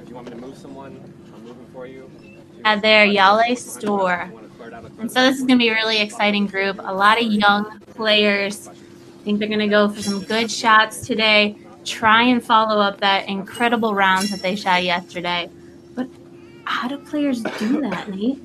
If you want me to move someone, I'm moving for you. There, Jalle Stoor. And so this is going to be a really exciting group. A lot of young players. I think they're going to go for some good shots today. Try and follow up that incredible round that they shot yesterday. But how do players do that, Nate?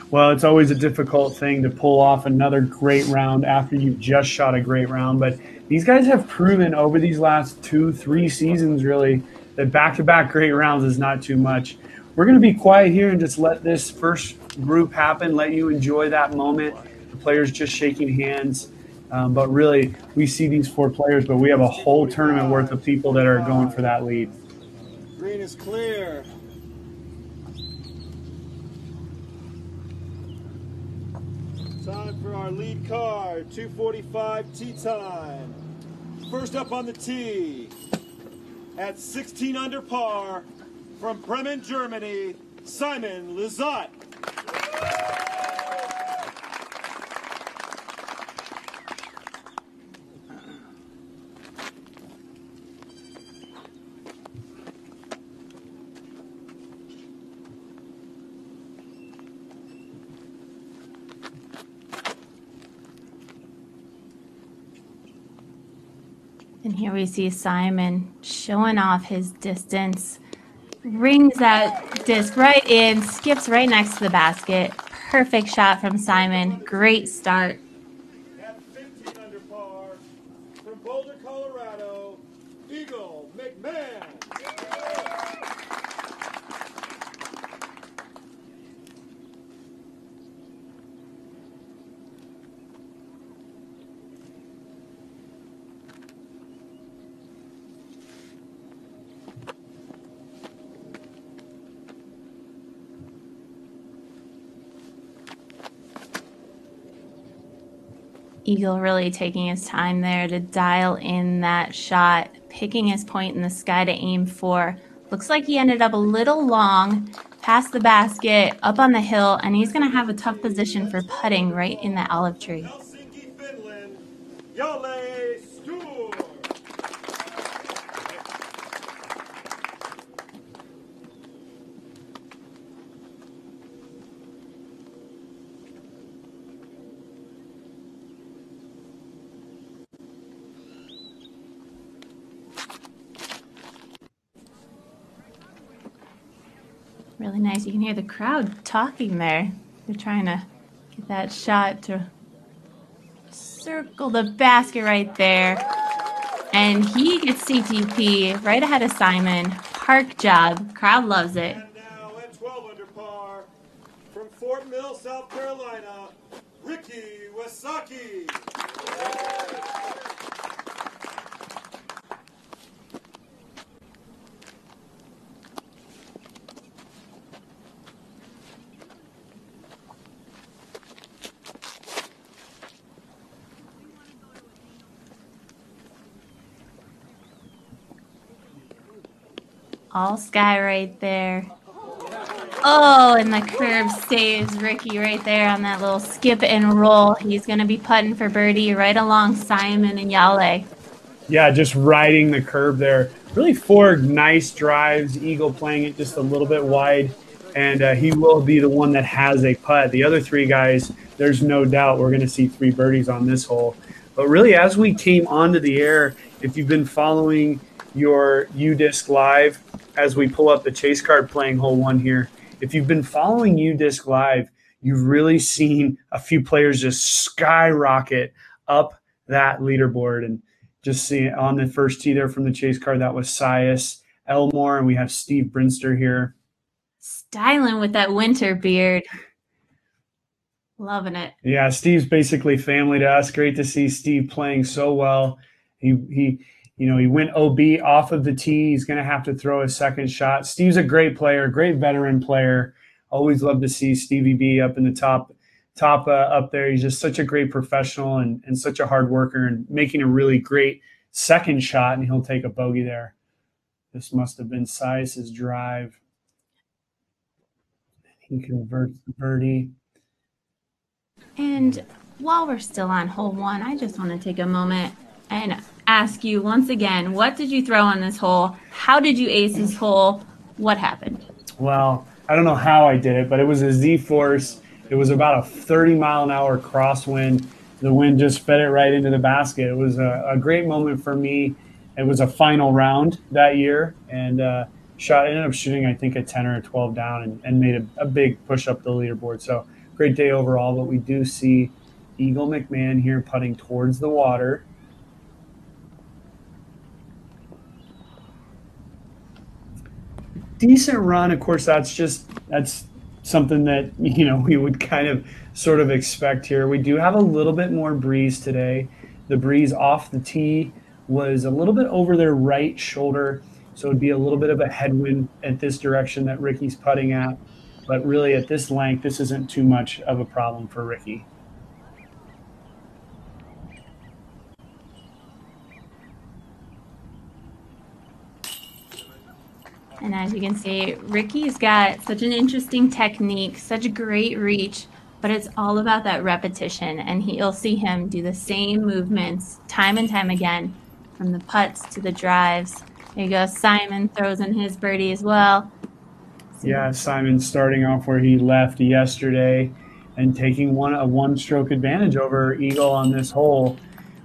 Well, it's always a difficult thing to pull off another great round after you've just shot a great round. But these guys have proven over these last 2-3 seasons, really, that back-to-back great rounds is not too much. We're going to be quiet here and just let this first group happen, let you enjoy that moment. The players just shaking hands. But really, we see these 4 players, but we have a whole tournament worth of people that are going for that lead. Green is clear. Time for our lead card, 2:45 tee time. First up on the tee, at 16 under par, from Bremen, Germany, Simon Lizotte. And here we see Simon showing off his distance. Rings that disc right in, skips right next to the basket. Perfect shot from Simon. Great start. At 15 under par, from Boulder, Colorado, Eagle McMahon. Eagle really taking his time there to dial in that shot, picking his point in the sky to aim for. Looks like he ended up a little long, past the basket, up on the hill, and he's going to have a tough position for putting right in the olive tree. Helsinki, Finland, Jalle Stoor. Really nice. You can hear the crowd talking there. They're trying to get that shot to circle the basket right there. And he gets CTP right ahead of Simon. Park job. Crowd loves it. And now at 12 under par, from Fort Mill, South Carolina, Ricky Wysocki. All sky right there. Oh, and the curve saves Ricky right there on that little skip and roll. He's going to be putting for birdie right along Simon and Jalle. Yeah, just riding the curb there. Really 4 nice drives. Eagle playing it just a little bit wide, and he will be the one that has a putt. The other 3 guys, there's no doubt we're going to see 3 birdies on this hole. But really, as we came onto the air, if you've been following your UDisc Live, as we pull up the chase card playing hole 1 here, if you've been following UDisc Live, you've really seen a few players just skyrocket up that leaderboard. And just see on the first tee there from the chase card, that was Sias Elmore, and we have Steve BRINSTER here. Styling with that winter beard. Loving it. Yeah, Steve's basically family to us. Great to see Steve playing so well. He went OB off of the tee. He's going to have to throw a second shot. Steve's a great player, great veteran player. Always love to see Stevie B up in the top up there. He's just such a great professional and such a hard worker, and making a really great second shot, and he'll take a bogey there. This must have been Sias's drive. He converts the birdie. And while we're still on hole 1, I just want to take a moment and ask you once again, what did you throw on this hole? How did you ace this hole? What happened? Well, I don't know how I did it, but it was a Z-force. It was about a 30-mile-an-hour crosswind. The wind just fed it right into the basket. It was a great moment for me. It was a final round that year, and ended up shooting, I think, a 10 or a 12 down and made a big push up the leaderboard. So great day overall, but we do see Eagle McMahon here putting towards the water. Decent run. Of course, that's something that, you know, we would kind of sort of expect here. We do have a little bit more breeze today. The breeze off the tee was a little bit over their right shoulder, so it'd be a little bit of a headwind at this direction that Ricky's putting at. But really at this length, this isn't too much of a problem for Ricky. And as you can see, Ricky's got such an interesting technique, such a great reach, but it's all about that repetition. And you'll see him do the same movements time and time again, from the putts to the drives. There you go. Simon throws in his birdie as well. Yeah, Simon starting off where he left yesterday and taking a one-stroke advantage over Eagle on this hole.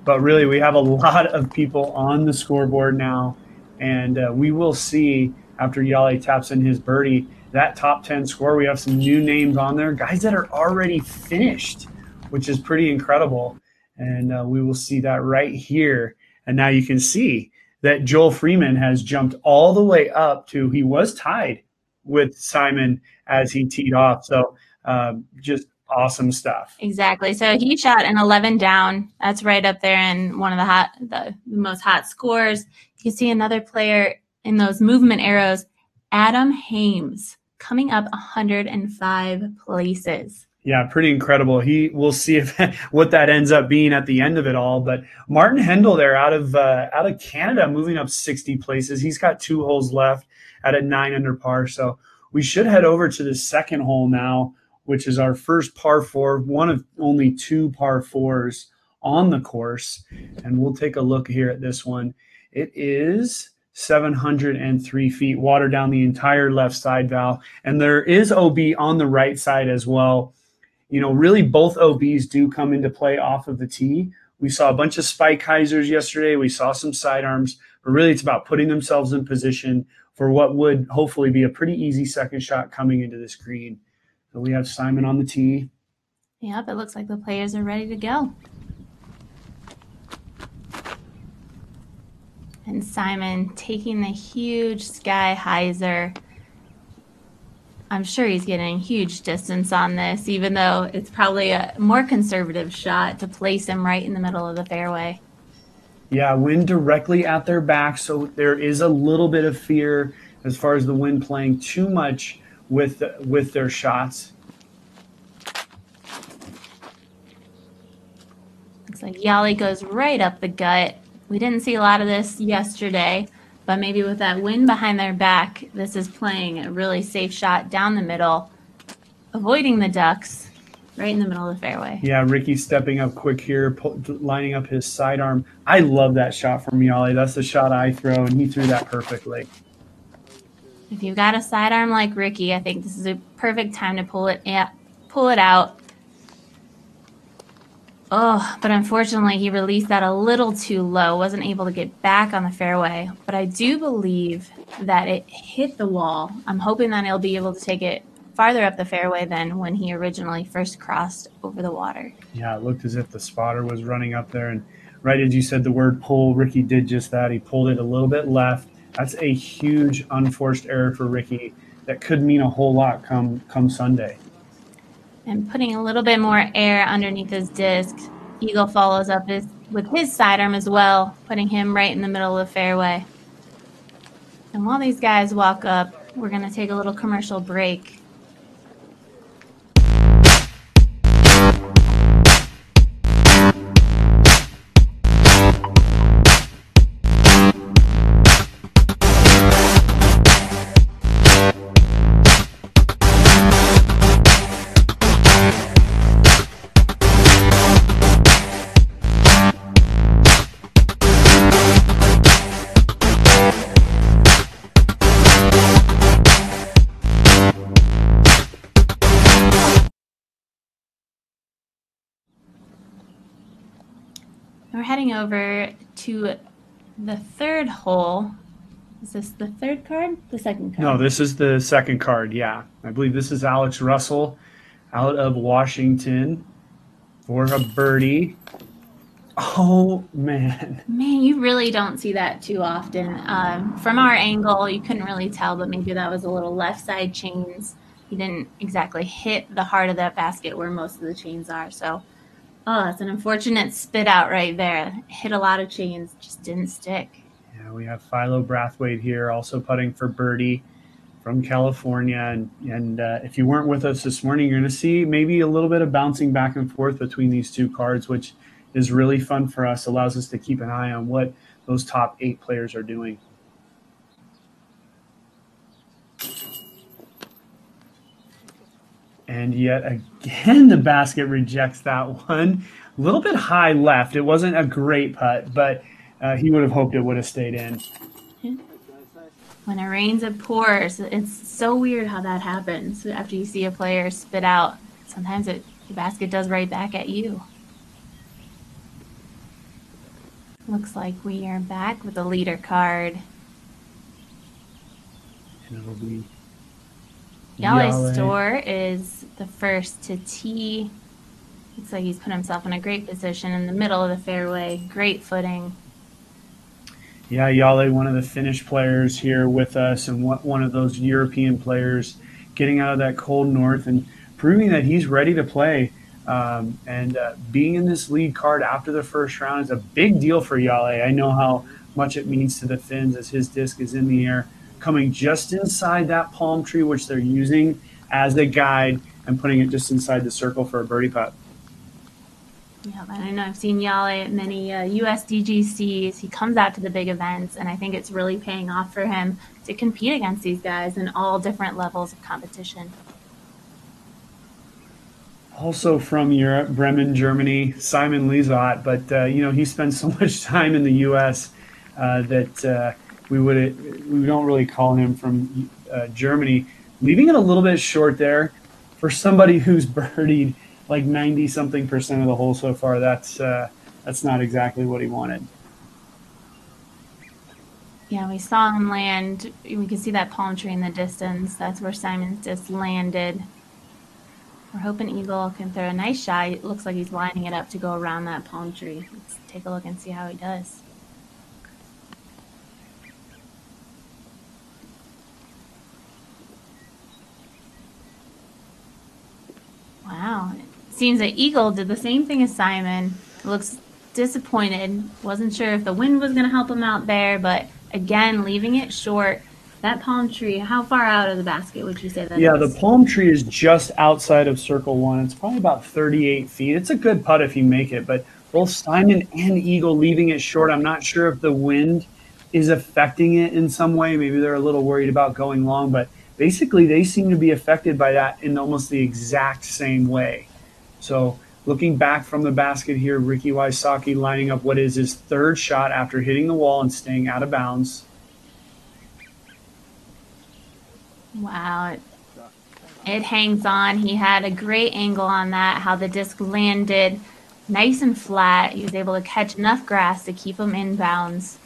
But really, we have a lot of people on the scoreboard now, and we will see after Jalle taps in his birdie, that top 10 score. We have some new names on there, guys that are already finished, which is pretty incredible. And we will see that right here. And now you can see that Joel Freeman has jumped all the way up to, he was tied with Simon as he teed off. So just awesome stuff. Exactly. So he shot an 11 down. That's right up there in one of the most hot scores. You see another player in those movement arrows, Adam Hames, coming up 105 places. Yeah, pretty incredible. We'll see what that ends up being at the end of it all. But Martin Hendel there out of Canada, moving up 60 places. He's got 2 holes left at a 9 under par. So we should head over to the second hole now, which is our first par 4, one of only 2 par 4s on the course. And we'll take a look here at this one. It is 703 feet, water down the entire left side, Val. And there is OB on the right side as well. You know, really both OBs do come into play off of the tee. We saw a bunch of spike hyzers yesterday. We saw some sidearms, but really it's about putting themselves in position for what would hopefully be a pretty easy second shot coming into this green. So we have Simon on the tee. Yep, it looks like the players are ready to go. And Simon taking the huge sky hyzer. I'm sure he's getting huge distance on this, even though it's probably a more conservative shot to place him right in the middle of the fairway. Yeah, wind directly at their back, so there is a little bit of fear as far as the wind playing too much with their shots. Looks like Jalle goes right up the gut. We didn't see a lot of this yesterday, but maybe with that wind behind their back, this is playing a really safe shot down the middle, avoiding the ducks right in the middle of the fairway. Yeah, Ricky stepping up quick here, lining up his sidearm. I love that shot from Jalle. That's the shot I throw, and he threw that perfectly. If you've got a sidearm like Ricky, I think this is a perfect time to pull it out. Oh, but unfortunately, he released that a little too low, wasn't able to get back on the fairway. But I do believe that it hit the wall. I'm hoping that he'll be able to take it farther up the fairway than when he originally first crossed over the water. Yeah, it looked as if the spotter was running up there. And right as you said the word pull, Ricky did just that. He pulled it a little bit left. That's a huge unforced error for Ricky that could mean a whole lot come Sunday. And putting a little bit more air underneath his disc, Eagle follows up with his sidearm as well, putting him right in the middle of the fairway. And while these guys walk up, we're going to take a little commercial break. We're heading over to the third hole. Is this the third card? The second card? No, this is the second card, yeah. I believe this is Alex Russell out of Washington for a birdie. Oh, man. Man, you really don't see that too often. From our angle, you couldn't really tell, but maybe that was a little left side chains. He didn't exactly hit the heart of that basket where most of the chains are. So, oh, that's an unfortunate spit out right there. Hit a lot of chains, just didn't stick. Yeah, we have Philo Brathwaite here also putting for birdie from California. And if you weren't with us this morning, you're going to see maybe a little bit of bouncing back and forth between these two cards, which is really fun for us, allows us to keep an eye on what those top 8 players are doing. And yet again, the basket rejects that one. A little bit high left. It wasn't a great putt, but he would have hoped it would have stayed in. When it rains, it pours. It's so weird how that happens. After you see a player spit out, sometimes the basket does right back at you. Looks like we are back with the leader card. And it'll be Jalle Stoor is the first to tee. Looks like he's put himself in a great position in the middle of the fairway. Great footing. Yeah, Jalle, one of the Finnish players here with us, and one of those European players getting out of that cold north and proving that he's ready to play. Being in this lead card after the first round is a big deal for Jalle. I know how much it means to the Finns as his disc is in the air, coming just inside that palm tree, which they're using as a guide, and putting it just inside the circle for a birdie putt. Yeah, and I know I've seen Jalle at many US DGCs. He comes out to the big events, and I think it's really paying off for him to compete against these guys in all different levels of competition. Also from Europe, Bremen, Germany, Simon Lizotte, but he spends so much time in the U.S. That we don't really call him from Germany, leaving it a little bit short there for somebody who's birdied like 90-something% of the hole so far. That's not exactly what he wanted. Yeah, we saw him land. We could see that palm tree in the distance. That's where Simon's disc landed. We're hoping Eagle can throw a nice shot. It looks like he's lining it up to go around that palm tree. Let's take a look and see how he does. Wow. It seems that Eagle did the same thing as Simon. Looks disappointed. Wasn't sure if the wind was going to help him out there, but again, leaving it short. That palm tree, how far out of the basket would you say that is? Yeah, the palm tree is just outside of circle 1. It's probably about 38 feet. It's a good putt if you make it, but both Simon and Eagle leaving it short. I'm not sure if the wind is affecting it in some way. Maybe they're a little worried about going long, but basically they seem to be affected by that in almost the exact same way. So looking back from the basket here, Ricky Wysocki lining up what is his third shot after hitting the wall and staying out of bounds. Wow, it hangs on. He had a great angle on that, how the disc landed nice and flat. He was able to catch enough grass to keep him in bounds.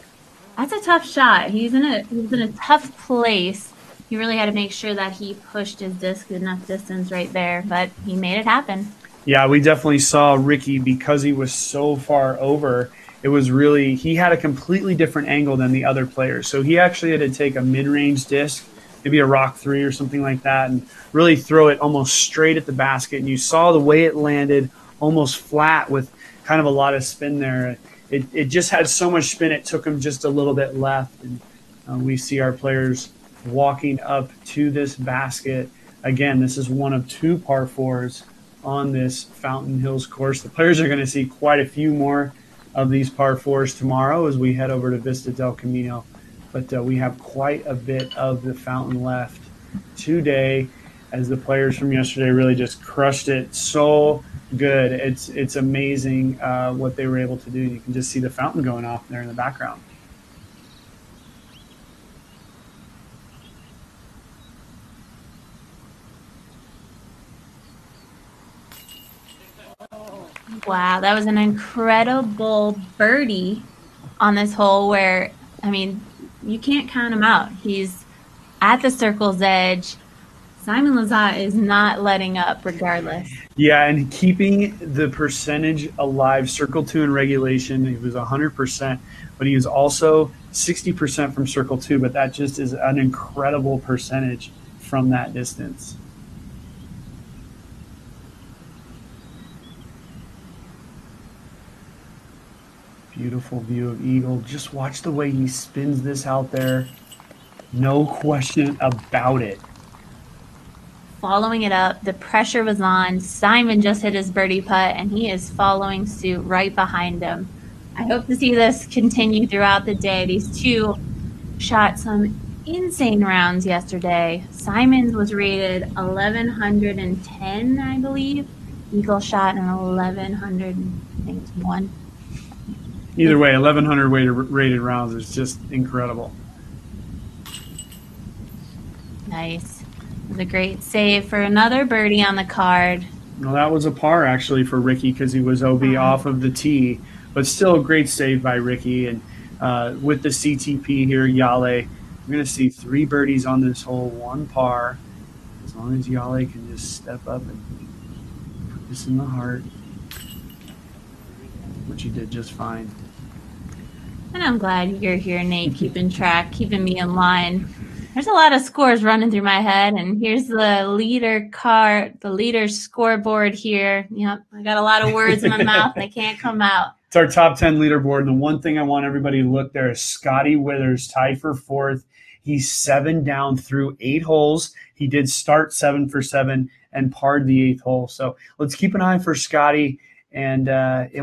That's a tough shot. He was in a tough place. He really had to make sure that he pushed his disc enough distance right there, but he made it happen. Yeah, we definitely saw Ricky, because he was so far over, he had a completely different angle than the other players. So he actually had to take a mid-range disc, maybe a rock 3 or something like that, and really throw it almost straight at the basket. And you saw the way it landed, almost flat with kind of a lot of spin there. It just had so much spin, it took him just a little bit left. And we see our players walking up to this basket. Again, this is one of 2 par 4s on this Fountain Hills course. The players are going to see quite a few more of these par 4s tomorrow as we head over to Vista del Camino. But we have quite a bit of the Fountain left today, as the players from yesterday really just crushed it so good. It's amazing what they were able to do. You can just see the fountain going off there in the background. Wow, that was an incredible birdie on this hole where, I mean, you can't count him out. He's at the circle's edge. Simon Lizotte is not letting up regardless. Yeah, and keeping the percentage alive. Circle 2 in regulation, he was 100%, but he was also 60% from Circle 2, but that just is an incredible percentage from that distance. Beautiful view of Eagle. Just watch the way he spins this out there. No question about it. Following it up, the pressure was on. Simon just hit his birdie putt, and he is following suit right behind him. I hope to see this continue throughout the day. These two shot some insane rounds yesterday. Simon's was rated 1,110, I believe. Eagle shot an 1,101. Either way, 1,100 rated rounds is just incredible. Nice. It was a great save for another birdie on the card. Well, that was a par actually for Ricky because he was OB off of the tee, but still a great save by Ricky. And with the CTP here, Jalle, we're going to see 3 birdies on this hole, 1 par. As long as Jalle can just step up and put this in the heart, which he did just fine. And I'm glad you're here, Nate, keeping track, keeping me in line. There's a lot of scores running through my head, and here's the leader card, the leader's scoreboard here. Yep, I got a lot of words in my mouth. They can't come out. It's our top 10 leaderboard, and the one thing I want everybody to look there is Scotty Withers tied for 4th. He's 7 down through 8 holes. He did start 7 for 7 and parred the 8th hole. So let's keep an eye for Scotty, and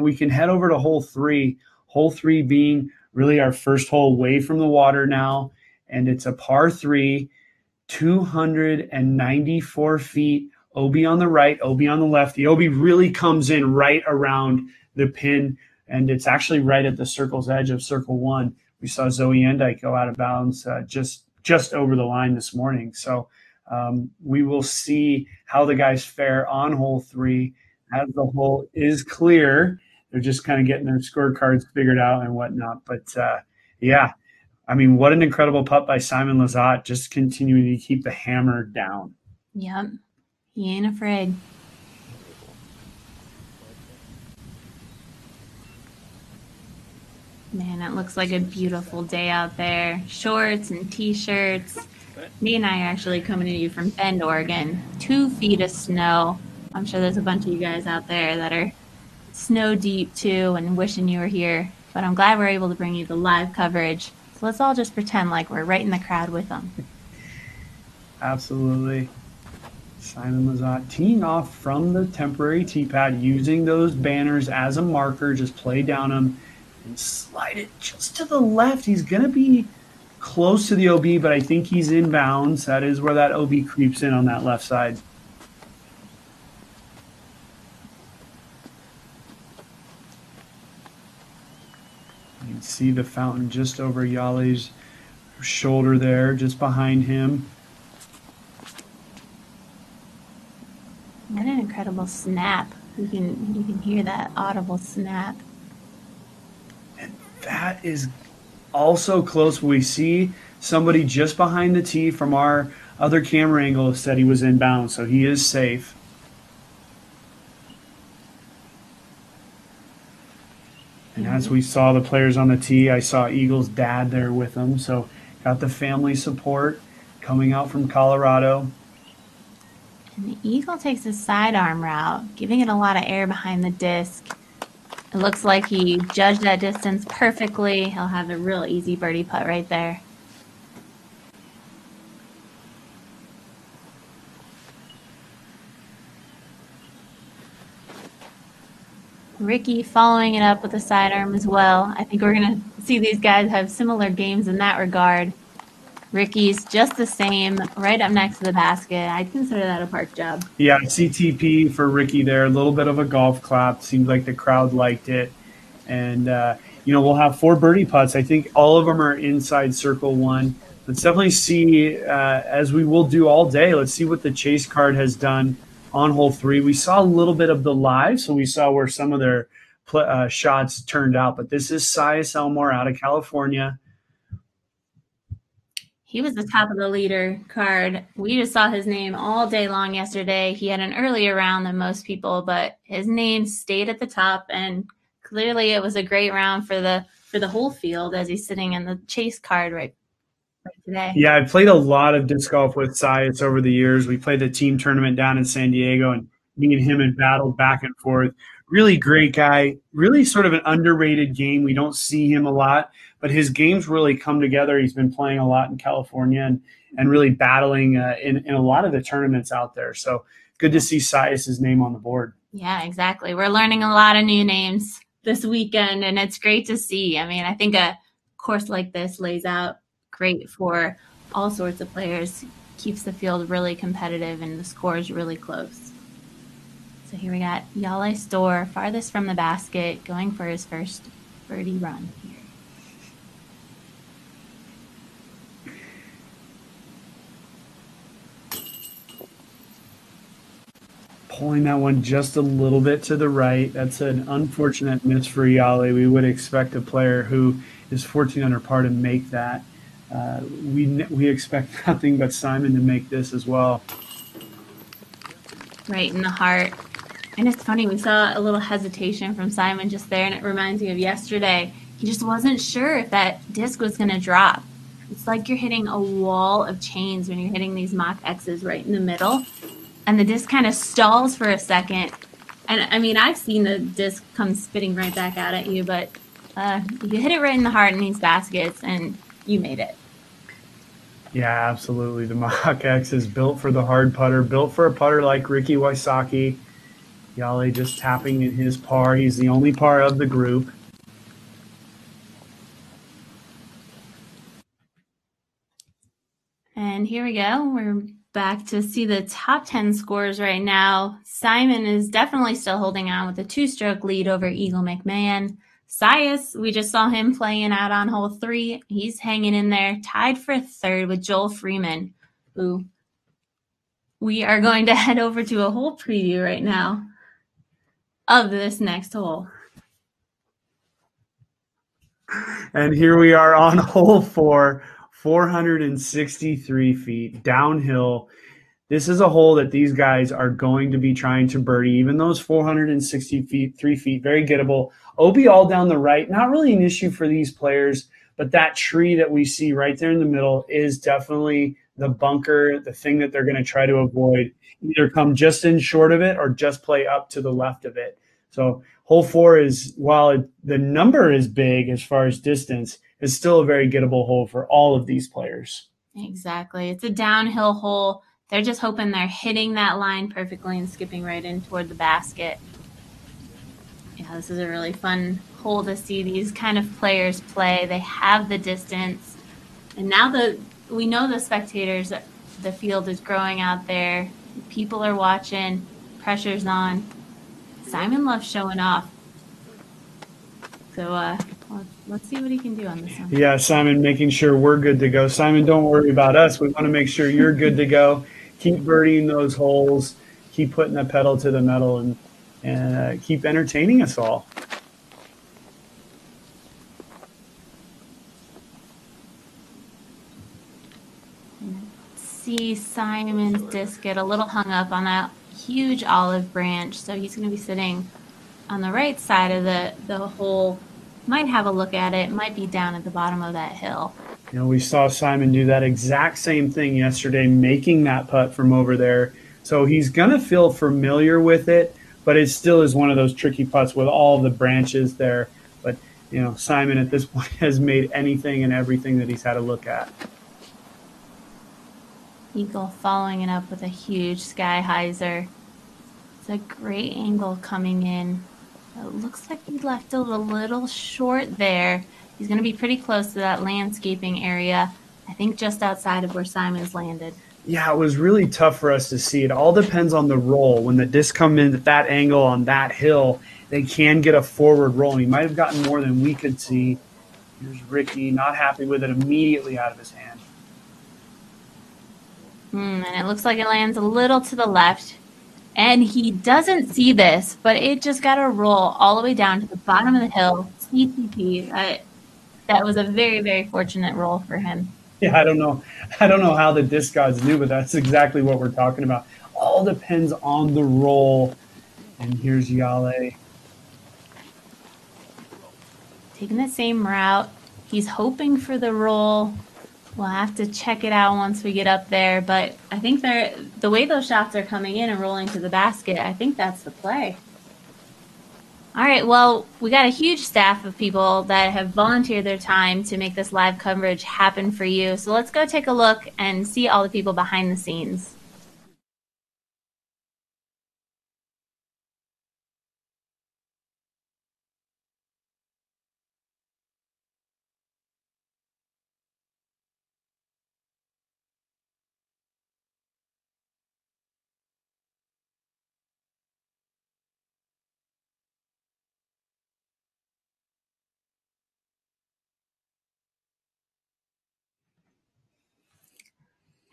we can head over to hole 3. Hole 3 being really our first hole away from the water now, and it's a par 3, 294 feet, OB on the right, OB on the left. The OB really comes in right around the pin, and it's actually right at the circle's edge of Circle 1. We saw Zoe Endike go out of bounds just over the line this morning. So we will see how the guys fare on hole 3 as the hole is clear. They're just kind of getting their scorecards figured out and whatnot. But, yeah, I mean, what an incredible putt by Simon Lizotte, just continuing to keep the hammer down. Yep, he ain't afraid. Man, it looks like a beautiful day out there. Shorts and T-shirts. Me and I are actually coming to you from Bend, Oregon. 2 feet of snow. I'm sure there's a bunch of you guys out there that are snow deep too and wishing you were here, but I'm glad we're able to bring you the live coverage. So let's all just pretend like we're right in the crowd with them. Absolutely. Simon Lizotte teeing off from the temporary tee pad, using those banners as a marker. Just play down them and slide it just to the left. He's going to be close to the OB, but I think he's in bounds. That is where that OB creeps in on that left side. You can see the fountain just over Jalle's shoulder there, just behind him. What an incredible snap. You can hear that audible snap. And that is also close. We see somebody just behind the tee from our other camera angle said he was in bounds, so he is safe. And as we saw the players on the tee, I saw Eagle's dad there with them. So got the family support coming out from Colorado. And the Eagle takes a sidearm route, giving it a lot of air behind the disc. It looks like he judged that distance perfectly. He'll have a real easy birdie putt right there. Ricky following it up with a sidearm as well. I think we're going to see these guys have similar games in that regard. Ricky's just the same, right up next to the basket. I'd consider that a park job. Yeah, CTP for Ricky there. A little bit of a golf clap. Seems like the crowd liked it. And, we'll have 4 birdie putts. I think all of them are inside Circle 1. Let's definitely see, as we will do all day, let's see what the chase card has done on hole 3. We saw a little bit of the live, so we saw where some of their shots turned out. But this is Sias Elmore out of California. He was the top of the leader card. We just saw his name all day long yesterday. He had an earlier round than most people, but his name stayed at the top, and clearly it was a great round for the whole field as he's sitting in the chase card right today. Yeah, I played a lot of disc golf with Sias over the years. We played the team tournament down in San Diego, and me and him had battled back and forth. Really great guy, really sort of an underrated game. We don't see him a lot, but his games really come together. He's been playing a lot in California and really battling in a lot of the tournaments out there. So good to see Sias's name on the board. Yeah, exactly. We're learning a lot of new names this weekend, and it's great to see. I mean, I think a course like this lays out great for all sorts of players, keeps the field really competitive, and the scores really close. So here we got Jalle Stoor, farthest from the basket, going for his first birdie run here. Pulling that one just a little bit to the right. That's an unfortunate miss for Jalle. We would expect a player who is 14 under par to make that. We expect nothing but Simon to make this as well. Right in the heart. And it's funny, we saw a little hesitation from Simon just there, and it reminds me of yesterday. He just wasn't sure if that disc was going to drop. It's like you're hitting a wall of chains when you're hitting these Mach X's right in the middle, and the disc kind of stalls for a second. And I mean, I've seen the disc come spitting right back out at you, but you hit it right in the heart in these baskets, and you made it. Yeah, absolutely. The Mach X is built for the hard putter, built for a putter like Ricky Wysocki. Jalle just tapping in his par. He's the only par of the group. And here we go. We're back to see the top 10 scores right now. Simon is definitely still holding on with a 2-stroke lead over Eagle McMahon. Sias, we just saw him playing out on hole 3. He's hanging in there, tied for 3rd with Joel Freeman, who we are going to head over to a hole preview right now of this next hole. And here we are on hole 4, 463 feet downhill. This is a hole that these guys are going to be trying to birdie, even those 463 feet, very gettable. OB all down the right, not really an issue for these players, but that tree that we see right there in the middle is definitely the bunker, the thing that they're going to try to avoid. Either come just in short of it or just play up to the left of it. So hole 4 is, while the number is big as far as distance, is still a very gettable hole for all of these players. Exactly. It's a downhill hole. They're just hoping they're hitting that line perfectly and skipping right in toward the basket. Yeah, this is a really fun hole to see these kind of players play. They have the distance. And now we know the spectators, the field is growing out there. People are watching. Pressure's on. Simon loves showing off. So let's see what he can do on this one. Yeah, Simon making sure we're good to go. Simon, don't worry about us. We want to make sure you're good to go. Keep birdieing those holes. Keep putting the pedal to the metal and keep entertaining us all. See Simon's disc get a little hung up on that huge olive branch, so he's going to be sitting on the right side of the hole. Might have a look at it, might be down at the bottom of that hill. You know, we saw Simon do that exact same thing yesterday, making that putt from over there. So he's going to feel familiar with it, but it still is one of those tricky putts with all the branches there. But, you know, Simon at this point has made anything and everything that he's had a look at. Eagle following it up with a huge sky hyzer. It's a great angle coming in. It looks like he left it a little short there. He's going to be pretty close to that landscaping area, I think just outside of where Simon's landed. Yeah, it was really tough for us to see. It all depends on the roll. When the disc come in at that angle on that hill, they can get a forward roll. And he might have gotten more than we could see. Here's Ricky, not happy with it, immediately out of his hand. And it looks like it lands a little to the left. And he doesn't see this, but it just got to roll all the way down to the bottom of the hill. CTP. That was a very, very fortunate roll for him. Yeah, I don't know how the disc gods do, but that's exactly what we're talking about. All depends on the roll. And here's Jalle. Taking the same route. He's hoping for the roll. We'll have to check it out once we get up there, but I think the way those shots are coming in and rolling to the basket, I think that's the play. All right, well, we got a huge staff of people that have volunteered their time to make this live coverage happen for you. So let's go take a look and see all the people behind the scenes.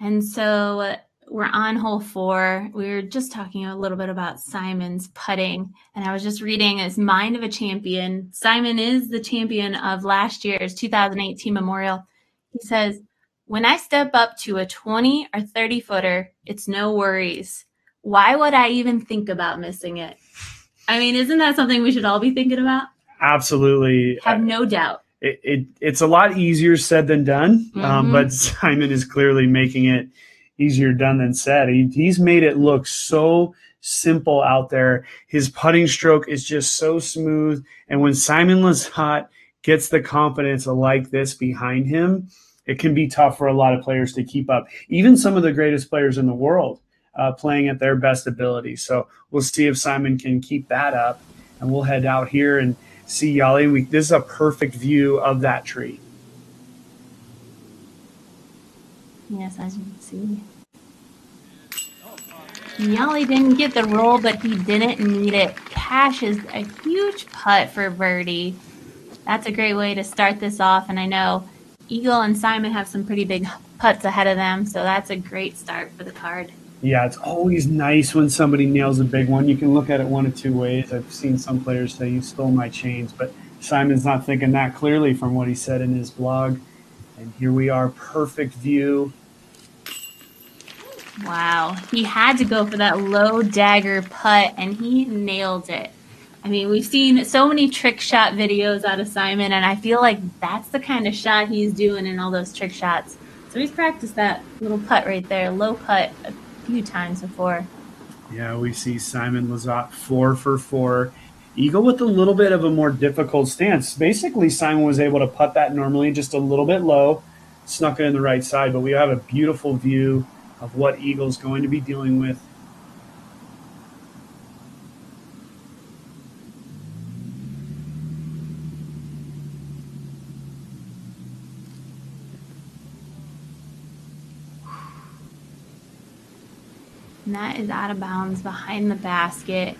And so we're on hole 4. We were just talking a little bit about Simon's putting, and I was just reading his Mind of a Champion. Simon is the champion of last year's 2018 Memorial. He says, when I step up to a 20 or 30 footer, it's no worries. Why would I even think about missing it? I mean, isn't that something we should all be thinking about? Absolutely. Have no doubt. It's a lot easier said than done, but Simon is clearly making it easier done than said. He's made it look so simple out there. His putting stroke is just so smooth. And when Simon Lizotte gets the confidence like this behind him, it can be tough for a lot of players to keep up. Even some of the greatest players in the world playing at their best ability. So we'll see if Simon can keep that up. And we'll head out here and see Jalle. This is a perfect view of that tree. Yes, as you can see. Jalle didn't get the roll, but he didn't need it. Cash is a huge putt for birdie. That's a great way to start this off, and I know Eagle and Simon have some pretty big putts ahead of them, so that's a great start for the card. Yeah, it's always nice when somebody nails a big one. You can look at it one of two ways. I've seen some players say, you stole my chains, but Simon's not thinking that clearly from what he said in his blog. And here we are, perfect view. Wow, he had to go for that low dagger putt, and he nailed it. I mean, we've seen so many trick shot videos out of Simon, and I feel like that's the kind of shot he's doing in all those trick shots. So he's practiced that little putt right there, low putt, a few times before. Yeah, we see Simon Lizotte 4 for 4. Eagle with a little bit of a more difficult stance. Basically, Simon was able to putt that normally just a little bit low, snuck it in the right side, but we have a beautiful view of what Eagle's going to be dealing with. And that is out of bounds behind the basket.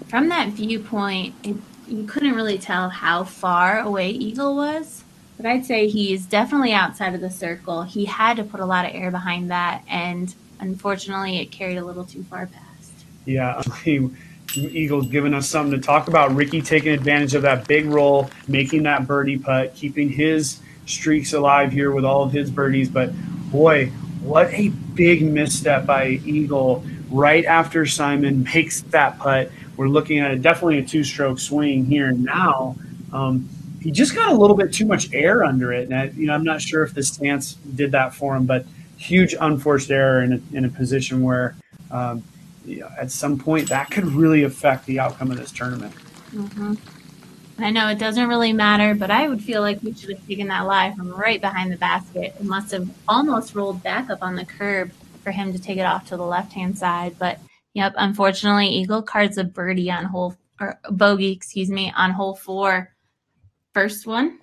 From that viewpoint, you couldn't really tell how far away Eagle was, but I'd say he's definitely outside of the circle. He had to put a lot of air behind that, and unfortunately it carried a little too far past. Yeah, Eagle's giving us something to talk about. Ricky taking advantage of that big roll, making that birdie putt, keeping his streaks alive here with all of his birdies. But boy, what a big misstep by Eagle right after Simon makes that putt. We're looking at definitely a two-stroke swing here now. He just got a little bit too much air under it. And I'm not sure if the stance did that for him, but huge unforced error in a position where at some point that could really affect the outcome of this tournament. I know it doesn't really matter, but I would feel like we should have taken that lie from right behind the basket. It must have almost rolled back up on the curb for him to take it off to the left-hand side. But, yep, unfortunately, Eagle cards a birdie on bogey, on hole 4. First one?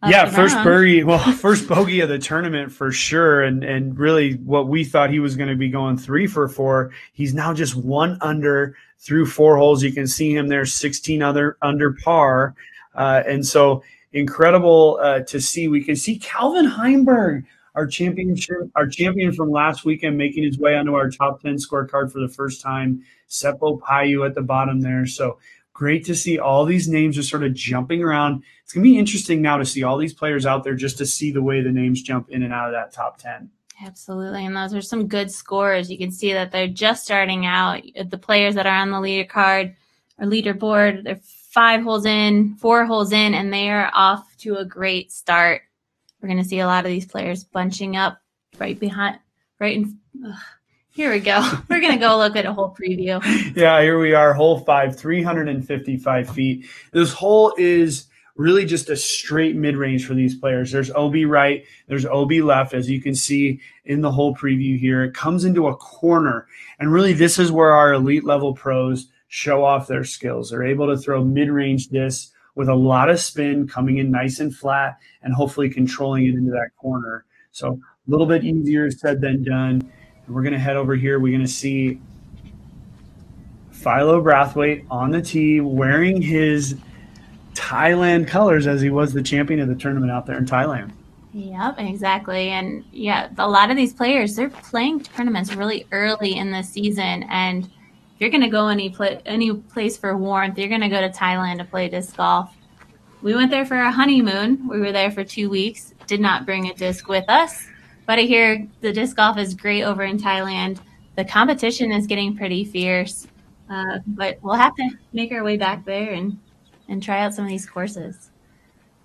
Yeah, first birdie. Well, first bogey of the tournament for sure. And really what we thought he was going to be going 3 for 4. He's now just 1 under through 4 holes. You can see him there, 16 under par. And so incredible to see. We can see Calvin Heimberg, our champion from last weekend, making his way onto our top 10 scorecard for the first time, Seppo Payu at the bottom there. So great to see all these names just sort of jumping around. It's going to be interesting now to see all these players out there just to see the way the names jump in and out of that top 10. Absolutely, and those are some good scores. You can see that they're just starting out. The players that are on the leaderboard, they're 5 holes in, 4 holes in, and they are off to a great start. We're going to see a lot of these players bunching up here we go. We're going to go look at a hole preview. Yeah, here we are, hole 5, 355 feet. This hole is really just a straight mid-range for these players. There's OB right, there's OB left, as you can see in the whole preview here. It comes into a corner, and really this is where our elite level pros show off their skills. They're able to throw mid-range discs with a lot of spin, coming in nice and flat, and hopefully controlling it into that corner. So a little bit easier said than done. And we're going to head over here. We're going to see Philo Brathwaite on the tee wearing his Thailand colors as he was the champion of the tournament out there in Thailand. Yep, exactly. And yeah, a lot of these players, they're playing tournaments really early in the season. And if you're going to go any place for warmth, you're going to go to Thailand to play disc golf. We went there for a honeymoon. We were there for 2 weeks. Did not bring a disc with us. But I hear the disc golf is great over in Thailand. The competition is getting pretty fierce. But we'll have to make our way back there and try out some of these courses.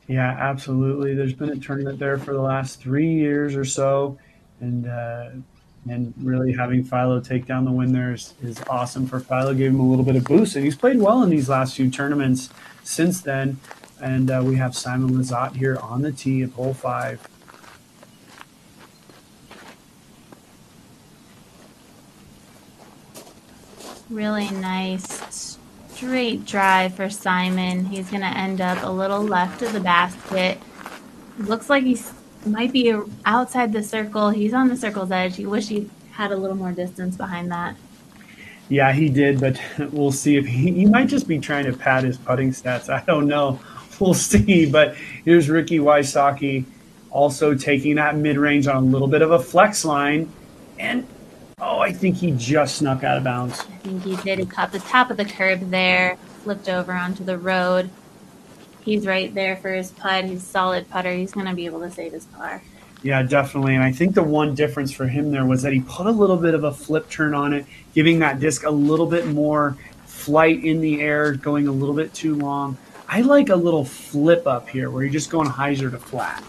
Yeah, absolutely. There's been a tournament there for the last 3 years or so, and really having Philo take down the win there is awesome for Philo. Gave him a little bit of boost, and he's played well in these last few tournaments since then. And we have Simon Lizotte here on the tee at hole 5. Really nice straight drive for Simon. He's going to end up a little left of the basket. Looks like he might be outside the circle. He's on the circle's edge. You wish he had a little more distance behind that. Yeah, he did, but we'll see if he might just be trying to pad his putting stats. I don't know. We'll see. But here's Ricky Wysocki also taking that mid-range on a little bit of a flex line. And I think he just snuck out of bounds. I think he did. He caught the top of the curb there, flipped over onto the road. He's right there for his putt. He's a solid putter. He's going to be able to save his par. Yeah, definitely. And I think the one difference for him there was that he put a little bit of a flip turn on it, giving that disc a little bit more flight in the air, going a little bit too long. I like a little flip up here where you're just going hyzer to flat.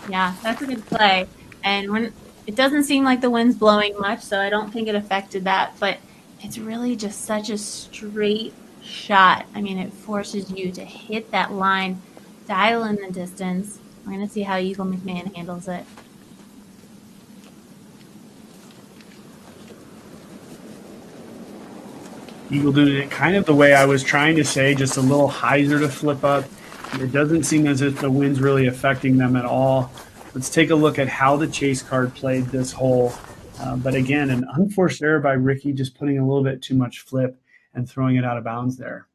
Yeah, that's a good play. And when it doesn't seem like the wind's blowing much, so I don't think it affected that. But it's really just such a straight shot. I mean, it forces you to hit that line, dial in the distance. We're going to see how Eagle McMahon handles it. Eagle doing it kind of the way I was trying to say, just a little hyzer to flip up. It doesn't seem as if the wind's really affecting them at all. Let's take a look at how the chase card played this hole. But again, an unforced error by Ricky, just putting a little bit too much flip and throwing it out of bounds there.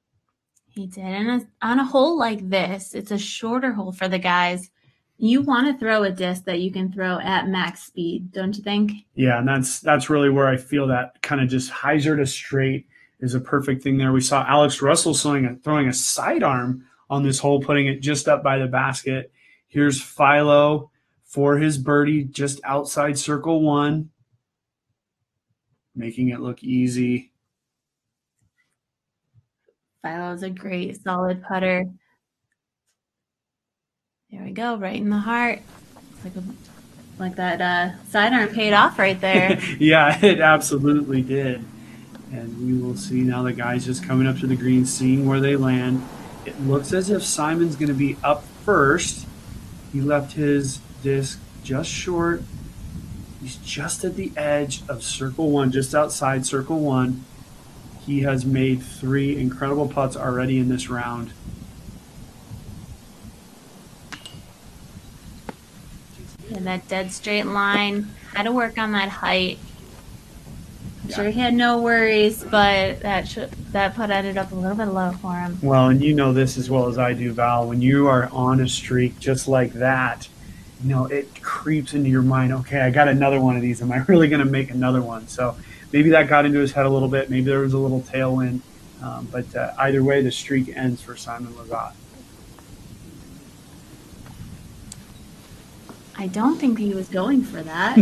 He did. And on a hole like this, it's a shorter hole for the guys. You want to throw a disc that you can throw at max speed, don't you think? Yeah, and that's really where I feel that kind of just hyzer to straight is a perfect thing there. We saw Alex Russell throwing a sidearm on this hole, putting it just up by the basket. Here's Philo for his birdie just outside circle 1, making it look easy. Philo's a great solid putter. There we go, right in the heart. Like that sidearm paid off right there. Yeah, it absolutely did. And we will see now the guys just coming up to the green, seeing where they land. It looks as if Simon's going to be up first. He left his disc just short. He's just at the edge of circle 1, just outside circle 1. He has made 3 incredible putts already in this round. And that dead straight line, had to work on that height. I'm sure he had no worries, but that putt ended up a little bit low for him. Well, and you know this as well as I do, Val. When you are on a streak just like that, you know, it creeps into your mind, okay, I got another one of these. Am I really going to make another one? So maybe that got into his head a little bit. Maybe there was a little tailwind. But either way, the streak ends for Simon Lizotte. I don't think he was going for that.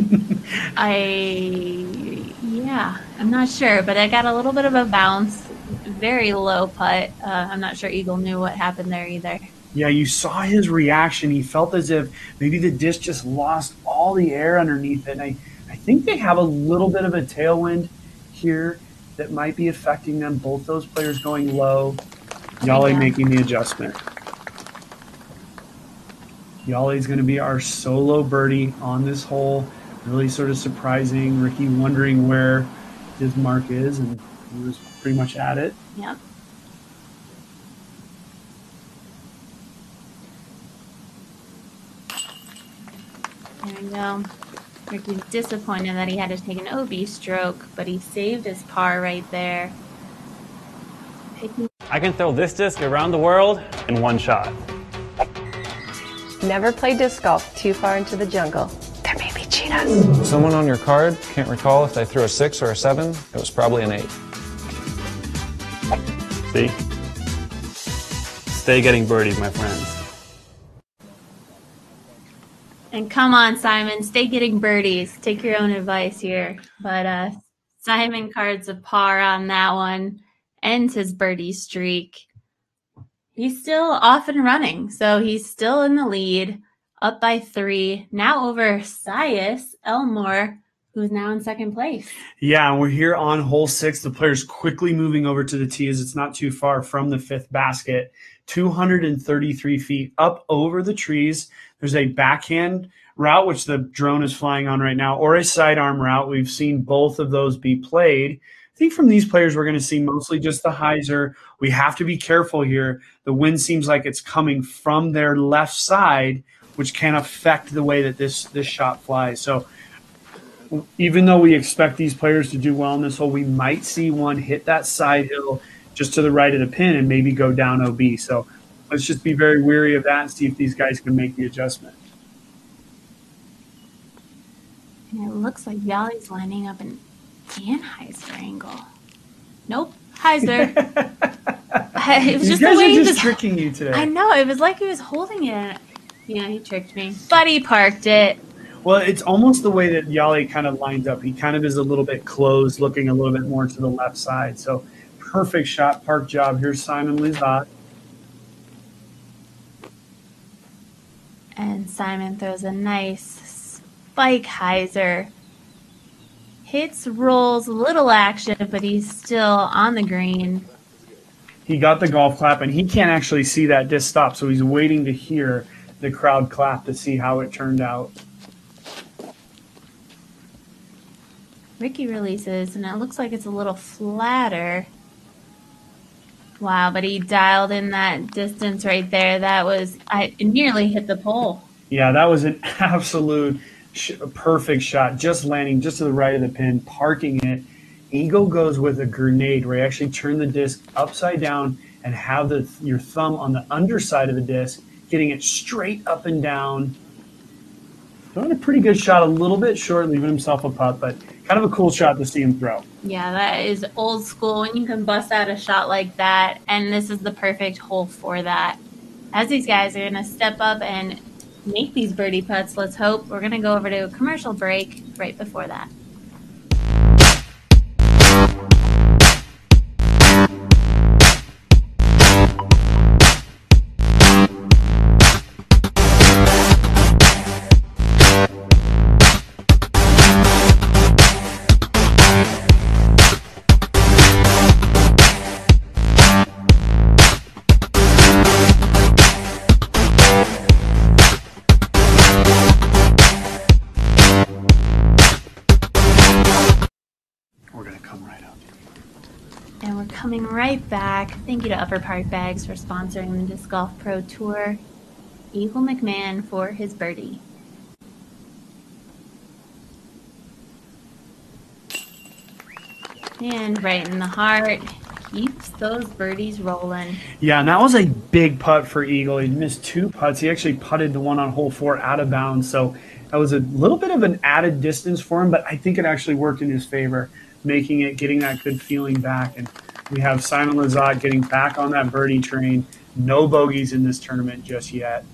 Yeah, I'm not sure, but I got a little bit of a bounce. Very low putt. I'm not sure Eagle knew what happened there either. Yeah, you saw his reaction. He felt as if maybe the disc just lost all the air underneath it. And I think they have a little bit of a tailwind here that might be affecting them. Both those players going low. Jalle making the adjustment. Jalle is going to be our solo birdie on this hole. Really sort of surprising. Ricky wondering where his mark is, and he was pretty much at it. Yep. There we go. Ricky's disappointed that he had to take an OB stroke, but he saved his par right there. I can throw this disc around the world in one shot. Never play disc golf too far into the jungle. There may be cheetahs. Someone on your card can't recall if they threw a 6 or a 7. It was probably an 8. See? Stay getting birdies, my friends. And come on, Simon, stay getting birdies. Take your own advice here. But Simon cards a par on that one. Ends his birdie streak. He's still off and running, so he's still in the lead, up by 3. Now over Sias Elmore, who's now in second place. Yeah, and we're here on hole 6. The player's quickly moving over to the tee as it's not too far from the 5th basket. 233 feet up over the trees. There's a backhand route, which the drone is flying on right now, or a sidearm route. We've seen both of those be played. I think from these players, we're going to see mostly just the hyzer. We have to be careful here. The wind seems like it's coming from their left side, which can affect the way that this shot flies. So even though we expect these players to do well in this hole, we might see one hit that side hill just to the right of the pin and maybe go down OB. So let's just be very wary of that and see if these guys can make the adjustment. And it looks like Jalle's lining up an Anheuser angle. Nope, Heiser. It was These just guys the way are he just was tricking you today. I know, it was like he was holding it. Yeah, he tricked me. But he parked it. Well, it's almost the way that Jalle kind of lines up. He kind of is a little bit closed, looking a little bit more to the left side. So perfect shot, park job. Here's Simon Lizotte. And Simon throws a nice spike hyzer. Hits, rolls, little action, but he's still on the green. He got the golf clap, and he can't actually see that disc stop, so he's waiting to hear the crowd clap to see how it turned out. Ricky releases, and it looks like it's a little flatter. Wow, but he dialed in that distance right there. That was, it nearly hit the pole. Yeah, that was an absolute perfect shot, just landing just to the right of the pin, parking it. Eagle goes with a grenade where you actually turn the disc upside down and have your thumb on the underside of the disc, getting it straight up and down. Throwing a pretty good shot, a little bit short, leaving himself a putt, but kind of a cool shot to see him throw. Yeah, that is old school when you can bust out a shot like that, and this is the perfect hole for that. As these guys are going to step up and make these birdie putts, let's hope. We're going to go over to a commercial break right before that. And we're coming right back. Thank you to Upper Park Bags for sponsoring the Disc Golf Pro Tour. Eagle McMahon for his birdie. And right in the heart. keeps those birdies rolling. Yeah, and that was a big putt for Eagle. He missed 2 putts. He actually putted the one on hole 4 out of bounds. So that was a little bit of an added distance for him, but I think it actually worked in his favor, getting that good feeling back. And we have Simon Lizotte getting back on that birdie train. No bogeys in this tournament just yet.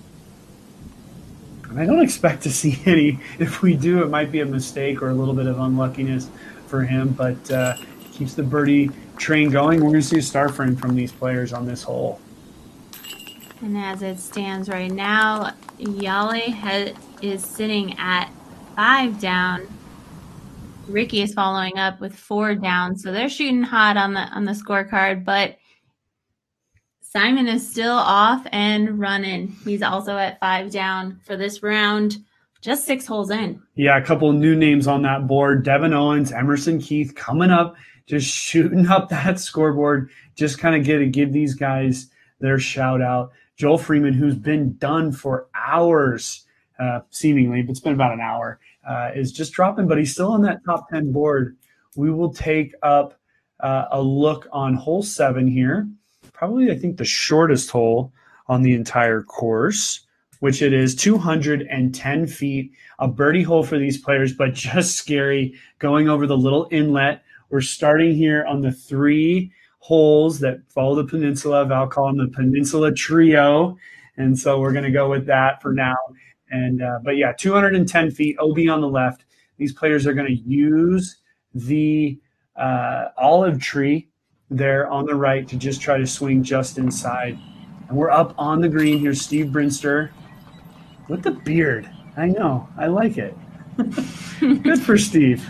And I don't expect to see any. If we do, it might be a mistake or a little bit of unluckiness for him, but keeps the birdie train going. We're going to see a star frame from these players on this hole. And as it stands right now, Jalle is sitting at 5 down. Ricky is following up with 4 down, so they're shooting hot on the scorecard, but Simon is still off and running. He's also at 5 down for this round, just 6 holes in. Yeah, a couple of new names on that board. Devin Owens, Emerson Keith coming up, just shooting up that scoreboard. Just kind of give these guys their shout out. Joel Freeman, who's been done for hours, seemingly, but it's been about an hour, is just dropping, but he's still on that top 10 board. We will take up a look on hole 7 here. Probably, I think, the shortest hole on the entire course, which it is 210 feet, a birdie hole for these players, but just scary going over the little inlet. We're starting here on the 3 holes that follow the peninsula. Val called them the Peninsula Trio. And so we're going to go with that for now. And but yeah, 210 feet, OB on the left. These players are going to use the olive tree there on the right to just try to swing just inside. And we're up on the green here. Steve Brinster with the beard. I know. I like it. Good for Steve.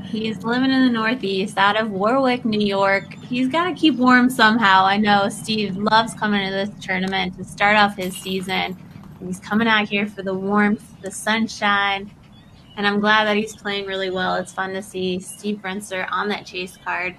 He's living in the Northeast out of Warwick, New York. He's got to keep warm somehow. I know Steve loves coming to this tournament to start off his season. He's coming out here for the warmth, the sunshine, and I'm glad that he's playing really well. It's fun to see Steve Brinster on that chase card,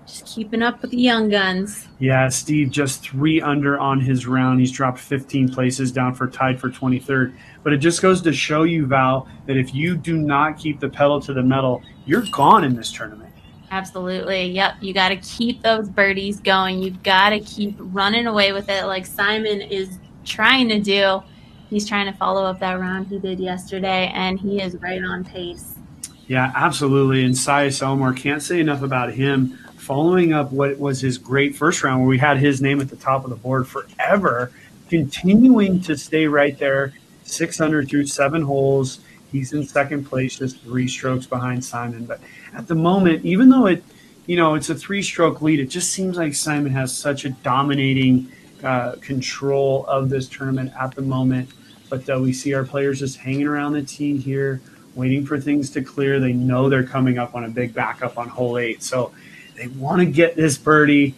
just keeping up with the young guns. Yeah, Steve just 3 under on his round. He's dropped 15 places down for tied for 23rd. But it just goes to show you, Val, that if you do not keep the pedal to the metal, you're gone in this tournament. Absolutely. Yep. You got to keep those birdies going. You've got to keep running away with it like Simon is trying to do. He's trying to follow up that round he did yesterday, and he is right on pace. Yeah, absolutely. And Sias Elmore, can't say enough about him. Following up what was his great first round where we had his name at the top of the board forever, continuing to stay right there, 6 under through 7 holes. He's in second place, just 3 strokes behind Simon. But at the moment, even though it's a 3-stroke lead, it just seems like Simon has such a dominating control of this tournament at the moment. But we see our players just hanging around the tee here, waiting for things to clear. They know they're coming up on a big backup on hole 8. So they want to get this birdie,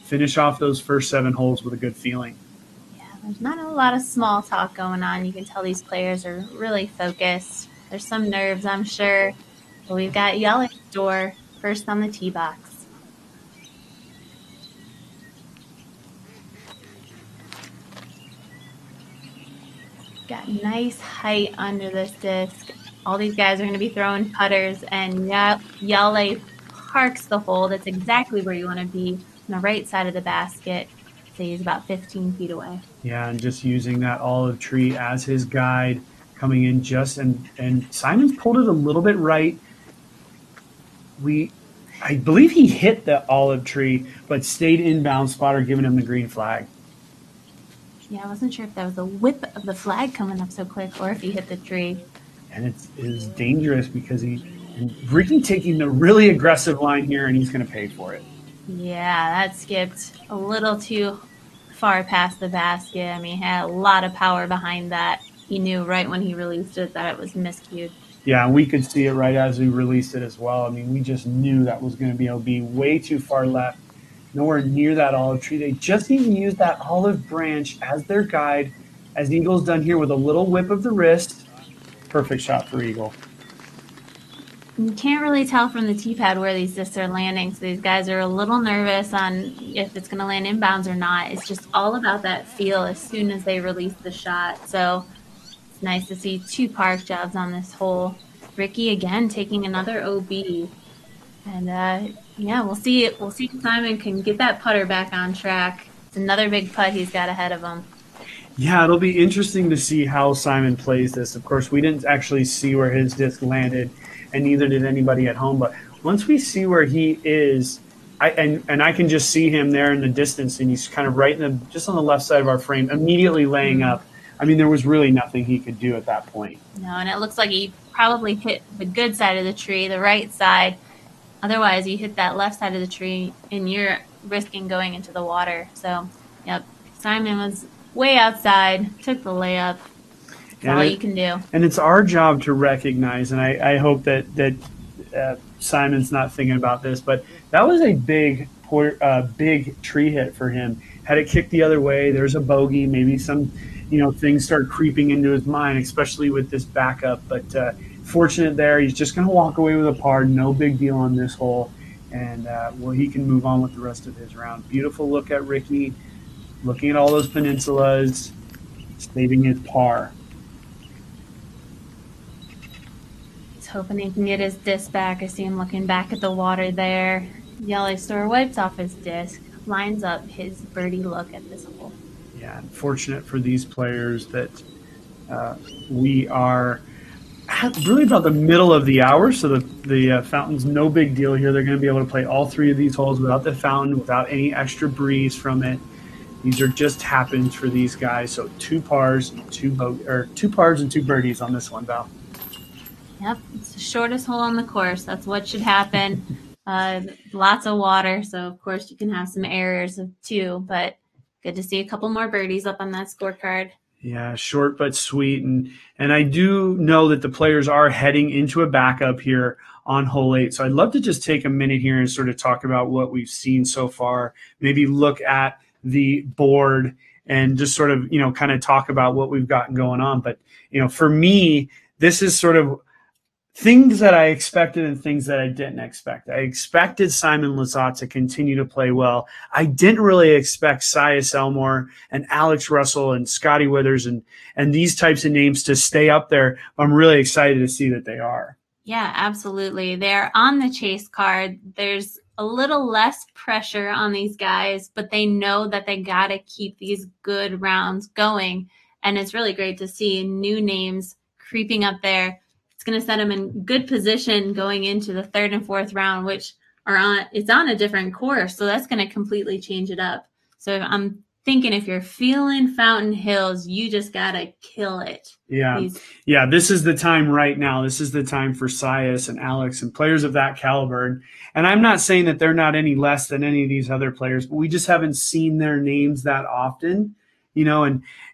finish off those first 7 holes with a good feeling. Yeah, there's not a lot of small talk going on. You can tell these players are really focused. There's some nerves, I'm sure. But we've got Jalle Stoor first on the tee box. Got nice height under this disc. All these guys are going to be throwing putters, and Jalle parks the hole. That's exactly where you want to be, on the right side of the basket. So he's about 15 feet away. Yeah, and just using that olive tree as his guide, coming in and Simon pulled it a little bit right. I believe he hit the olive tree, but stayed inbound, spotter giving him the green flag. Yeah, I wasn't sure if that was a whip of the flag coming up so quick or if he hit the tree. And it is dangerous because Ricky taking the really aggressive line here, and he's going to pay for it. Yeah, that skipped a little too far past the basket. I mean, he had a lot of power behind that. He knew right when he released it that it was miscued. Yeah, and we could see it right as we released it as well. I mean, we just knew that was going to be way too far left. Nowhere near that olive tree. They just even used that olive branch as their guide, as Eagle's done here with a little whip of the wrist. Perfect shot for Eagle. You can't really tell from the tee pad where these discs are landing, so these guys are a little nervous on if it's going to land inbounds or not. It's just all about that feel as soon as they release the shot. So it's nice to see 2 park jobs on this hole. Ricky again taking another OB. And Yeah, we'll see. We'll see if Simon can get that putter back on track. It's another big putt he's got ahead of him. Yeah, it'll be interesting to see how Simon plays this. Of course, we didn't actually see where his disc landed, and neither did anybody at home. But once we see where he is, I can just see him there in the distance, and he's kind of right in the just on the left side of our frame, immediately laying up. I mean, there was really nothing he could do at that point. No, and it looks like he probably hit the good side of the tree, the right side. Otherwise, you hit that left side of the tree, and you're risking going into the water. So, yep, Simon was way outside, took the layup. That's all you can do. And it's our job to recognize, and I hope that Simon's not thinking about this, but that was a big tree hit for him. Had it kicked the other way, there's a bogey, maybe some things start creeping into his mind, especially with this backup. But fortunate there, he's just going to walk away with a par. No big deal on this hole, and he can move on with the rest of his round. Beautiful look at Ricky, looking at all those peninsulas, saving his par. He's hoping he can get his disc back. I see him looking back at the water there. Jalle Stoor wipes off his disc, lines up his birdie look at this hole. Yeah, fortunate for these players that we are really about the middle of the hour, so the fountain's no big deal here. They're going to be able to play all three of these holes without the fountain, without any extra breeze from it. These are just happens for these guys. So 2 pars, 2 pars and 2 birdies on this one, Val. Yep, it's the shortest hole on the course. That's what should happen. Lots of water, so of course you can have some errors of 2, but good to see a couple more birdies up on that scorecard. Yeah, short but sweet. And I do know that the players are heading into a backup here on hole 8. So I'd love to just take a minute here and sort of talk about what we've seen so far, maybe look at the board and just sort of, kind of talk about what we've gotten going on. But, for me, this is sort of things that I expected and things that I didn't expect. I expected Simon Lizotte to continue to play well. I didn't really expect Sias Elmore and Alex Russell and Scotty Withers and these types of names to stay up there. I'm really excited to see that they are. Yeah, absolutely. They're on the chase card. There's a little less pressure on these guys, but they know that they got to keep these good rounds going. And it's really great to see new names creeping up there. It's going to set them in good position going into the 3rd and 4th round, which it's on a different course. So that's going to completely change it up. So I'm thinking if you're feeling Fountain Hills, you just got to kill it. Yeah. Yeah. This is the time right now. This is the time for Sias and Alex and players of that caliber. And I'm not saying that they're not any less than any of these other players, but we just haven't seen their names that often,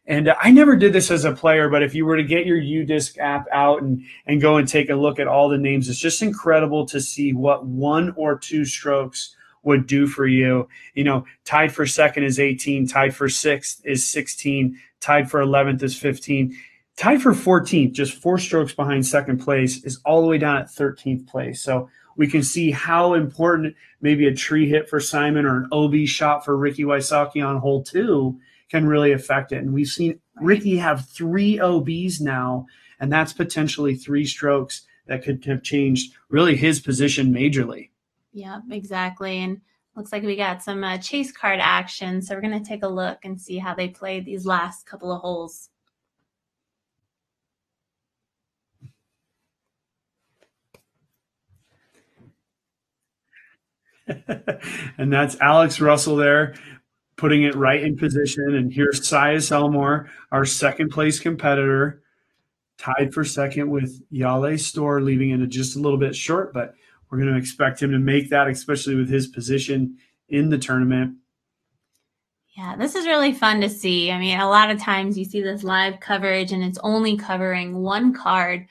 and I never did this as a player, but if you were to get your UDisc app out and go and take a look at all the names, it's just incredible to see what 1 or 2 strokes would do for you. Tied for 2nd is 18, tied for 6th is 16, tied for 11th is 15, tied for 14th, just 4 strokes behind 2nd place, is all the way down at 13th place. So we can see how important maybe a tree hit for Simon or an OB shot for Ricky Wysocki on hole 2 can really affect it. And we've seen Ricky have 3 OBs now, and that's potentially 3 strokes that could have changed really his position majorly. Yeah, exactly. And looks like we got some chase card action. So we're going to take a look and see how they played these last couple of holes. And that's Alex Russell there, putting it right in position. And here's Sias Elmore, our 2nd place competitor, tied for 2nd with Jalle Stoor, leaving it just a little bit short, but we're going to expect him to make that, especially with his position in the tournament. Yeah, this is really fun to see. I mean, a lot of times you see this live coverage and it's only covering one card.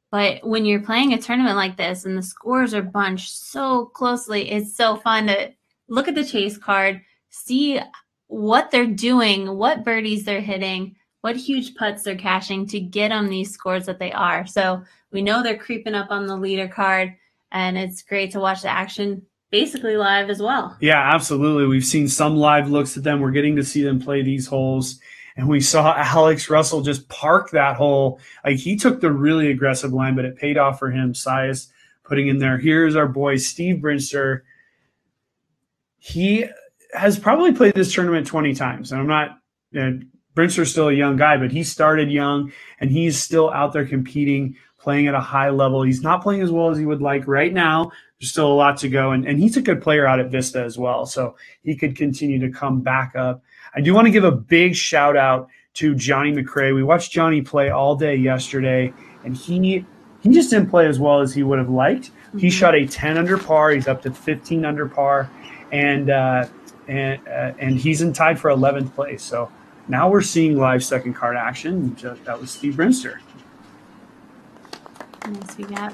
But when you're playing a tournament like this and the scores are bunched so closely, it's so fun to look at the chase card, see what they're doing, what birdies they're hitting, what huge putts they're cashing to get them these scores that they are. So we know they're creeping up on the leader card, and it's great to watch the action basically live as well. Yeah, absolutely. We've seen some live looks at them. We're getting to see them play these holes. And we saw Alex Russell just park that hole. Like, he took the really aggressive line, but it paid off for him. Sias putting in there. Here's our boy Steve Brinster he has probably played this tournament 20 times. And I'm not, Brinster's still a young guy, but he started young and he's still out there competing, playing at a high level. He's not playing as well as he would like right now. There's still a lot to go. And he's a good player out at Vista as well. So he could continue to come back up. I do want to give a big shout out to Johnny McRae. We watched Johnny play all day yesterday, and he just didn't play as well as he would have liked. He shot a 10 under par. He's up to 15 under par, and he's in tied for 11th place. So now we're seeing live second card action. That was Steve Brinster. Nice, we got.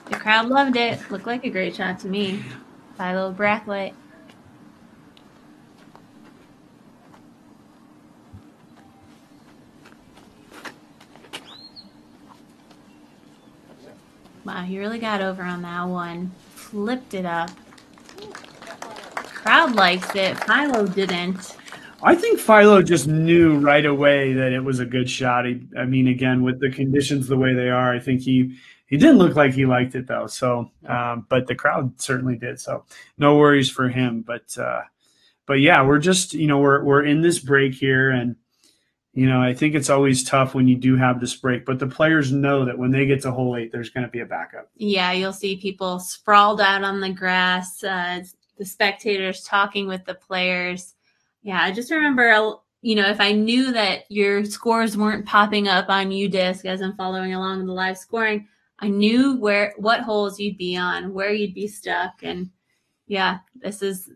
The crowd loved it. Looked like a great shot to me. Philo Brathwaite. Wow, he really got over on that one. Flipped it up. Crowd likes it. Philo didn't. I think Philo just knew right away that it was a good shot. I mean, again, with the conditions the way they are, I think he didn't look like he liked it though. So, but the crowd certainly did. So, no worries for him. But yeah, we're just we're in this break here, and I think it's always tough when you do have this break. But the players know that when they get to hole 8, there's going to be a backup. Yeah, you'll see people sprawled out on the grass. The spectators talking with the players. Yeah, I just remember, if I knew that your scores weren't popping up on UDisc as I'm following along with the live scoring, I knew what holes you'd be on, where you'd be stuck. And yeah, this is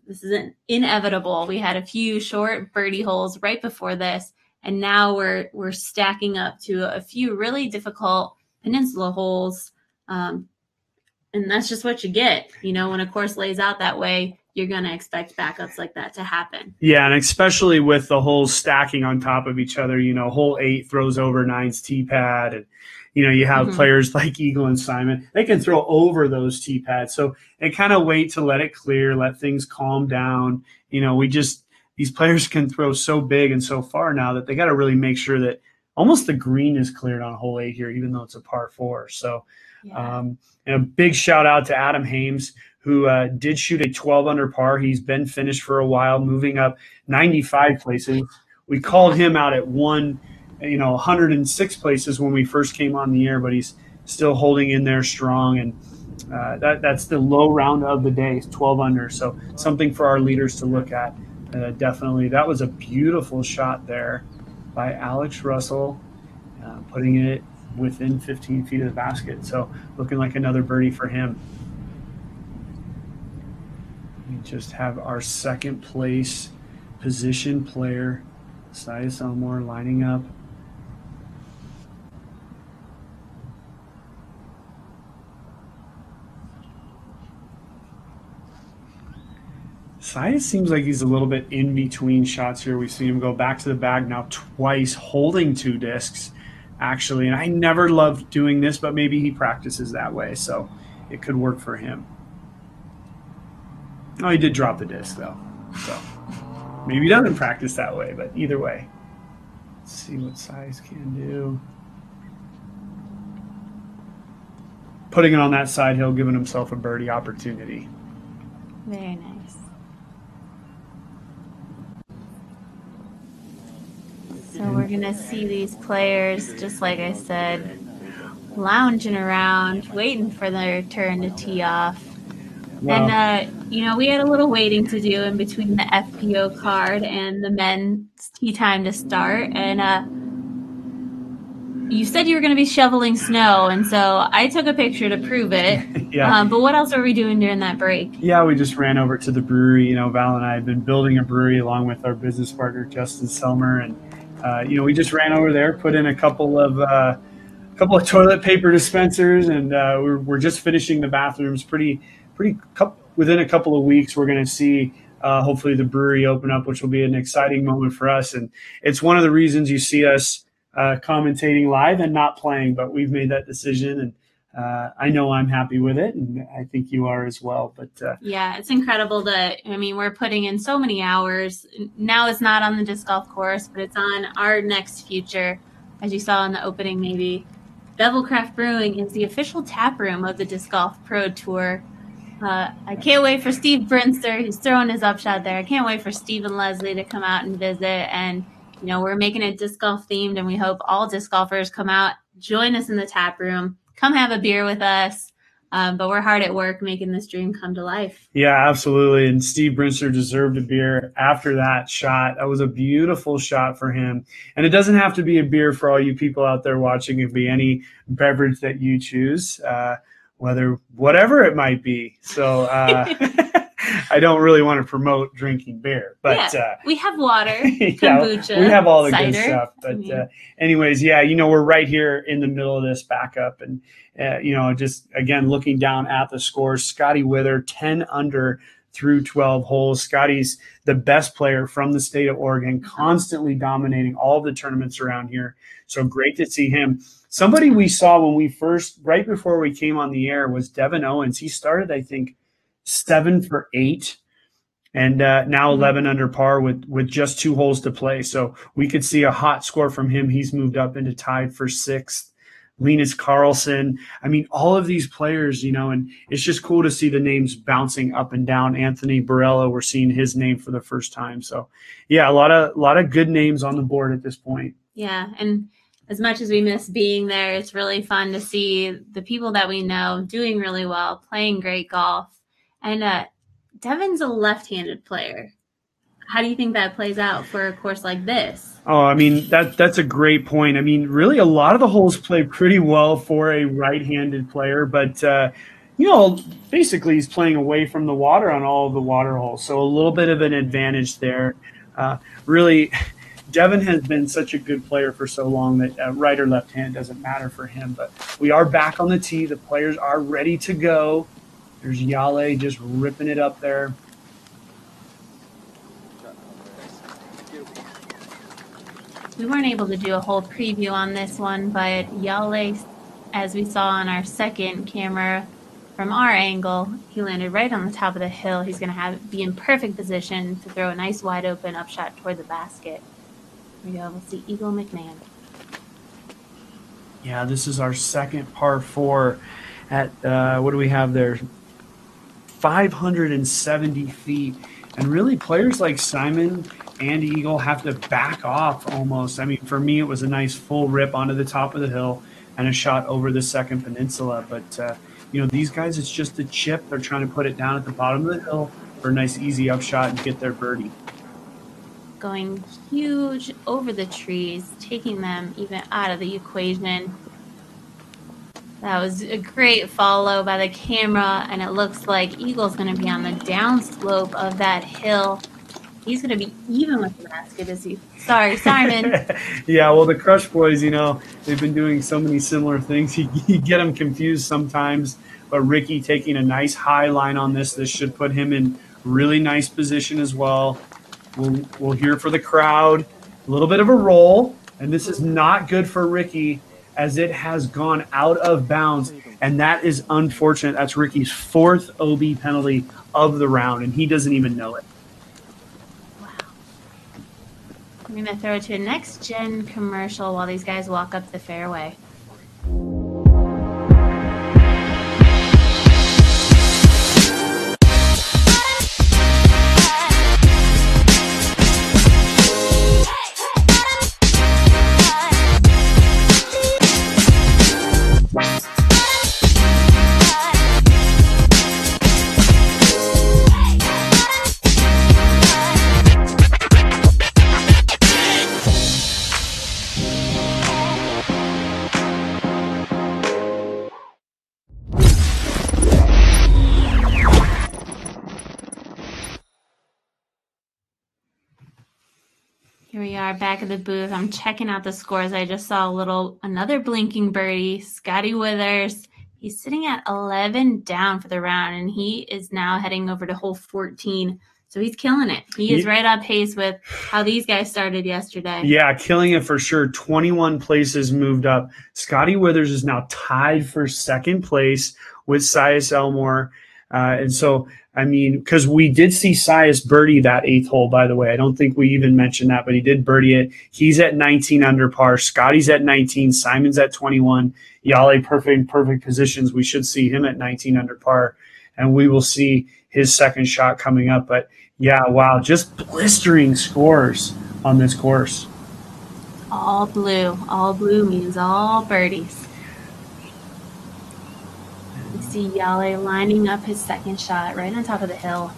inevitable. We had a few short birdie holes right before this, and now we're stacking up to a few really difficult peninsula holes. And that's just what you get. When a course lays out that way, you're going to expect backups like that to happen. Yeah, and especially with the holes stacking on top of each other, hole 8 throws over 9's tee pad. And, you have players like Eagle and Simon. They can throw over those tee pads. So they kind of wait to let it clear, let things calm down. These players can throw so big and so far now that they got to really make sure that almost the green is cleared on hole 8 here, even though it's a par 4. So and a big shout out to Adam Hames, who did shoot a 12 under par. He's been finished for a while, moving up 95 places. We called him out at 106 places when we first came on the air, but he's still holding in there strong. And that's the low round of the day, 12 under. So something for our leaders to look at. Definitely. That was a beautiful shot there by Alex Russell, putting it within 15 feet of the basket. So looking like another birdie for him. We just have our second place position player, Sias Elmore, lining up. Sias seems like he's a little bit in between shots here. We've seen him go back to the bag now twice, holding 2 discs, actually. And I never loved doing this, but maybe he practices that way, so it could work for him. Oh, he did drop the disc, though. So maybe he doesn't practice that way, but either way. Let's see what Sias can do. Putting it on that side hill, giving himself a birdie opportunity. Very nice. So we're going to see these players, just like I said, lounging around, waiting for their turn to tee off. Wow. And, we had a little waiting to do in between the FPO card and the men's tee time to start. And you said you were going to be shoveling snow, and so I took a picture to prove it. Yeah. But what else are we doing during that break? Yeah, we just ran over to the brewery. Val and I have been building a brewery along with our business partner, Justin Selmer. And, we just ran over there, put in a couple of toilet paper dispensers, and we're just finishing the bathrooms within a couple of weeks. We're going to see hopefully the brewery open up, which will be an exciting moment for us. And it's one of the reasons you see us commentating live and not playing, but we've made that decision, and I know I'm happy with it, and I think you are as well. But yeah, it's incredible that, we're putting in so many hours. Now it's not on the disc golf course, but it's on our next future. As you saw in the opening, maybe Bevelcraft Brewing is the official tap room of the Disc Golf Pro Tour. I can't wait for Steve Brinster. He's throwing his upshot there. I can't wait for Steve and Leslie to come out and visit. And, you know, we're making it disc golf themed, and we hope all disc golfers come out, join us in the tap room, come have a beer with us. But we're hard at work making this dream come to life. Yeah, absolutely. And Steve Brinster deserved a beer after that shot. That was a beautiful shot for him. And it doesn't have to be a beer for all you people out there watching. It could be any beverage that you choose, whatever it might be. So I don't really want to promote drinking beer, but we have water, kombucha, we have all the cider. good stuff. But anyways, we're right here in the middle of this backup, and just again looking down at the scores. Scotty Wither 10 under through 12 holes. Scotty's the best player from the state of Oregon, constantly dominating all the tournaments around here. So great to see him. Somebody we saw when we right before we came on the air was Devin Owens. He started, I think, 7 for 8, and now 11 under par with just 2 holes to play. So we could see a hot score from him. He's moved up into tied for 6th. Linus Carlson. I mean, all of these players, and it's just cool to see the names bouncing up and down. Anthony Barella, we're seeing his name for the first time. So, yeah, a lot of good names on the board at this point. Yeah, and as much as we miss being there, it's really fun to see the people that we know doing really well, playing great golf. And Devin's a left-handed player. How do you think that plays out for a course like this? Oh, I mean, that's a great point. I mean, really, a lot of the holes play pretty well for a right-handed player, but, basically he's playing away from the water on all of the water holes, so a little bit of an advantage there. Really, Devin has been such a good player for so long that right or left hand doesn't matter for him, but we are back on the tee. The players are ready to go. There's Jalle just ripping it up there. We weren't able to do a whole preview on this one, but Jalle, as we saw on our second camera from our angle, he landed right on the top of the hill. He's going to be in perfect position to throw a nice wide open upshot toward the basket. Here we go. We'll see Eagle McMahon. Yeah, this is our second par 4 at, what do we have there? 570 feet. And really, players like Simon and Eagle have to back off almost. I mean, for me, it was a nice full rip onto the top of the hill and a shot over the second peninsula. But, these guys, it's just a chip. They're trying to put it down at the bottom of the hill for a nice, easy upshot and get their birdie. Going huge over the trees, taking them even out of the equation. That was a great follow by the camera, and it looks like Eagle's going to be on the downslope of that hill. He's going to be even with the basket, is he? Sorry, Simon. Yeah, well, the Crush Boys, they've been doing so many similar things. You get them confused sometimes, but Ricky taking a nice high line on this. This should put him in really nice position as well. We'll hear for the crowd. A little bit of a roll, and this is not good for Ricky, as it has gone out of bounds, and that is unfortunate. That's Ricky's 4th OB penalty of the round, and he doesn't even know it. Wow. I'm going to throw it to a next-gen commercial while these guys walk up the fairway. Here we are back at the booth. I'm checking out the scores. I just saw another blinking birdie, Scotty Withers. He's sitting at 11 down for the round, and he is now heading over to hole 14. So he's killing it. He is right on pace with how these guys started yesterday. Yeah, killing it for sure. 21 places moved up. Scotty Withers is now tied for second place with Sias Elmore. And so, I mean, because we did see Sias birdie that 8th hole, by the way. I don't think we even mentioned that, but he did birdie it. He's at 19 under par. Scotty's at 19. Simon's at 21. Jalle perfect positions. We should see him at 19 under par and we will see his second shot coming up. But yeah, wow, just blistering scores on this course. All blue. All blue means all birdies. You see Jalle lining up his second shot right on top of the hill.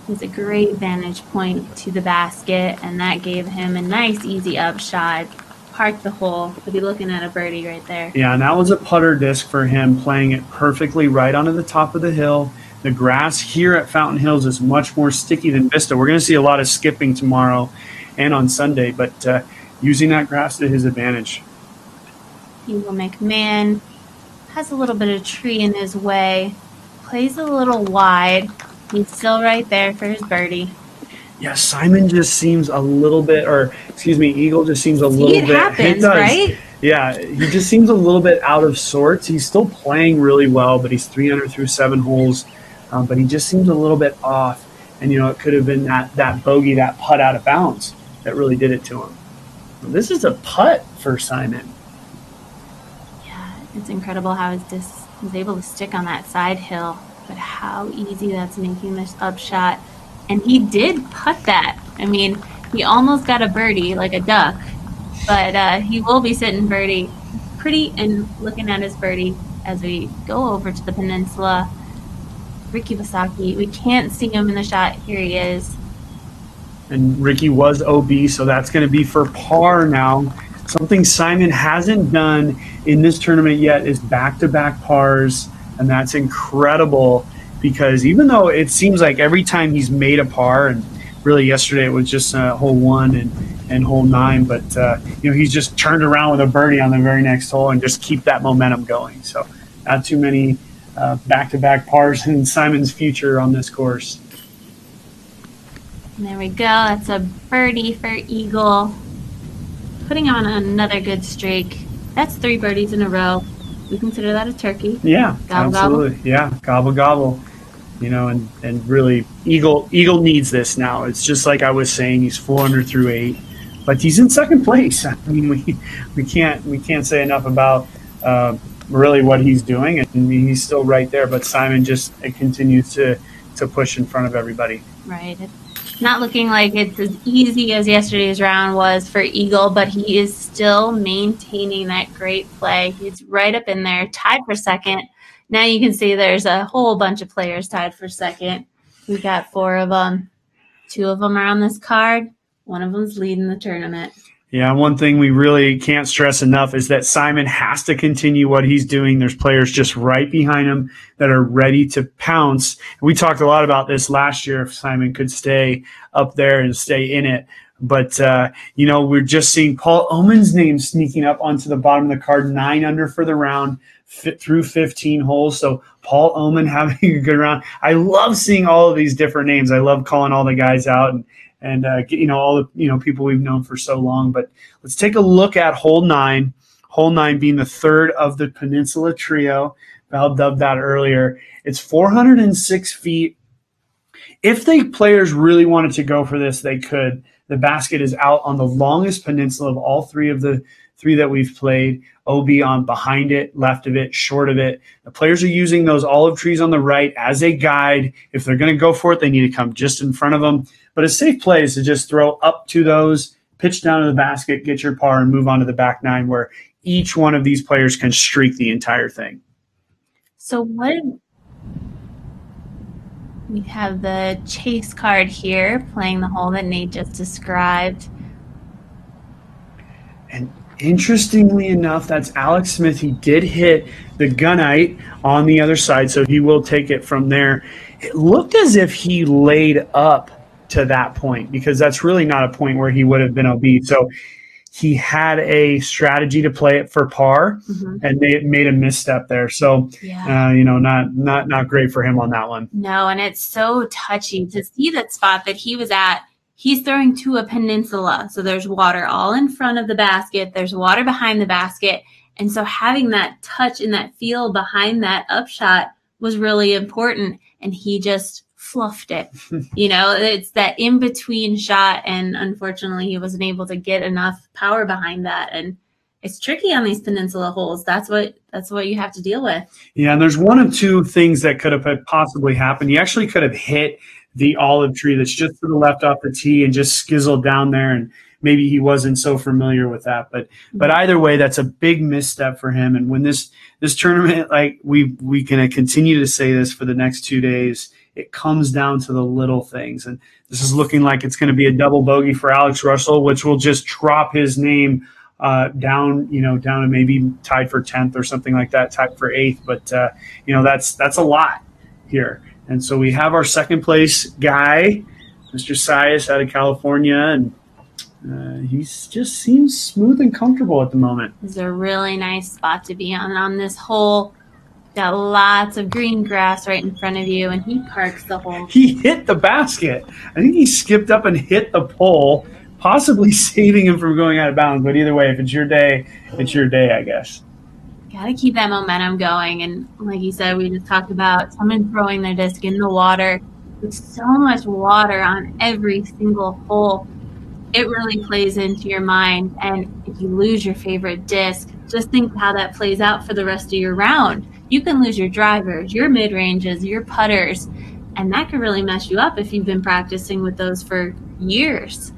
It's a great vantage point to the basket, and that gave him a nice, easy up shot. Parked the hole. He'll be looking at a birdie right there. Yeah, and that was a putter disc for him, playing it perfectly right onto the top of the hill. The grass here at Fountain Hills is much more sticky than Vista. We're going to see a lot of skipping tomorrow and on Sunday, but using that grass to his advantage. Eagle McMahon has a little bit of tree in his way. Plays a little wide. He's still right there for his birdie. Yeah, Simon just seems a little bit, or excuse me, Eagle just seems a little bit. It happens, right? Yeah, he just seems a little bit out of sorts. He's still playing really well, but he's 3 under through 7 holes. But he just seems a little bit off. And, you know, it could have been that bogey, that putt out of bounds that really did it to him. This is a putt for Simon. Yeah, it's incredible how his disc was able to stick on that side hill, but how easy that's making this upshot. And he did putt that. I mean, he almost got a birdie like a duck, but he will be sitting birdie pretty and looking at his birdie as we go over to the peninsula. Ricky Wysocki, we can't see him in the shot. Here he is. And Ricky was OB, so that's going to be for par now. Something Simon hasn't done in this tournament yet is back-to-back pars, and that's incredible because even though it seems like every time he's made a par, and really yesterday it was just hole 1 and hole 9, but you know, he's just turned around with a birdie on the very next hole and just keep that momentum going. So not too many back-to-back pars in Simon's future on this course. And there we go. That's a birdie for Eagle. Putting on another good streak. That's 3 birdies in a row. We consider that a turkey. Yeah, gobble, absolutely. Gobble. Yeah, gobble, gobble. You know, and really, Eagle needs this now. It's just like I was saying, he's 4 under through 8, but he's in second place. I mean, we can't say enough about really what he's doing, and he's still right there. But Simon just continues to push in front of everybody. Right. It's not looking like it's as easy as yesterday's round was for Eagle, but he is still maintaining that great play. He's right up in there, tied for second. Now you can see there's a whole bunch of players tied for second. We got 4 of them. 2 of them are on this card. 1 of them's leading the tournament. Yeah, one thing we really can't stress enough is that Simon has to continue what he's doing. There's players just right behind him that are ready to pounce. We talked a lot about this last year, if Simon could stay up there and stay in it. But, you know, we're just seeing Paul Oman's name sneaking up onto the bottom of the card, 9 under for the round, through 15 holes. So Paul Oman having a good round. I love seeing all of these different names. I love calling all the guys out and you know, all the, you know, people we've known for so long. But let's take a look at hole 9. Hole 9 being the 3rd of the Peninsula Trio. Val dubbed that earlier. It's 406 feet. If the players really wanted to go for this, they could. The basket is out on the longest peninsula of all 3 of the 3 that we've played. OB on behind it, left of it, short of it. The players are using those olive trees on the right as a guide. If they're going to go for it, they need to come just in front of them. But a safe play is to just throw up to those, pitch down to the basket, get your par, and move on to the back 9 where each one of these players can streak the entire thing. So what we have the chase card here playing the hole that Nate just described. And interestingly enough, that's Alex Smith. He did hit the gunite on the other side, so he will take it from there. It looked as if he laid up to that point because that's really not a point where he would have been OB. So he had a strategy to play it for par, and made a misstep there. So, Yeah. You know, not great for him on that one. No, and it's so touchy to see that spot that he was at. He's throwing to a peninsula. So there's water all in front of the basket. There's water behind the basket. And so having that touch and that feel behind that upshot was really important. And he just fluffed it. You know, it's that in-between shot. And unfortunately, he wasn't able to get enough power behind that. And it's tricky on these peninsula holes. That's what you have to deal with. Yeah, and there's one of two things that could have possibly happened. He actually could have hit the olive tree that's just to the left off the tee and just skizzled down there, and maybe he wasn't so familiar with that. But either way, that's a big misstep for him. And when this tournament, like we can continue to say this for the next 2 days, it comes down to the little things. And this is looking like it's going to be a double bogey for Alex Russell, which will just drop his name down to maybe tied for 10th or something like that, tied for 8th. But that's a lot here. And so we have our second place guy, Mr. Sias out of California, and he just seems smooth and comfortable at the moment. This is a really nice spot to be on this hole. Got lots of green grass right in front of you, and he parks the hole. He hit the basket. I think he skipped up and hit the pole, possibly saving him from going out of bounds. But either way, if it's your day, it's your day, I guess. Got to keep that momentum going. And like you said, we just talked about someone throwing their disc in the water. There's so much water on every single hole. It really plays into your mind. And if you lose your favorite disc, just think how that plays out for the rest of your round. You can lose your drivers, your mid-ranges, your putters, and that could really mess you up if you've been practicing with those for years.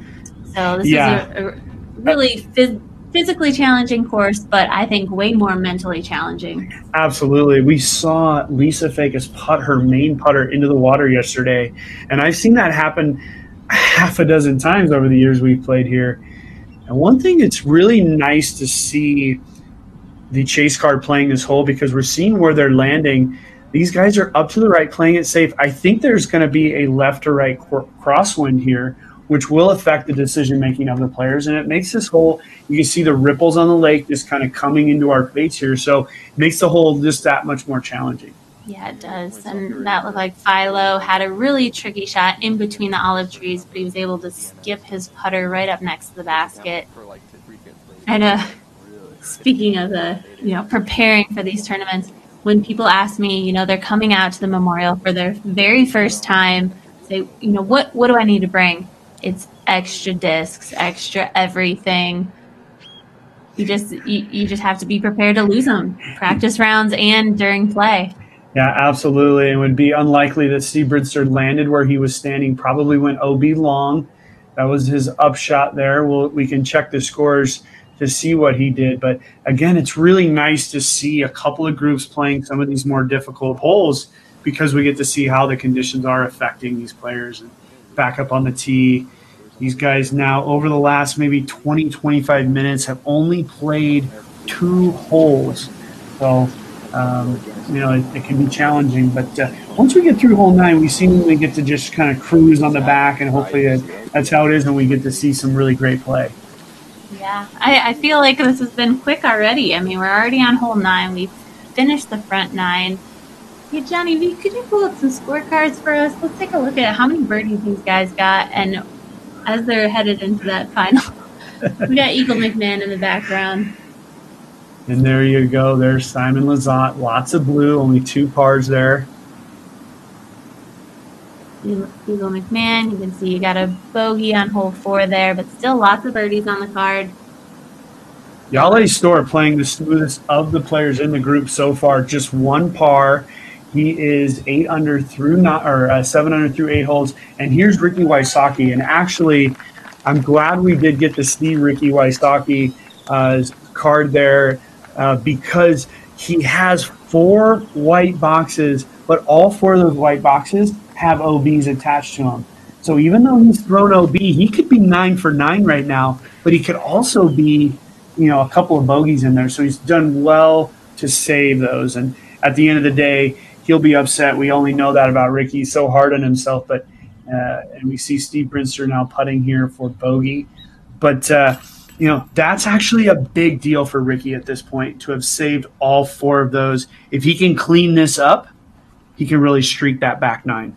So this is a really physically challenging course, but I think way more mentally challenging. Absolutely. We saw Lisa Fakis putt her main putter into the water yesterday, and I've seen that happen half a dozen times over the years we've played here. And one thing, it's really nice to see the chase card playing this hole because we're seeing where they're landing. These guys are up to the right, playing it safe. I think there's going to be a left to right crosswind here, which will affect the decision-making of the players. And it makes this hole, you can see the ripples on the lake just kind of coming into our face here. So it makes the hole just that much more challenging. Yeah, it does. And that looked like Philo had a really tricky shot in between the olive trees, but he was able to skip his putter right up next to the basket. And speaking of preparing for these tournaments, when people ask me, they're coming out to the Memorial for their very first time, say, what do I need to bring? It's extra discs, extra everything. You just have to be prepared to lose them, practice rounds and during play. Yeah, absolutely. It would be unlikely that Steve Brinster landed where he was standing, probably went OB long. That was his upshot there. We can check the scores to see what he did. But again, it's really nice to see a couple of groups playing some of these more difficult holes because we get to see how the conditions are affecting these players. And back up on the tee, these guys now over the last maybe 20, 25 minutes have only played 2 holes. So, it can be challenging. But once we get through hole 9, we seemingly get to just kind of cruise on the back, and hopefully that's how it is, and we get to see some really great play. Yeah, I feel like this has been quick already. I mean, we're already on hole 9. We've finished the front 9. Hey, Johnny, could you pull up some scorecards for us? Let's take a look at how many birdies these guys got, and as they're headed into that final. We got Eagle McMahon in the background. And there you go. There's Simon Lizotte. Lots of blue, only 2 pars there. Eagle McMahon, you can see you got a bogey on hole 4 there, but still lots of birdies on the card. Jalle Stoor playing the smoothest of the players in the group so far, just 1 par. He is 8 under through 7 under through 8 holes. And here's Ricky Wysocki. And actually, I'm glad we did get to see Ricky Wysocki's card there because he has 4 white boxes, but all 4 of those white boxes have OBs attached to them. So even though he's thrown OB, he could be 9 for 9 right now, but he could also be, a couple of bogeys in there. So he's done well to save those. And at the end of the day, he'll be upset. We only know that about Ricky. He's so hard on himself. But and we see Steve Brinster now putting here for bogey. But, that's actually a big deal for Ricky at this point to have saved all 4 of those. If he can clean this up, he can really streak that back 9.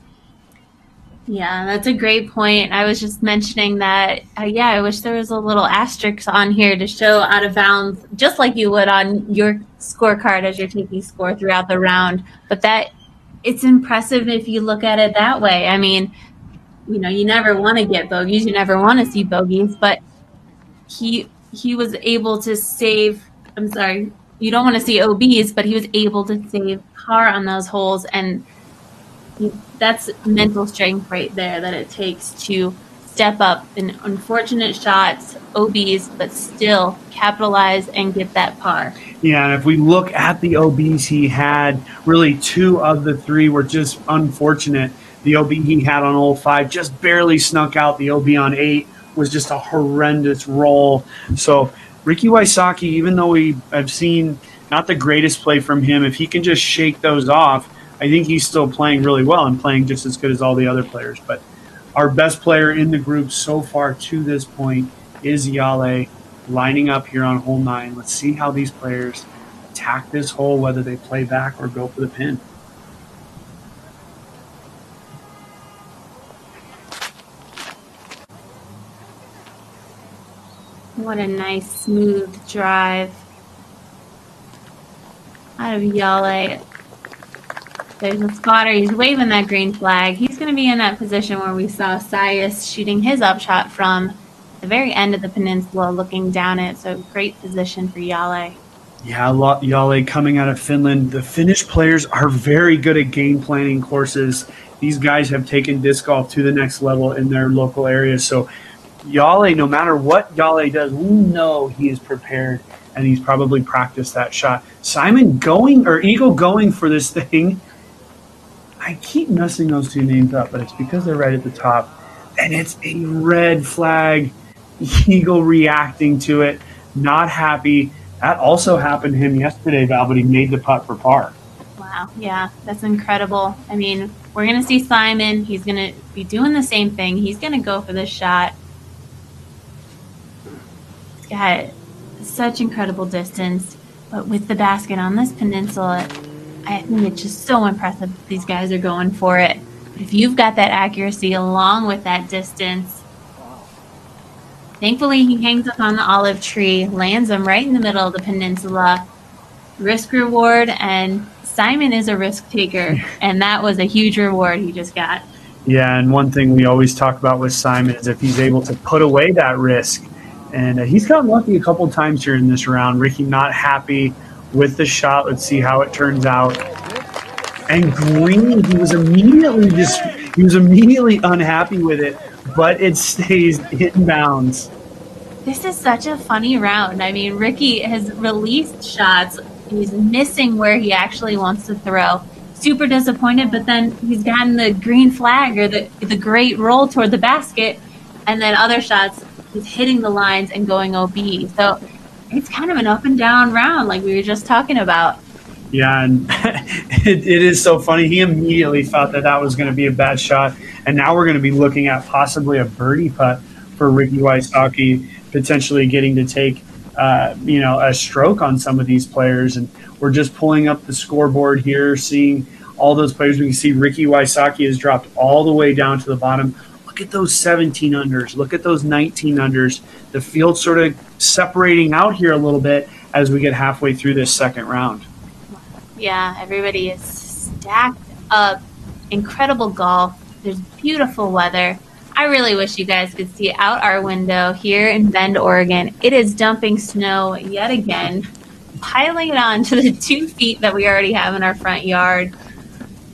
Yeah, that's a great point. I was just mentioning that, I wish there was a little asterisk on here to show out of bounds, just like you would on your scorecard as you're taking score throughout the round. But that it's impressive if you look at it that way. I mean, you never want to get bogeys. You never want to see bogeys. But he he was able to save, I'm sorry, you don't want to see OBs, but he was able to save par on those holes. And that's mental strength right there that it takes to step up in unfortunate shots, OBs, but still capitalize and get that par. Yeah, and if we look at the OBs he had, really 2 of the 3 were just unfortunate. The OB he had on hole 5 just barely snuck out. The OB on 8 was just a horrendous roll. So Ricky Wysocki, even though we have seen not the greatest play from him, if he can just shake those off, I think he's still playing really well and playing just as good as all the other players. But our best player in the group so far to this point is Jalle, lining up here on hole 9. Let's see how these players attack this hole, whether they play back or go for the pin. What a nice, smooth drive out of Jalle. There's a spotter. He's waving that green flag. He's going to be in that position where we saw Sias shooting his upshot from the very end of the peninsula, looking down it. So great position for Jalle. Yeah, Jalle coming out of Finland. The Finnish players are very good at game planning courses. These guys have taken disc golf to the next level in their local areas. So Jalle, no matter what Jalle does, we know he is prepared and he's probably practiced that shot. Simon going, or Eagle going for this thing. I keep messing those 2 names up, but it's because they're right at the top. And it's a red flag. Eagle reacting to it, not happy. That also happened to him yesterday, Val, but he made the putt for par. Wow, yeah, that's incredible. I mean, we're going to see Simon. He's going to be doing the same thing. He's going to go for this shot. He's got such incredible distance, but with the basket on this peninsula, I think it's just so impressive that these guys are going for it. But if you've got that accuracy along with that distance, thankfully he hangs up on the olive tree, lands him right in the middle of the peninsula. Risk reward, and Simon is a risk taker, and that was a huge reward he just got. Yeah, and one thing we always talk about with Simon is if he's able to put away that risk. And he's gotten lucky a couple times here in this round. Ricky not happy with the shot. Let's see how it turns out. And Green, he was immediately unhappy with it, but it stays in bounds. This is such a funny round. I mean, Ricky has released shots. He's missing where he actually wants to throw. Super disappointed, but then he's gotten the green flag or the great roll toward the basket, and then other shots, he's hitting the lines and going OB. So it's kind of an up and down round like we were just talking about. Yeah, and it is so funny. He immediately thought that was going to be a bad shot, and now we're going to be looking at possibly a birdie putt for Ricky Wysocki, potentially getting to take a stroke on some of these players. And we're just pulling up the scoreboard here, seeing all those players. We can see Ricky Wysocki has dropped all the way down to the bottom. Look at those 17 unders. Look at those 19 unders. The field sort of separating out here a little bit as we get halfway through this second round. Yeah, everybody is stacked up. Incredible golf. There's beautiful weather. I really wish you guys could see out our window here in Bend, Oregon. It is dumping snow yet again, piling it on to the 2 feet that we already have in our front yard.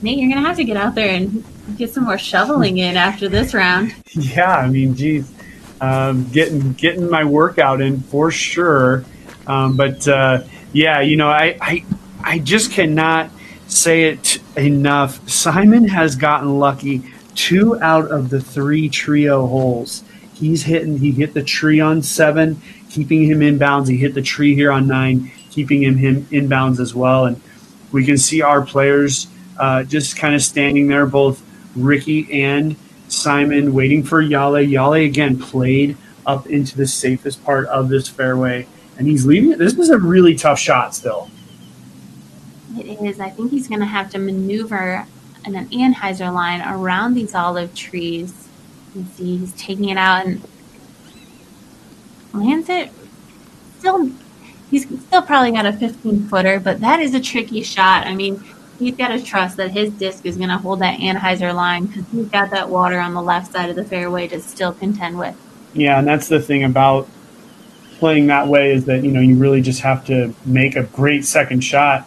Nate, you're going to have to get out there and get some more shoveling in after this round. Yeah, I mean, geez, getting my workout in for sure. I just cannot say it enough. Simon has gotten lucky 2 out of the 3 trio holes. He hit the tree on 7, keeping him inbounds. He hit the tree here on 9, keeping him inbounds as well. And we can see our players just kind of standing there, both Ricky and Simon, waiting for Jalle. Jalle, again, played up into the safest part of this fairway, and he's leaving it. This was a really tough shot still. It is. I think he's going to have to maneuver an Anheuser line around these olive trees. You can see he's taking it out and lands it. He's still probably got a 15-footer, but that is a tricky shot. I mean, he's got to trust that his disc is going to hold that Anheuser line because he's got that water on the left side of the fairway to still contend with. Yeah, and that's the thing about playing that way is that, you really just have to make a great second shot.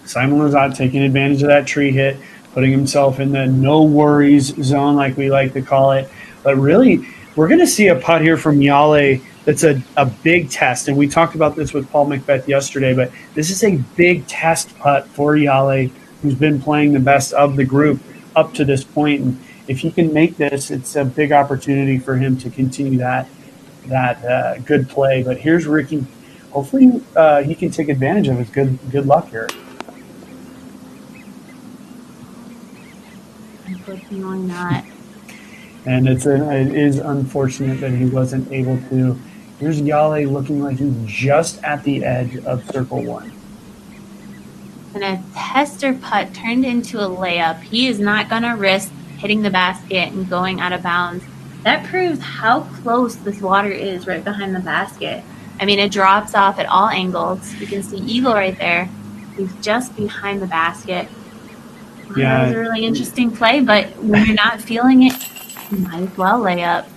Simon Lizotte taking advantage of that tree hit, putting himself in the no worries zone, like we like to call it. But really, we're going to see a putt here from Jalle that's a big test. And we talked about this with Paul Macbeth yesterday, but this is a big test putt for Jalle, who's been playing the best of the group up to this point. And if he can make this, it's a big opportunity for him to continue that good play. But here's Ricky. Hopefully he can take advantage of his good luck here. Unfortunately not. And it is unfortunate that he wasn't able to. Here's Jalle looking like he's just at the edge of circle one. And a tester putt turned into a layup. He is not going to risk hitting the basket and going out of bounds. That proves how close this water is right behind the basket. I mean, it drops off at all angles. You can see Eagle right there. He's just behind the basket. Yeah. That was a really interesting play, but when you're not feeling it, you might as well lay up.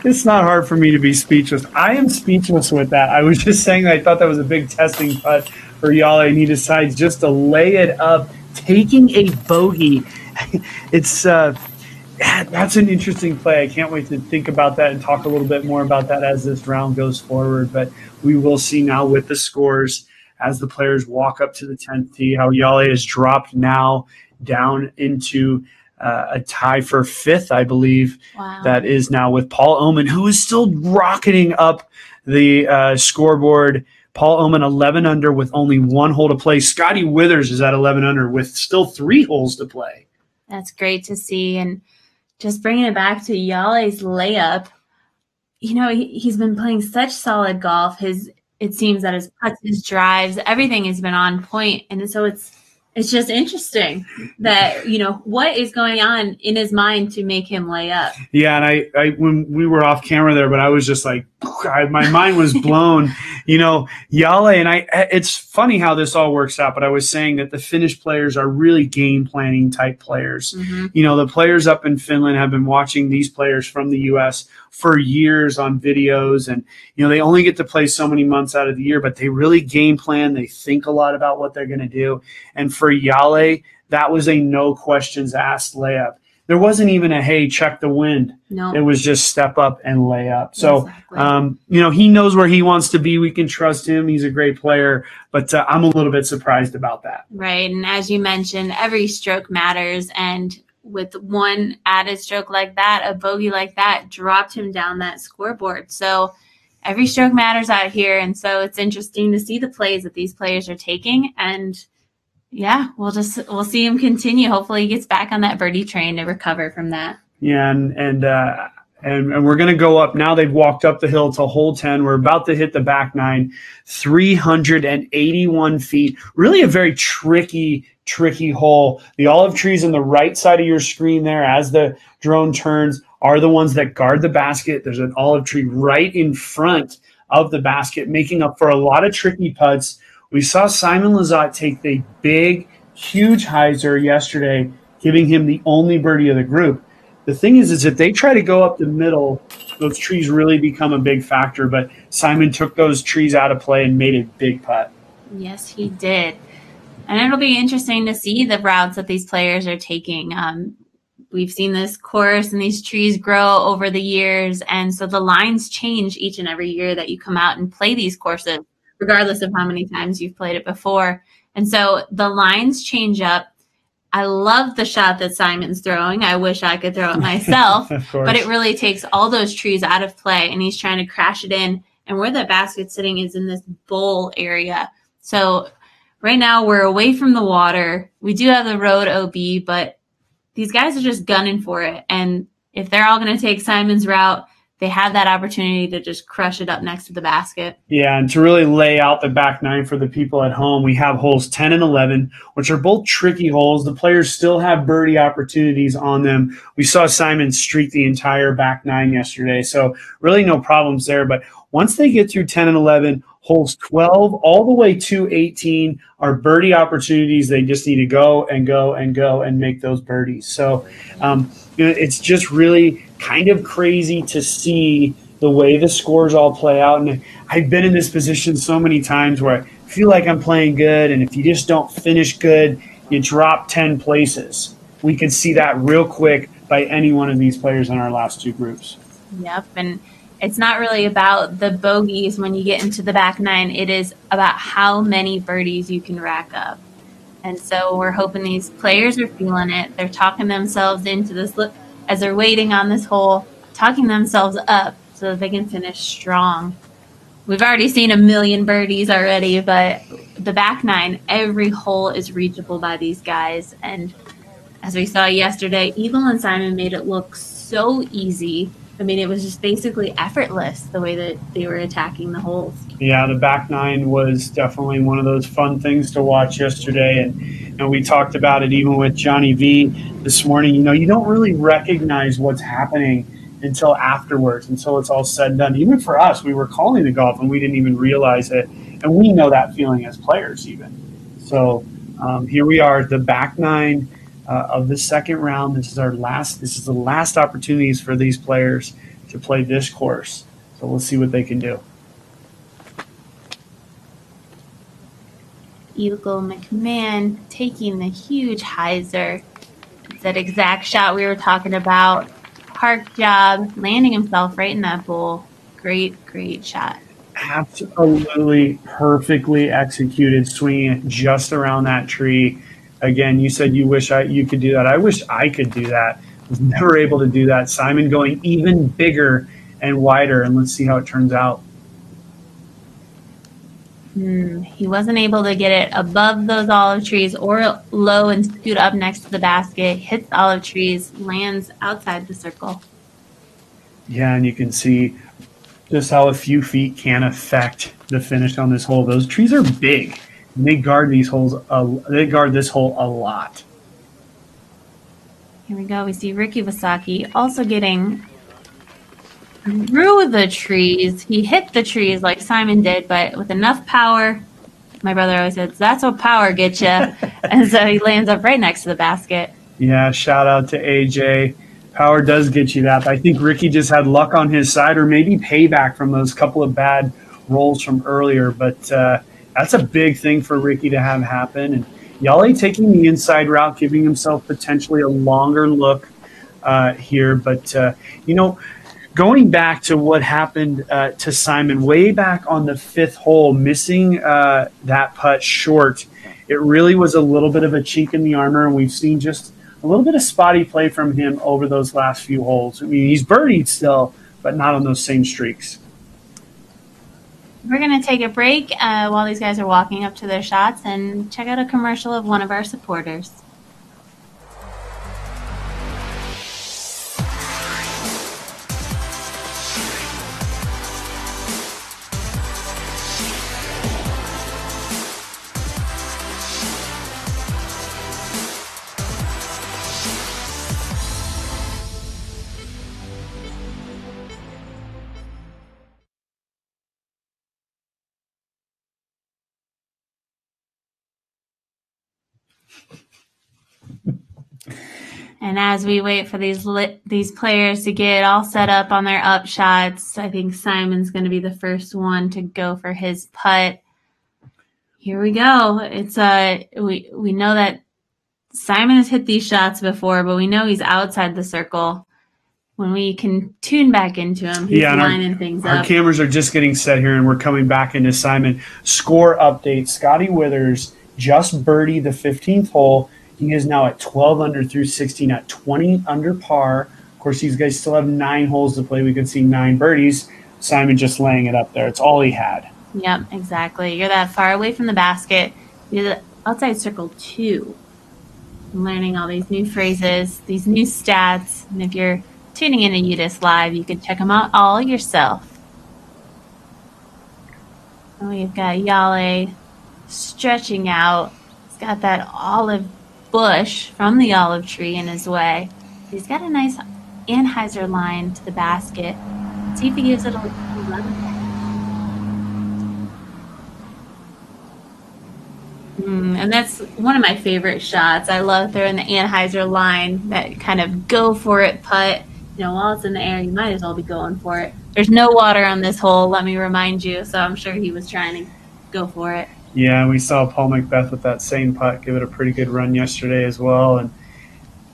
It's not hard for me to be speechless. I am speechless with that. I was just saying that I thought that was a big testing putt for Jalle, and he decides just to lay it up, taking a bogey. It's that's an interesting play. I can't wait to think about that and talk a little bit more about that as this round goes forward. But we will see now with the scores as the players walk up to the 10th tee how Jalle is dropped now down into a tie for 5th, I believe. Wow. That is now with Paul Oman, who is still rocketing up the scoreboard. Paul Oman 11 under with only 1 hole to play. Scotty Withers is at 11 under with still 3 holes to play. That's great to see. And just bringing it back to Jalle's layup, he's been playing such solid golf. It seems that his putts, his drives, everything has been on point. And so it's just interesting that, what is going on in his mind to make him lay up. Yeah, and I when we were off camera there, but I was just like, my mind was blown. Jalle, and it's funny how this all works out, but I was saying that the Finnish players are really game planning type players. Mm-hmm. The players up in Finland have been watching these players from the U.S. for years on videos, and they only get to play so many months out of the year, but they really game plan. They think a lot about what they're going to do. And for Jalle, that was a no questions asked layup. There wasn't even a, hey, check the wind. No. It was just step up and lay up. So, Exactly. he knows where he wants to be. We can trust him. He's a great player, but I'm a little bit surprised about that. Right. And as you mentioned, every stroke matters. And with one added stroke like that, a bogey like that dropped him down that scoreboard. So every stroke matters out here. And so it's interesting to see the plays that these players are taking. And yeah, we'll see him continue. Hopefully he gets back on that birdie train to recover from that. Yeah. And we're going to go up now. They've walked up the hill to hole 10. We're about to hit the back 9, 381 feet. Really a very tricky hole. The olive trees on the right side of your screen there as the drone turns are the ones that guard the basket. There's an olive tree right in front of the basket, making up for a lot of tricky putts. We saw Simon Lizotte take the big, huge hyzer yesterday, giving him the only birdie of the group. The thing is if they try to go up the middle, those trees really become a big factor. But Simon took those trees out of play and made a big putt. Yes, he did. And it'll be interesting to see the routes that these players are taking. We've seen this course and these trees grow over the years. And so the lines change each and every year that you come out and play these courses, regardless of how many times you've played it before. And so the lines change up. I love the shot that Simon's throwing. I wish I could throw it myself, but it really takes all those trees out of play, and he's trying to crash it in. And where the basket's sitting is in this bowl area. So right now we're away from the water. We do have the road OB, but these guys are just gunning for it. And if they're all going to take Simon's route, they have that opportunity to just crush it up next to the basket. Yeah, and to really lay out the back 9 for the people at home, we have holes 10 and 11, which are both tricky holes. The players still have birdie opportunities on them. We saw Simon streak the entire back 9 yesterday, so really no problems there. But once they get through 10 and 11, holes 12 all the way to 18 are birdie opportunities. They just need to go and go and go and make those birdies. So it's just really kind of crazy to see the way the scores all play out. And I've been in this position so many times where I feel like I'm playing good, and if you just don't finish good, you drop 10 places. We could see that real quick by any one of these players in our last two groups. Yep, and it's not really about the bogeys when you get into the back nine. It is about how many birdies you can rack up. And so we're hoping these players are feeling it. They're talking themselves into this, as they're waiting on this hole, talking themselves up so that they can finish strong. We've already seen 1 million birdies already, but the back nine, every hole is reachable by these guys. And as we saw yesterday, Eagle and Simon made it look so easy. I mean, it was just basically effortless the way that they were attacking the holes. Yeah, the back nine was definitely one of those fun things to watch yesterday. And we talked about it even with Johnny V this morning. You know, you don't really recognize what's happening until afterwards, until it's all said and done. Even for us, we were calling the golf and we didn't even realize it. And we know that feeling as players even. So here we are, the back nine of the second round. This is the last opportunities for these players to play this course. So we'll see what they can do. Eagle McMahon taking the huge hyzer. It's that exact shot we were talking about. Park job, landing himself right in that bowl. Great, great shot. Absolutely perfectly executed, swinging it just around that tree. Again, you said you wish you could do that. I wish I could do that. I was never able to do that. Simon going even bigger and wider, and let's see how it turns out. He wasn't able to get it above those olive trees or low and scoot up next to the basket. Hits the olive trees, lands outside the circle. Yeah, and you can see just how a few feet can affect the finish on this hole. Those trees are big, and they guard these holes. They guard this hole a lot. Here we go. We see Ricky Wysocki also getting through the trees. He hit the trees like Simon did, but with enough power. My brother always says, that's what power gets you. And so he lands up right next to the basket. Yeah, shout out to AJ. Power does get you that. I think Ricky just had luck on his side, or maybe payback from those couple of bad rolls from earlier. But that's a big thing for Ricky to have happen. And Jalle taking the inside route, giving himself potentially a longer look here. But, you know, going back to what happened to Simon way back on the fifth hole, missing that putt short, it really was a little bit of a chink in the armor, and we've seen just a little bit of spotty play from him over those last few holes. I mean, he's birdied still, but not on those same streaks. We're going to take a break while these guys are walking up to their shots and check out a commercial of one of our supporters. And as we wait for these players to get all set up on their up shots, I think Simon's going to be the first one to go for his putt. Here we go. It's we know that Simon has hit these shots before, but we know he's outside the circle. When we can tune back into him, he's lining things up. Our cameras are just getting set here, and we're coming back into Simon. Score update. Scotty Withers just birdied the 15th hole. He is now at 12 under through 16 at 20 under par. Of course, these guys still have 9 holes to play. We can see 9 birdies. Simon just laying it up there. It's all he had. Yep, exactly. You're that far away from the basket. You're the outside circle 2. I'm learning all these new phrases, these new stats. And if you're tuning in to UDIS Live, you can check them out all yourself. And we've got Jalle stretching out. He's got that olive bush from the olive tree in his way. He's got a nice Anheuser line to the basket. Let's see if he gives it a 11. And that's one of my favorite shots. I love throwing the Anheuser line, that kind of go for it putt. while it's in the air, you might as well be going for it. There's no water on this hole, let me remind you, so I'm sure he was trying to go for it. Yeah, we saw Paul McBeth with that same putt give it a pretty good run yesterday as well. And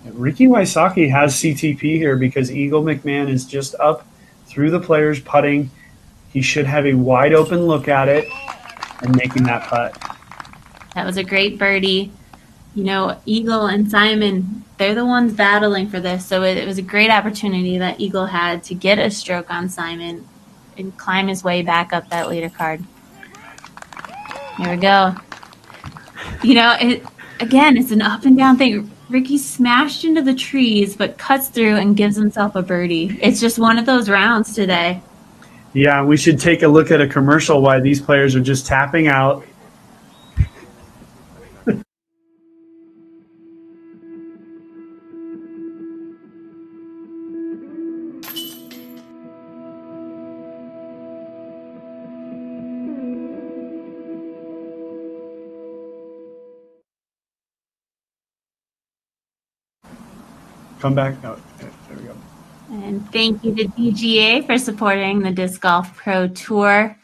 Ricky Wysocki has CTP here because Eagle McMahon is just up through the players putting. He should have a wide open look at it and making that putt. That was a great birdie. Eagle and Simon, they're the ones battling for this, so it was a great opportunity that Eagle had to get a stroke on Simon and climb his way back up that leader card. Here we go. It's an up and down thing. Ricky smashed into the trees, but cuts through and gives himself a birdie. It's just one of those rounds today. Yeah, we should take a look at a commercial while these players are just tapping out. Come back. Oh, there we go. And thank you to DGA for supporting the Disc Golf Pro Tour.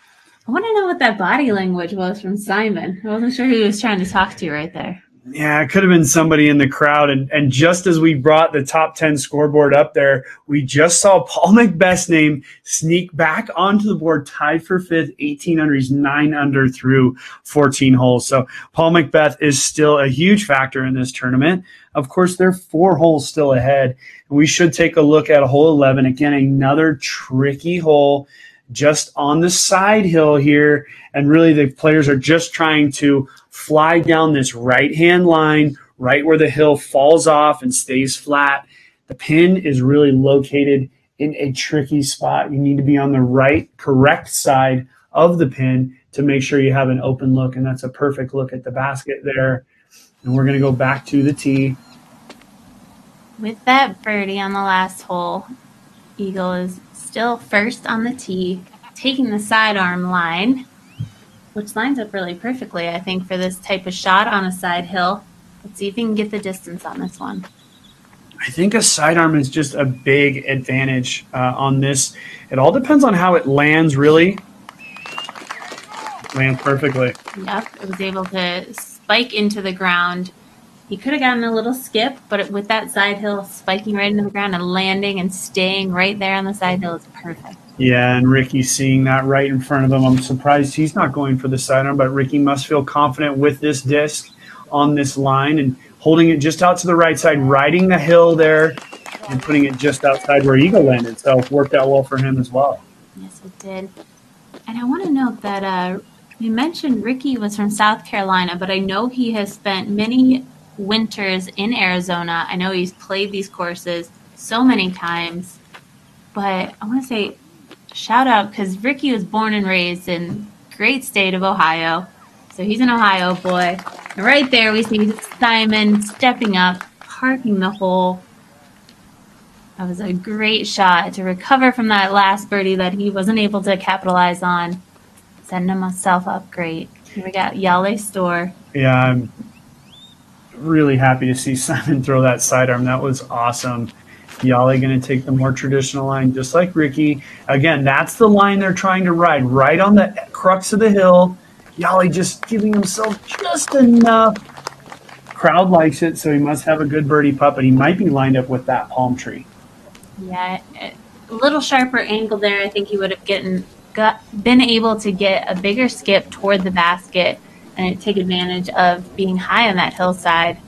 I want to know what that body language was from Simon. I wasn't sure who he was trying to talk to right there. Yeah, it could have been somebody in the crowd. And just as we brought the top 10 scoreboard up there, we just saw Paul McBeth's name sneak back onto the board, tied for fifth, 18 under. He's 9 under through 14 holes. So Paul McBeth is still a huge factor in this tournament. Of course, there are 4 holes still ahead. And we should take a look at hole 11. Again, another tricky hole just on the side hill here. And really the players are just trying to fly down this right-hand line, right where the hill falls off and stays flat. The pin is really located in a tricky spot. You need to be on the right, correct side of the pin to make sure you have an open look, and that's a perfect look at the basket there. And we're going to go back to the tee. With that birdie on the last hole, Eagle is still first on the tee, taking the sidearm line, which lines up really perfectly, I think, for this type of shot on a side hill. Let's see if he can get the distance on this one. I think a sidearm is just a big advantage on this. It all depends on how it lands, really. Lands perfectly. Yep, it was able to spike into the ground. He could have gotten a little skip, but with that side hill spiking right into the ground and landing and staying right there on the side hill is perfect. Yeah, and Ricky seeing that right in front of him. I'm surprised he's not going for the sidearm, but Ricky must feel confident with this disc on this line and holding it just out to the right side, riding the hill there and putting it just outside where Eagle landed. So it worked out well for him as well. Yes, it did. And I want to note that you mentioned Ricky was from South Carolina, but I know he has spent many winters in Arizona. I know he's played these courses so many times, but I want to say shout out because Ricky was born and raised in great state of Ohio. So he's an Ohio boy. And right there we see Simon stepping up, parking the hole. That was a great shot to recover from that last birdie that he wasn't able to capitalize on. Setting himself up great. Here we got Jalle Stoor. Yeah, I'm really happy to see Simon throw that sidearm. That was awesome. Jalle going to take the more traditional line, just like Ricky. Again, that's the line they're trying to ride, right on the crux of the hill. Jalle just giving himself just enough. Crowd likes it, so he must have a good birdie putt, but he might be lined up with that palm tree. Yeah, a little sharper angle there. I think he would have been able to get a bigger skip toward the basket and take advantage of being high on that hillside.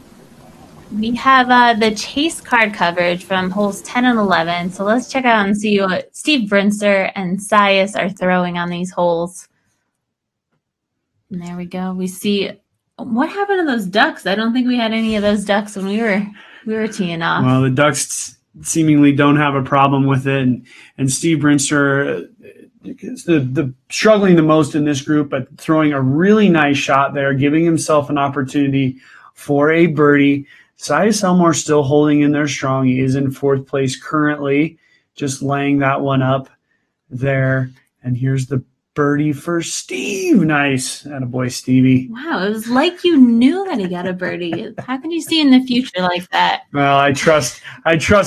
We have the chase card coverage from holes 10 and 11. So let's check out and see what Steve Brinster and Sias are throwing on these holes. And there we go. We see what happened to those ducks. I don't think we had any of those ducks when we were teeing off. Well, the ducks seemingly don't have a problem with it. And Steve Brinster is the struggling the most in this group, but throwing a really nice shot there, giving himself an opportunity for a birdie. Sias Elmore still holding in there strong. He is in fourth place currently, just laying that one up there. And here's the birdie for Steve. Nice. Attaboy, Stevie. Wow, it was like you knew that he got a birdie. How can you see in the future like that? Well, I trust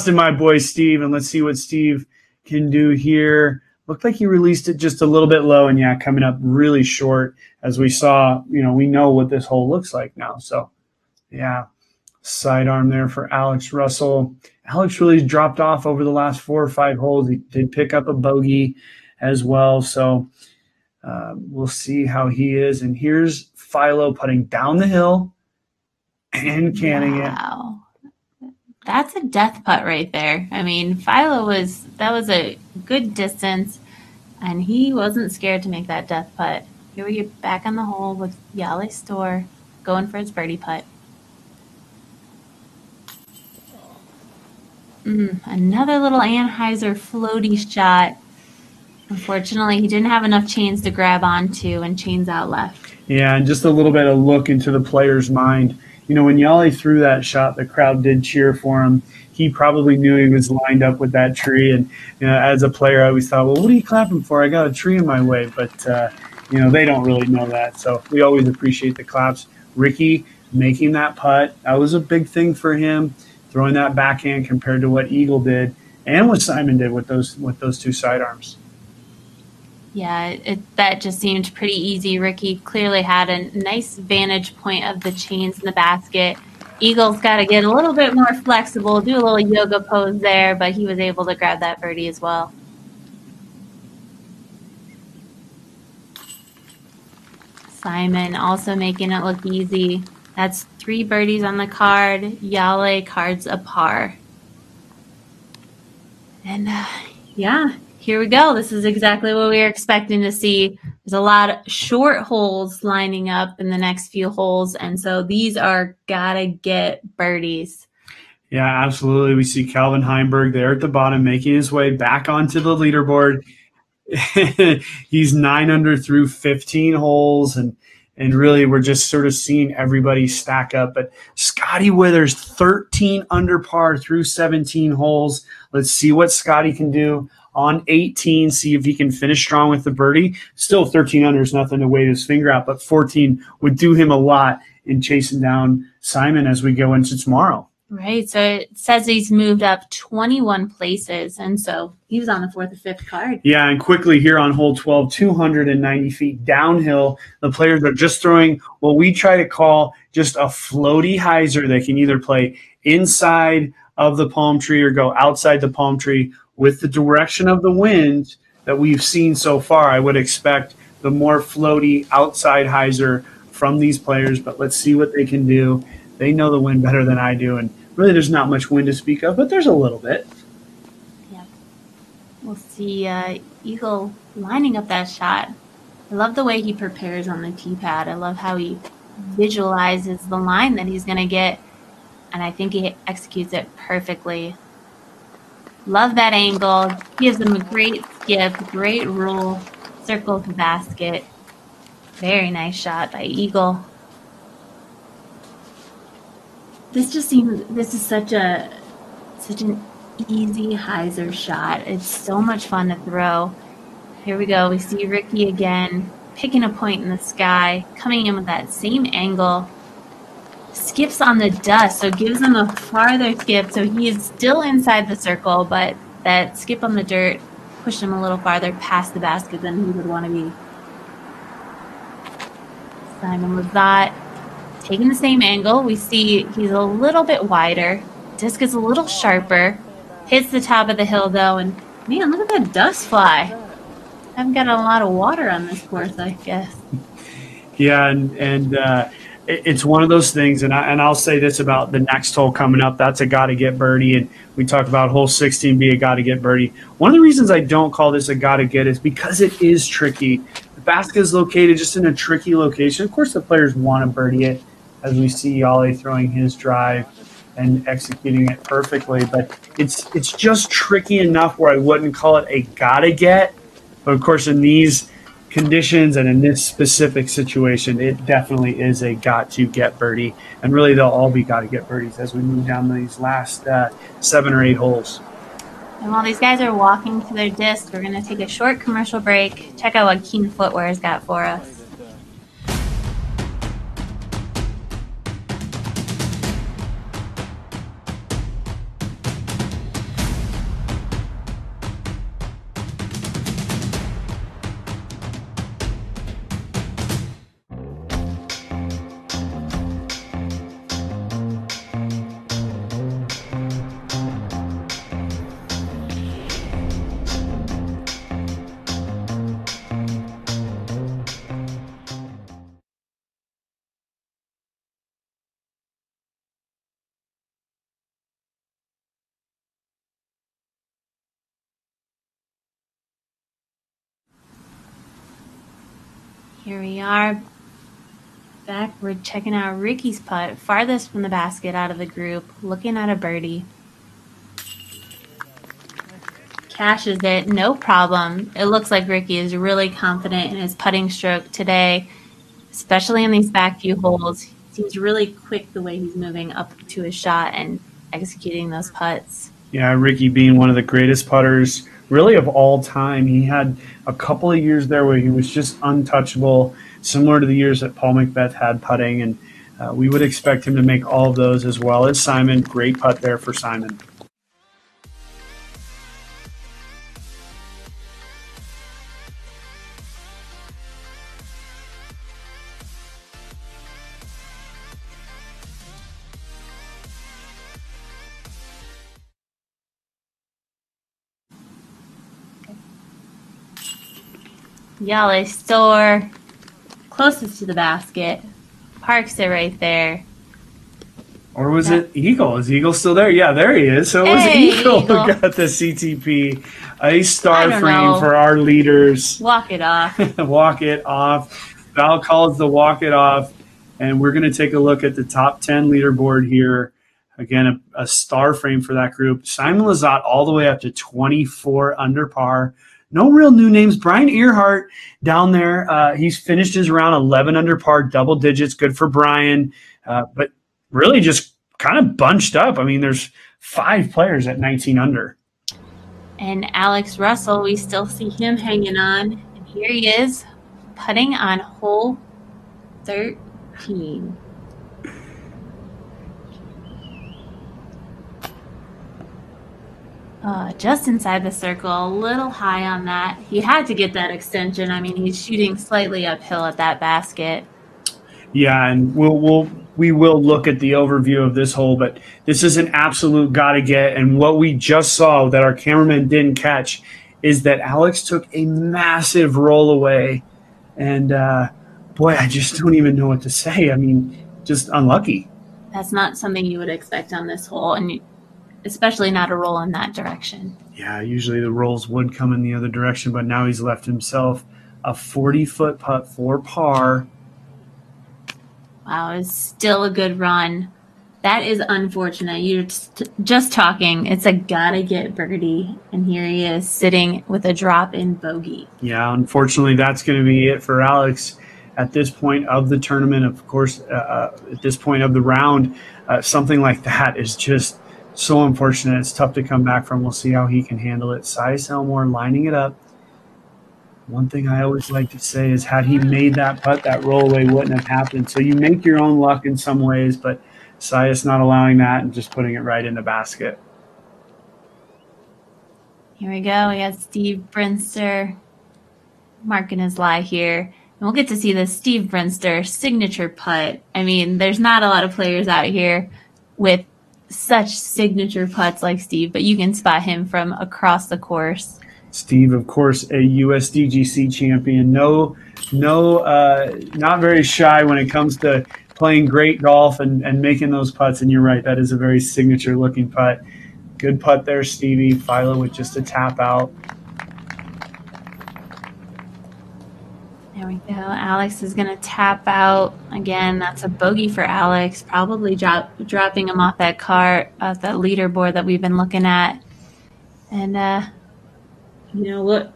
in my boy Steve, and let's see what Steve can do here. Looked like he released it just a little bit low, and yeah, coming up really short. As we saw, we know what this hole looks like now. So, yeah, sidearm there for Alex Russell. Alex really dropped off over the last 4 or 5 holes. He did pick up a bogey as well. So we'll see how he is. And here's Philo putting down the hill and canning it. Wow. That's a death putt right there. I mean, Philo that was a good distance, and he wasn't scared to make that death putt. Here we get back on the hole with Jalle Stoor going for his birdie putt. Another little Anheuser floaty shot. Unfortunately, he didn't have enough chains to grab onto, and chains out left. Yeah, and just a little bit of look into the player's mind. When Jalle threw that shot, the crowd did cheer for him. He probably knew he was lined up with that tree. And as a player, I always thought, well, what are you clapping for? I got a tree in my way. But, they don't really know that. So we always appreciate the claps. Ricky making that putt, that was a big thing for him, throwing that backhand compared to what Eagle did and what Simon did with those 2 sidearms. Yeah, that just seemed pretty easy. Ricky clearly had a nice vantage point of the chains in the basket. Eagle's got to get a little bit more flexible, do a little yoga pose there, but he was able to grab that birdie as well. Simon also making it look easy. That's 3 birdies on the card. Jalle cards a par. And yeah. Here we go. This is exactly what we were expecting to see. There's a lot of short holes lining up in the next few holes, and so these are gotta get birdies. Yeah, absolutely. We see Calvin Heimberg there at the bottom making his way back onto the leaderboard. He's 9 under through 15 holes, and really we're just sort of seeing everybody stack up. But Scotty Withers, 13 under par through 17 holes. Let's see what Scotty can do on 18, see if he can finish strong with the birdie. Still 13 under is nothing to wave his finger out, but 14 would do him a lot in chasing down Simon as we go into tomorrow. Right, so it says he's moved up 21 places, and so he was on the 4th or 5th card. Yeah, and quickly here on hole 12, 290 feet downhill, the players are just throwing what we try to call just a floaty hyzer. They can either play inside of the palm tree or go outside the palm tree. With the direction of the wind that we've seen so far, I would expect the more floaty outside hyzer from these players, but let's see what they can do. They know the wind better than I do, and really there's not much wind to speak of, but there's a little bit. Yeah. We'll see Eagle lining up that shot. I love the way he prepares on the tee pad. I love how he visualizes the line that he's going to get, and I think he executes it perfectly. Love that angle. Gives him a great skip, great roll, circles the basket. Very nice shot by Eagle. This is such an easy hyzer shot. It's so much fun to throw. Here we go. We see Ricky again, picking a point in the sky, coming in with that same angle. Skips on the dust, so gives him a farther skip. So he is still inside the circle, but that skip on the dirt pushed him a little farther past the basket than he would want to be. Simon Lizotte taking the same angle. We see he's a little bit wider. Disc is a little sharper. Hits the top of the hill, though, and man, look at that dust fly. I haven't got a lot of water on this course, I guess. Yeah, and it's one of those things, and I'll say this about the next hole coming up. That's a got-to-get birdie, and we talk about hole 16 be a got-to-get birdie. One of the reasons I don't call this a got-to-get is because it is tricky. The basket is located just in a tricky location. Of course, the players want to birdie it, as we see Jalle throwing his drive and executing it perfectly. But it's just tricky enough where I wouldn't call it a got-to-get. But, of course, in these conditions and in this specific situation, it definitely is a got-to-get birdie. And really, they'll all be got-to-get birdies as we move down these last 7 or 8 holes. And while these guys are walking to their disc, we're going to take a short commercial break, check out what Keen Footwear's got for us. Here we are back. We're checking out Ricky's putt, farthest from the basket out of the group, looking at a birdie. Cashes it, no problem. It looks like Ricky is really confident in his putting stroke today, especially in these back few holes. He seems really quick the way he's moving up to his shot and executing those putts. Yeah, Ricky being one of the greatest putters really of all time. He had a couple of years there where he was just untouchable, similar to the years that Paul McBeth had putting, and we would expect him to make all of those as well as Simon. Great putt there for Simon. Jalle Stoor, closest to the basket, parks it right there. Or was it Eagle? Is Eagle still there? Yeah, there he is. So it was Eagle who got the CTP. A star frame for our leaders. Walk it off. Walk it off. Val calls the walk it off. And we're going to take a look at the top 10 leaderboard here. Again, a star frame for that group. Simon Lizotte all the way up to 24 under par. No real new names. Brian Earhart down there. He's finished his round 11 under par, double digits. Good for Brian. But really just kind of bunched up. I mean, there's 5 players at 19 under. And Alex Russell, we still see him hanging on. And here he is, putting on hole 13. Just inside the circle, a little high on that. He had to get that extension. I mean, he's shooting slightly uphill at that basket. Yeah, and we will look at the overview of this hole, but this is an absolute gotta get. And what we just saw that our cameraman didn't catch is that Alex took a massive roll away. And boy, I just don't even know what to say. I mean, just unlucky. That's not something you would expect on this hole, and especially not a roll in that direction. Yeah, usually the rolls would come in the other direction, but now he's left himself a 40-foot putt for par. Wow, it's still a good run. That is unfortunate. You're just talking. It's a gotta-get birdie, and here he is sitting with a drop-in bogey. Yeah, unfortunately, that's going to be it for Alex at this point of the tournament. Of course, at this point of the round, something like that is just so unfortunate. It's tough to come back from. We'll see how he can handle it. Cy Selmore lining it up. One thing I always like to say is had he made that putt, that rollaway wouldn't have happened. So you make your own luck in some ways, but Cy's not allowing that and just putting it right in the basket. Here we go. We got Steve Brinster marking his lie here. And we'll get to see the Steve Brinster signature putt. I mean, there's not a lot of players out here with such signature putts like Steve, but you can spot him from across the course. Steve, of course, a USDGC champion. No, not very shy when it comes to playing great golf and making those putts. And you're right, that is a very signature-looking putt. Good putt there, Stevie. Philo with just a tap out. There we go. Alex is going to tap out. Again, that's a bogey for Alex. Probably dropping him off that that leaderboard that we've been looking at. And, look,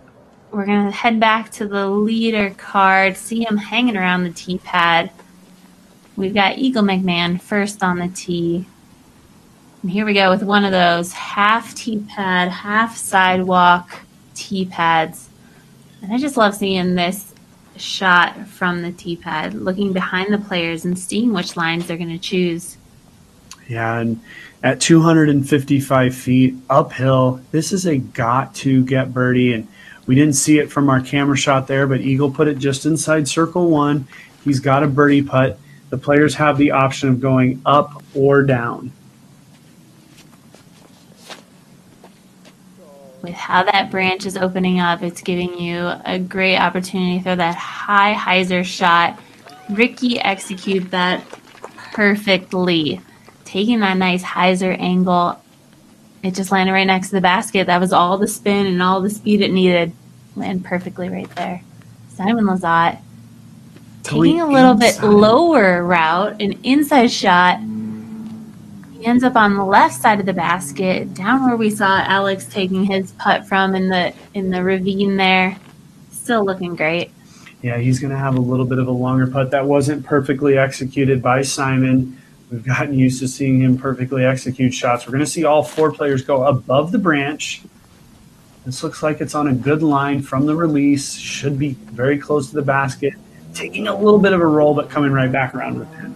we're going to head back to the leader card, see him hanging around the tee pad. We've got Eagle McMahon first on the tee. And here we go with one of those half tee pad, half sidewalk tee pads. And I just love seeing this shot from the tee pad, looking behind the players and seeing which lines they're going to choose. Yeah, and at 255 feet uphill, this is a got to get birdie. And we didn't see it from our camera shot there, but Eagle put it just inside circle one. He's got a birdie putt. The players have the option of going up or down. With how that branch is opening up, it's giving you a great opportunity to throw that high hyzer shot. Ricky executed that perfectly. Taking that nice hyzer angle, it just landed right next to the basket. That was all the spin and all the speed it needed. Landed perfectly right there. Simon Lizotte taking a little bit lower route, an inside shot. He ends up on the left side of the basket, down where we saw Alex taking his putt from in the ravine there. Still looking great. Yeah, he's going to have a little bit of a longer putt. That wasn't perfectly executed by Simon. We've gotten used to seeing him perfectly execute shots. We're going to see all four players go above the branch. This looks like it's on a good line from the release. Should be very close to the basket. Taking a little bit of a roll, but coming right back around with him.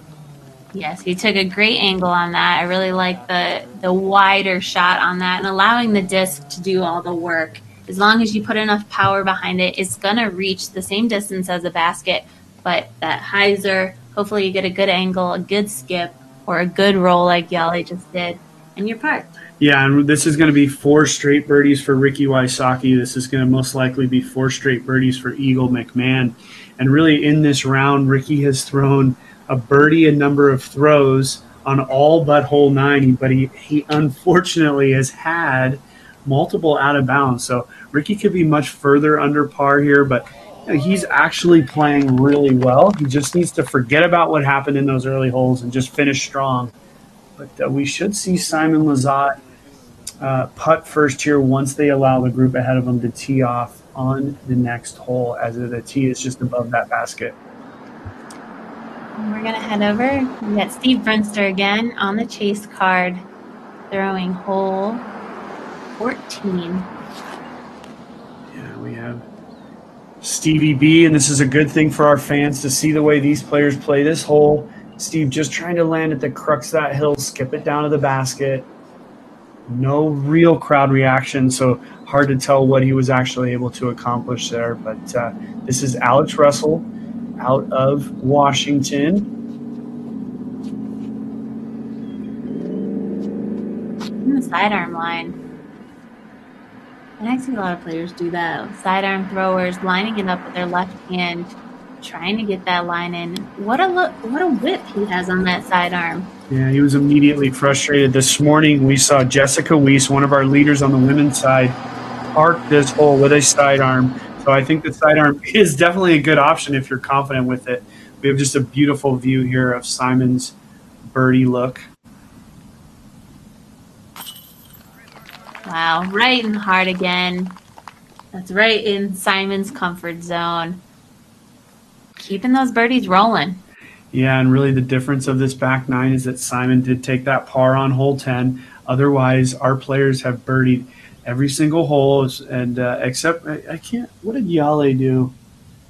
Yes, he took a great angle on that. I really like the wider shot on that and allowing the disc to do all the work. As long as you put enough power behind it, it's going to reach the same distance as a basket. But that hyzer, hopefully you get a good angle, a good skip, or a good roll like Jalle just did, and you're parked. Yeah, and this is going to be 4 straight birdies for Ricky Wysocki. This is going to most likely be 4 straight birdies for Eagle McMahon. And really in this round, Ricky has thrown a birdie a number of throws on all but hole 9, but he unfortunately has had multiple out of bounds. So Ricky could be much further under par here, but he's actually playing really well. He just needs to forget about what happened in those early holes and just finish strong. But we should see Simon Lizotte putt first here once they allow the group ahead of him to tee off on the next hole, as the tee is just above that basket. And we're going to head over. We got Steve BRINSTER again on the chase card, throwing hole 14. Yeah, we have Stevie B, and this is a good thing for our fans to see the way these players play this hole. Steve just trying to land at the crux of that hill, skip it down to the basket. No real crowd reaction, so hard to tell what he was actually able to accomplish there. But this is Alex Russell out of Washington. In the sidearm line. And I see a lot of players do that. Sidearm throwers lining it up with their left hand, trying to get that line in. What a whip he has on that sidearm. Yeah, he was immediately frustrated. This morning we saw Jessica Weiss, one of our leaders on the women's side, park this hole with a sidearm. So I think the sidearm is definitely a good option if you're confident with it. We have just a beautiful view here of Simon's birdie look. Wow, right in the heart again. That's right in Simon's comfort zone. Keeping those birdies rolling. Yeah, and really the difference of this back 9 is that Simon did take that par on hole 10. Otherwise, our players have birdied every single hole, and except I can't. What did Jalle do?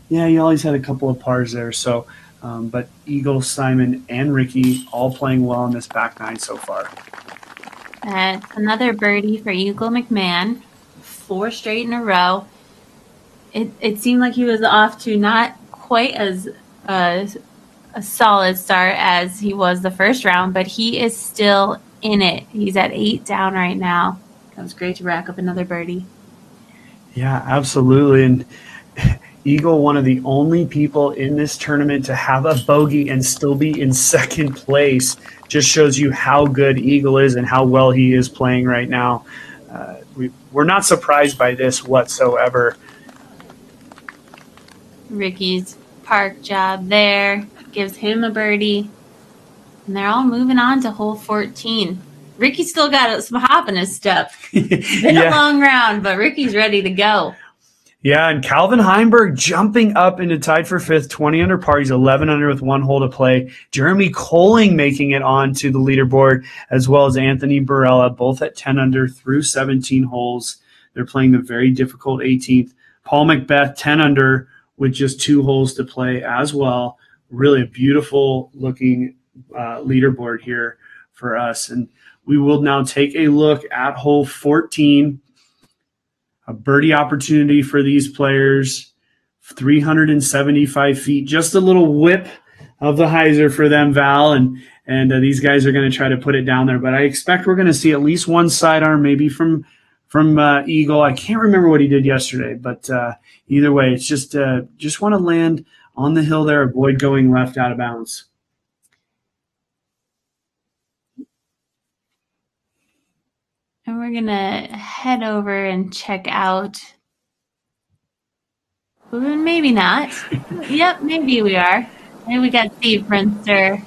Yeah, Yalle's had a couple of pars there. So, but Eagle, Simon, and Ricky all playing well in this back 9 so far. Another birdie for Eagle McMahon, 4 straight in a row. It seemed like he was off to not quite as a solid start as he was the first round, but he is still in it. He's at 8 down right now. It was great to rack up another birdie. Yeah, absolutely. And Eagle, one of the only people in this tournament to have a bogey and still be in second place, just shows you how good Eagle is and how well he is playing right now. We're not surprised by this whatsoever. Ricky's park job there gives him a birdie. And they're all moving on to hole 14. Ricky still got some hop in his step. Been a long round, but Ricky's ready to go. Yeah, and Calvin Heimberg jumping up into tied for fifth, 20 under par. He's 11 under with 1 hole to play. Jeremy Colling making it onto the leaderboard, as well as Anthony Barella, both at 10 under through 17 holes. They're playing the very difficult 18th. Paul Macbeth, 10 under with just 2 holes to play as well. Really a beautiful looking leaderboard here for us. And we will now take a look at hole 14. A birdie opportunity for these players, 375 feet, just a little whip of the hyzer for them, Val, and these guys are going to try to put it down there. But I expect we're going to see at least one sidearm, maybe from Eagle. I can't remember what he did yesterday, but either way, it's just want to land on the hill there, avoid going left out of bounds. And we're going to head over and check out. Maybe not. Yep, maybe we are. Maybe we got Steve Brinster.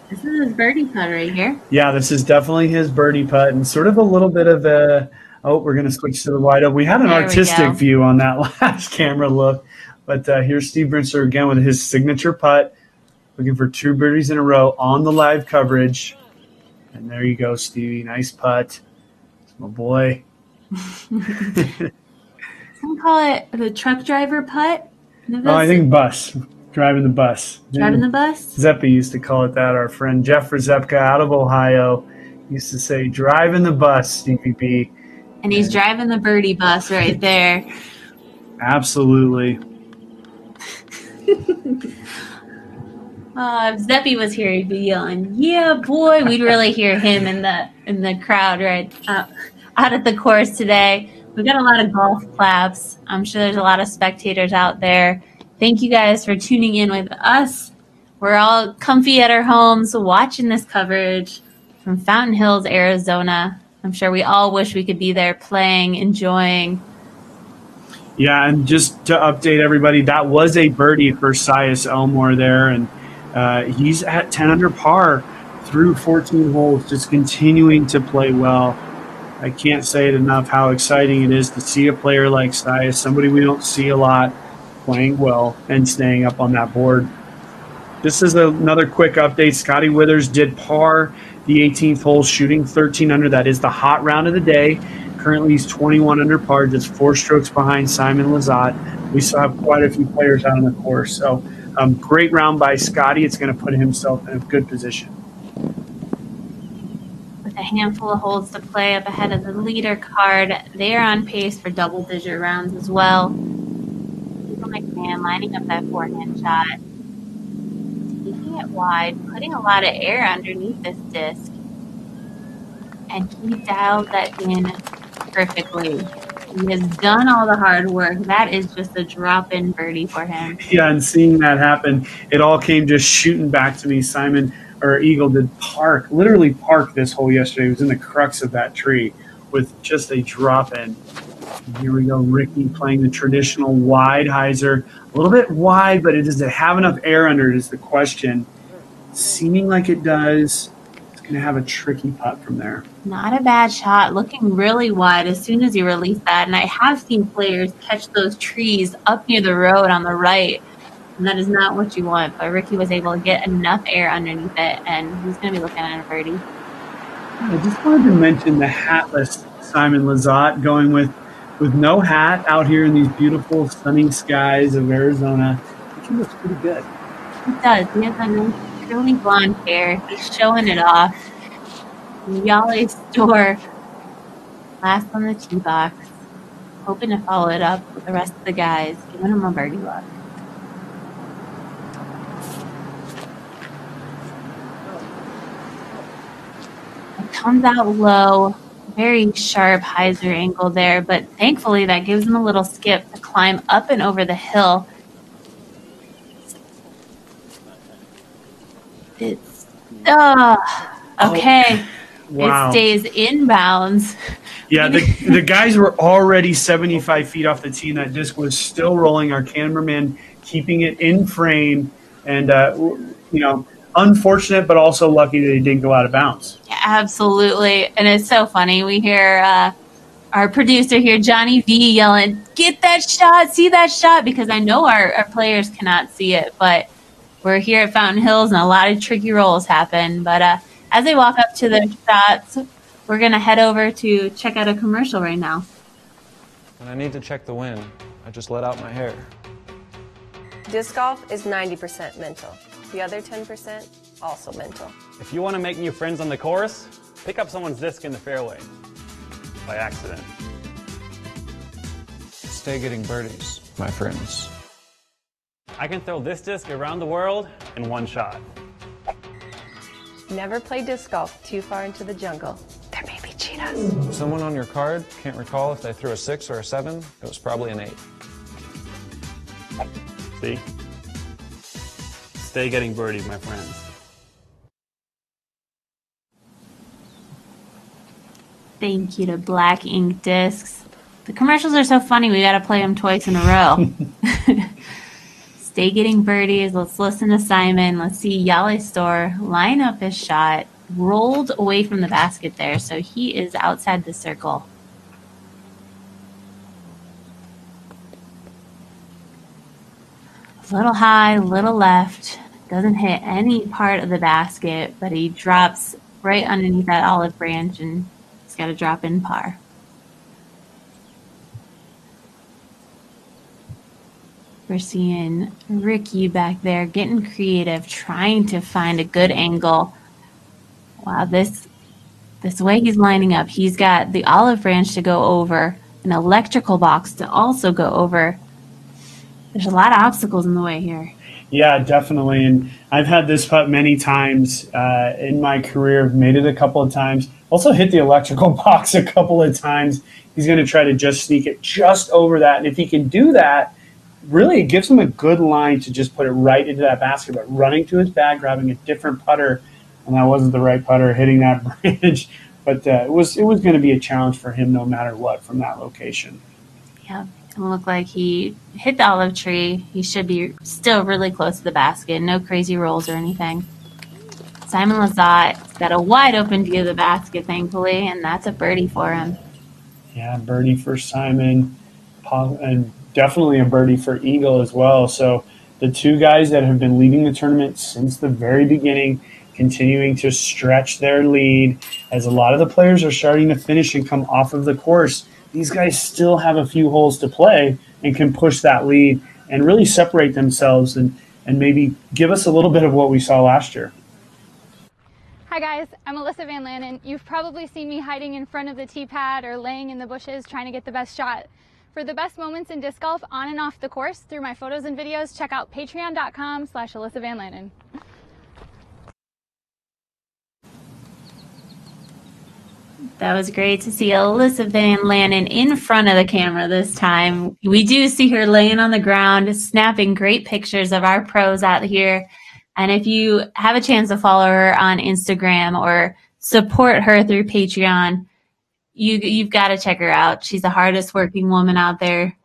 This is his birdie putt right here. Yeah, this is definitely his birdie putt, and sort of a little bit of a, we're going to switch to the wide up. We had an artistic view on that last camera look, but here's Steve Brinster again with his signature putt, looking for 2 birdies in a row on the live coverage. And there you go, Stevie. Nice putt. It's my boy. Some call it the truck driver putt. Oh, I think bus. Driving the bus. Driving the bus? Zeppi used to call it that. Our friend Jeff Rzepka out of Ohio used to say, driving the bus, Stevie B. And he's driving the birdie bus right there. Absolutely. If Zeppi was here, he'd be yelling, "Yeah, boy!" We'd really hear him in the crowd right out at the course today. We've got a lot of golf claps. I'm sure there's a lot of spectators out there. Thank you guys for tuning in with us. We're all comfy at our homes watching this coverage from Fountain Hills, Arizona. I'm sure we all wish we could be there playing, enjoying. Yeah, and just to update everybody, that was a birdie for Sias Elmore there, and he's at 10 under par through 14 holes, just continuing to play well. I can't say it enough how exciting it is to see a player like Sias, somebody we don't see a lot, playing well and staying up on that board. This is another quick update. Scotty Withers did par the 18th hole, shooting 13 under. That is the hot round of the day. Currently, he's 21 under par, just 4 strokes behind Simon Lizotte. We still have quite a few players out on the course. So, great round by Scotty. It's going to put himself in a good position. With a handful of holes to play up ahead of the leader card, they are on pace for double-digit rounds as well. McMahon lining up that forehand shot, taking it wide, putting a lot of air underneath this disc, and he dialed that in perfectly. He has done all the hard work. That is just a drop-in birdie for him. Yeah, and seeing that happen, it all came just shooting back to me. Eagle did literally park this hole yesterday. He was in the crux of that tree with just a drop-in. Here we go, Ricky playing the traditional wide hyzer. A little bit wide, but does it have enough air under it is the question. Seeming like it does. It's going to have a tricky putt from there. Not a bad shot, looking really wide as soon as you release that. And I have seen players catch those trees up near the road on the right, and that is not what you want. But Ricky was able to get enough air underneath it, and he's going to be looking at a birdie. I just wanted to mention the hatless Simon Lizotte going with no hat out here in these beautiful sunny skies of Arizona. I think he looks pretty good. He does. He has a nice curly blonde hair. He's showing it off. Jalle Stoor, last on the tee box, hoping to follow it up with the rest of the guys, giving him a birdie look. It comes out low. Very sharp hyzer angle there, but thankfully that gives him a little skip to climb up and over the hill. It's okay. Wow. It stays inbounds. Yeah, the guys were already 75 feet off the tee, and that disc was still rolling. Our cameraman keeping it in frame, and unfortunate, but also lucky that he didn't go out of bounds. Yeah, absolutely. And it's so funny. We hear our producer here, Johnny V, yelling, "Get that shot, see that shot," because I know our players cannot see it, but we're here at Fountain Hills and a lot of tricky rolls happen. But as they walk up to their shots, we're going to head over to check out a commercial right now. And I need to check the wind. I just let out my hair. Disc golf is 90% mental. The other 10% also mental. If you want to make new friends on the course, pick up someone's disc in the fairway. By accident. Stay getting birdies, my friends. I can throw this disc around the world in one shot. Never play disc golf too far into the jungle. There may be cheetahs. Someone on your card can't recall if they threw a 6 or a 7. It was probably an 8. See? Stay getting birdies, my friends. Thank you to Black Ink Discs. The commercials are so funny, we got to play them twice in a row. Stay getting birdies. Let's listen to Simon. Let's see Jalle Stoor line up his shot. Rolled away from the basket there, so he is outside the circle. A little high, a little left. Doesn't hit any part of the basket, but he drops right underneath that olive branch and he's got to drop in par. We're seeing Ricky back there getting creative, trying to find a good angle. Wow, this way he's lining up, he's got the olive branch to go over, an electrical box to also go over. There's a lot of obstacles in the way here. Yeah, definitely. And I've had this putt many times in my career. I've made it a couple of times. Also hit the electrical box a couple of times. He's going to try to just sneak it just over that. And if he can do that, really it gives him a good line to just put it right into that basket. But running to his bag, grabbing a different putter, and that wasn't the right putter, hitting that branch. But it was going to be a challenge for him no matter what from that location. Yeah. It looked like he hit the olive tree. He should be still really close to the basket. No crazy rolls or anything. Simon Lizotte got a wide open view of the basket, thankfully, and that's a birdie for him. Yeah, birdie for Simon, and definitely a birdie for Eagle as well. So the two guys that have been leading the tournament since the very beginning, continuing to stretch their lead as a lot of the players are starting to finish and come off of the course. These guys still have a few holes to play and can push that lead and really separate themselves and maybe give us a little bit of what we saw last year. Hi guys, I'm Alyssa Van Lannen. You've probably seen me hiding in front of the tee pad or laying in the bushes trying to get the best shot. For the best moments in disc golf on and off the course through my photos and videos, check out patreon.com/Alyssa Van Lannen. That was great to see Alyssa Van Lannen in front of the camera this time. We do see her laying on the ground, snapping great pictures of our pros out here. And if you have a chance to follow her on Instagram or support her through Patreon, you've got to check her out. She's the hardest working woman out there.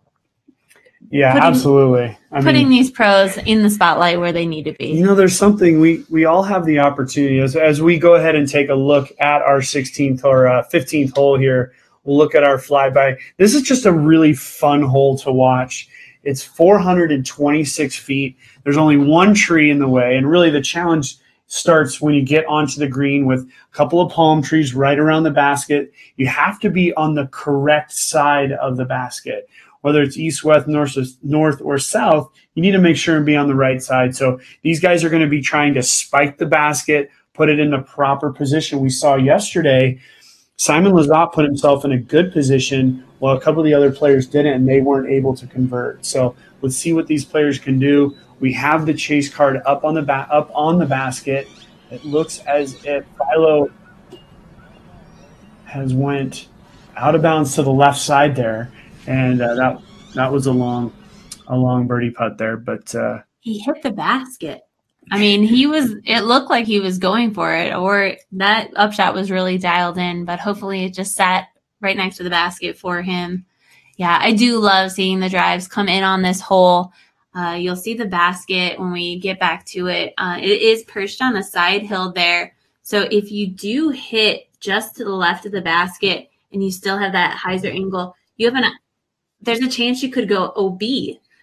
Yeah, absolutely. Putting these pros in the spotlight where they need to be. You know, there's something we all have the opportunity as we go ahead and take a look at our 16th or 15th hole here. We'll look at our flyby. This is just a really fun hole to watch. It's 426 feet. There's only one tree in the way, and really the challenge starts when you get onto the green with a couple of palm trees right around the basket. You have to be on the correct side of the basket. Whether it's east, west, north, or south, you need to make sure and be on the right side. So these guys are going to be trying to spike the basket, put it in the proper position. We saw yesterday Simon Lizotte put himself in a good position while a couple of the other players didn't, and they weren't able to convert. So let's see what these players can do. We have the chase card up on the basket. It looks as if Philo has went out of bounds to the left side there. And that was a long birdie putt there, but he hit the basket. I mean, it looked like he was going for it, or that upshot was really dialed in, but hopefully it just sat right next to the basket for him. Yeah, I do love seeing the drives come in on this hole. You'll see the basket when we get back to it. It is perched on a side hill there. So if you do hit just to the left of the basket, and you still have that hyzer angle, there's a chance you could go OB.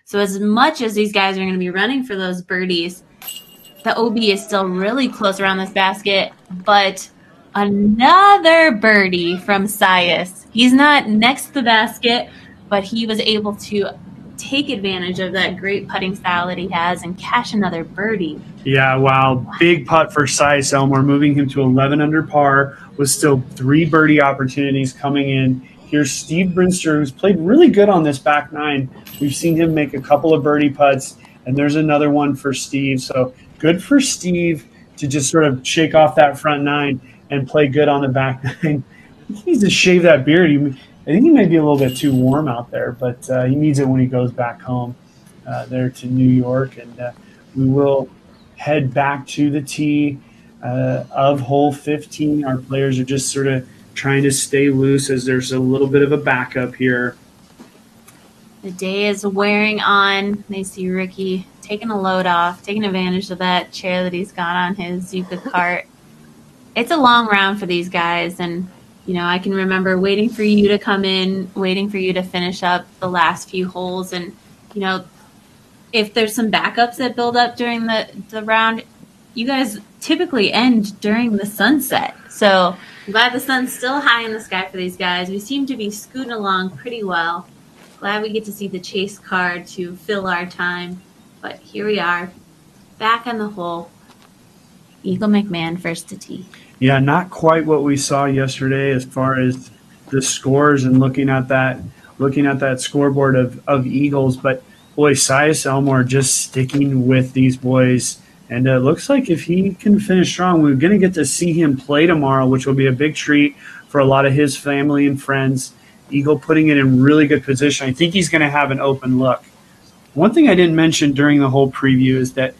So as much as these guys are going to be running for those birdies, the OB is still really close around this basket. But another birdie from Sias. He's not next to the basket, but he was able to take advantage of that great putting style that he has and cash another birdie. Yeah, wow. Big putt for Sias Elmore, moving him to 11 under par with still 3 birdie opportunities coming in. Here's Steve Brinster, who's played really good on this back nine. We've seen him make a couple of birdie putts, and there's another one for Steve. So good for Steve to just sort of shake off that front nine and play good on the back nine. He needs to shave that beard. I think he may be a little bit too warm out there, but he needs it when he goes back home there to New York. And we will head back to the tee of hole 15. Our players are just sort of trying to stay loose as there's a little bit of a backup here. The day is wearing on. They see Ricky taking a load off, taking advantage of that chair that he's got on his Yucca cart. It's a long round for these guys, and I can remember waiting for you to come in, waiting for you to finish up the last few holes. And, if there's some backups that build up during the round, you guys typically end during the sunset. So I'm glad the sun's still high in the sky for these guys. We seem to be scooting along pretty well. Glad we get to see the chase card to fill our time. But here we are, back on the hole. Eagle McMahon first to tee. Yeah, not quite what we saw yesterday as far as the scores and looking at that scoreboard of Eagles. But boy, Sias Elmore just sticking with these boys. And it looks like if he can finish strong, we're going to get to see him play tomorrow, which will be a big treat for a lot of his family and friends. Eagle putting it in really good position. I think he's going to have an open look. One thing I didn't mention during the whole preview is that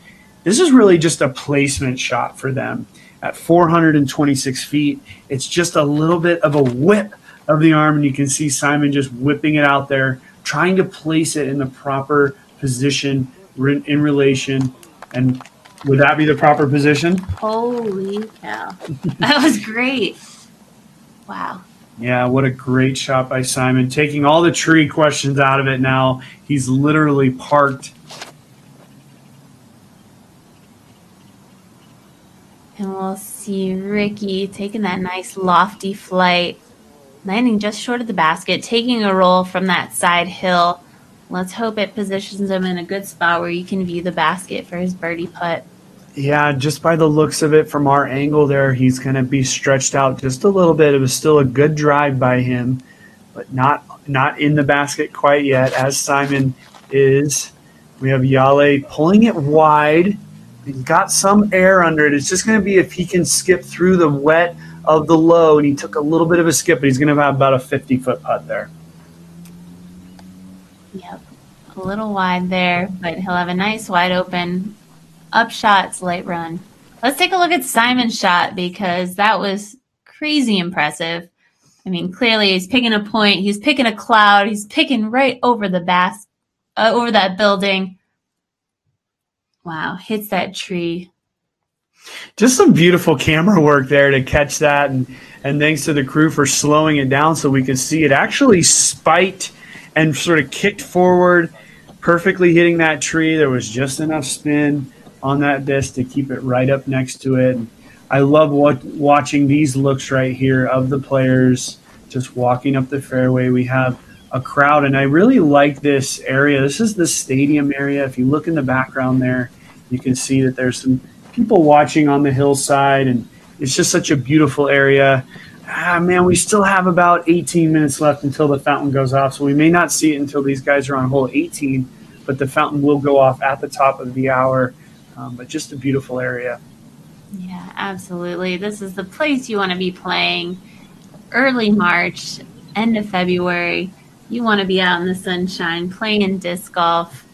this is really just a placement shot for them. At 426 feet, it's just a little bit of a whip of the arm, and you can see Simon just whipping it out there, trying to place it in the proper position in relation. And would that be the proper position? Holy cow. That was great. Wow. Yeah, what a great shot by Simon. Taking all the tree questions out of it now. He's literally parked. And we'll see Ricky taking that nice lofty flight, landing just short of the basket, taking a roll from that side hill. Let's hope it positions him in a good spot where you can view the basket for his birdie putt. Yeah, just by the looks of it from our angle there, he's going to be stretched out just a little bit. It was still a good drive by him, but not in the basket quite yet, as Simon is. We have Jalle pulling it wide. He's got some air under it. It's just going to be if he can skip through the wet of the low, and he took a little bit of a skip, but he's going to have about a 50-foot putt there. Yep, a little wide there, but he'll have a nice wide open up shot, light run. Let's take a look at Simon's shot because that was crazy impressive. I mean, clearly he's picking a point. He's picking a cloud. He's picking right over the over that building. Wow, hits that tree. Just some beautiful camera work there to catch that, and thanks to the crew for slowing it down so we could see it actually spiked and sort of kicked forward, perfectly hitting that tree. There was just enough spin on that disc to keep it right up next to it. And I love watching these looks right here of the players just walking up the fairway. We have a crowd, and I really like this area. This is the stadium area. If you look in the background there, you can see that there's some people watching on the hillside, and it's just such a beautiful area. Man, we still have about 18 minutes left until the fountain goes off, so we may not see it until these guys are on hole 18, but the fountain will go off at the top of the hour. But just a beautiful area. Yeah, absolutely. This is the place you want to be playing. Early March, end of February. You want to be out in the sunshine playing disc golf.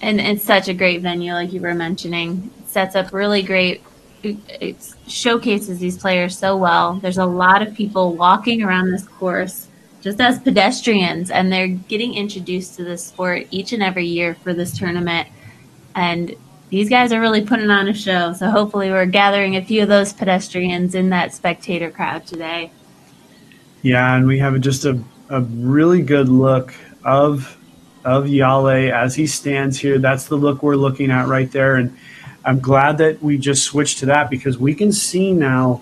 And it's such a great venue, like you were mentioning. It sets up really great. It showcases these players so well. There's a lot of people walking around this course just as pedestrians, and they're getting introduced to this sport each and every year for this tournament. And these guys are really putting on a show, so hopefully we're gathering a few of those pedestrians in that spectator crowd today. Yeah, and we have just a really good look of Jalle as he stands here. That's the look we're looking at right there. And I'm glad that we just switched to that because we can see now,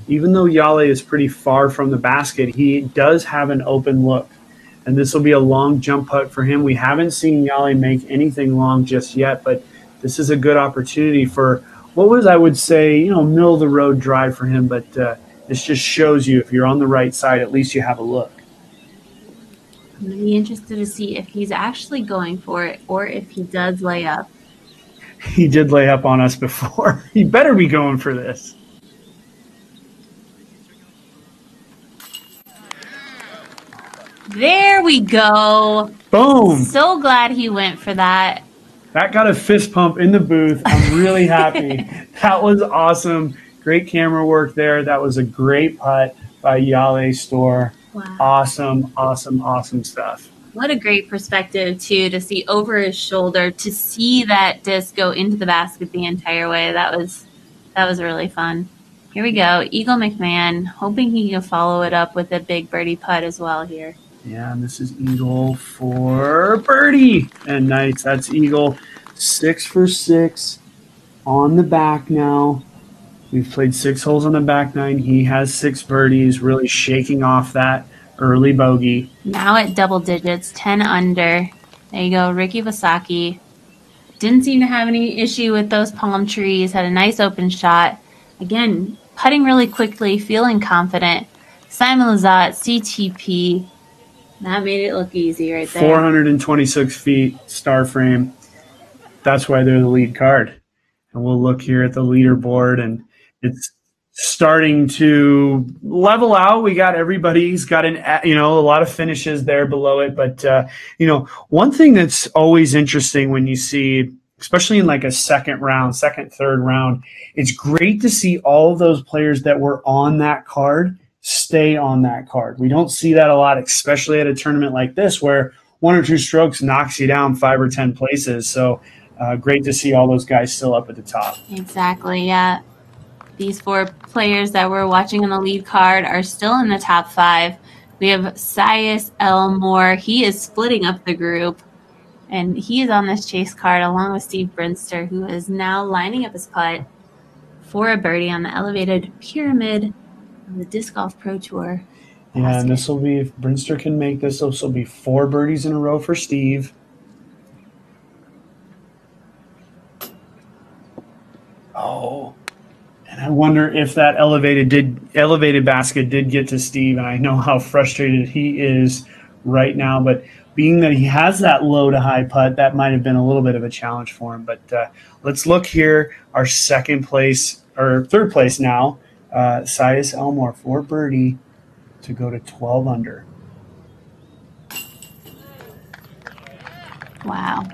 even though Jalle is pretty far from the basket, he does have an open look. And this will be a long jump putt for him. We haven't seen Jalle make anything long just yet, but this is a good opportunity for what was, I would say, middle of the road drive for him. But this just shows you if you're on the right side, at least you have a look. I'm going to be interested to see if he's actually going for it or if he does lay up. He did lay up on us before. He better be going for this. There we go. Boom. So glad he went for that. That got a fist pump in the booth. I'm really happy. That was awesome. Great camera work there. That was a great putt by Jalle Stoor. Wow. Awesome, awesome, awesome stuff. What a great perspective, too, to see over his shoulder, to see that disc go into the basket the entire way. That was really fun. Here we go. Eagle McMahon, hoping he can follow it up with a big birdie putt as well here. Yeah, and this is Eagle for birdie. And nice. That's Eagle 6 for 6 on the back now. We've played 6 holes on the back nine. He has 6 birdies, really shaking off that early bogey. Now at double digits, 10 under. There you go, Ricky Wysocki. Didn't seem to have any issue with those palm trees. Had a nice open shot. Again, putting really quickly, feeling confident. Simon Lizotte, CTP. That made it look easy right there. 426 feet, star frame. That's why they're the lead card. And we'll look here at the leaderboard, and it's starting to level out. We got everybody's got a lot of finishes there below it. But, one thing that's always interesting when you see, especially in like a second, third round, it's great to see all of those players that were on that card stay on that card. We don't see that a lot, especially at a tournament like this where 1 or 2 strokes knocks you down 5 or 10 places. So great to see all those guys still up at the top. Exactly, yeah. These 4 players that we're watching on the lead card are still in the top 5. We have Sias Elmore. He is splitting up the group, and he is on this chase card along with Steve Brinster, who is now lining up his putt for a birdie on the elevated pyramid of the Disc Golf Pro Tour. Yeah, and this will be, if Brinster can make this will be 4 birdies in a row for Steve. Oh, and I wonder if that elevated basket did get to Steve, and I know how frustrated he is right now, but being that he has that low to high putt, that might have been a little bit of a challenge for him. But let's look here, our third place now, Sias Elmore for birdie to go to 12 under. Wow.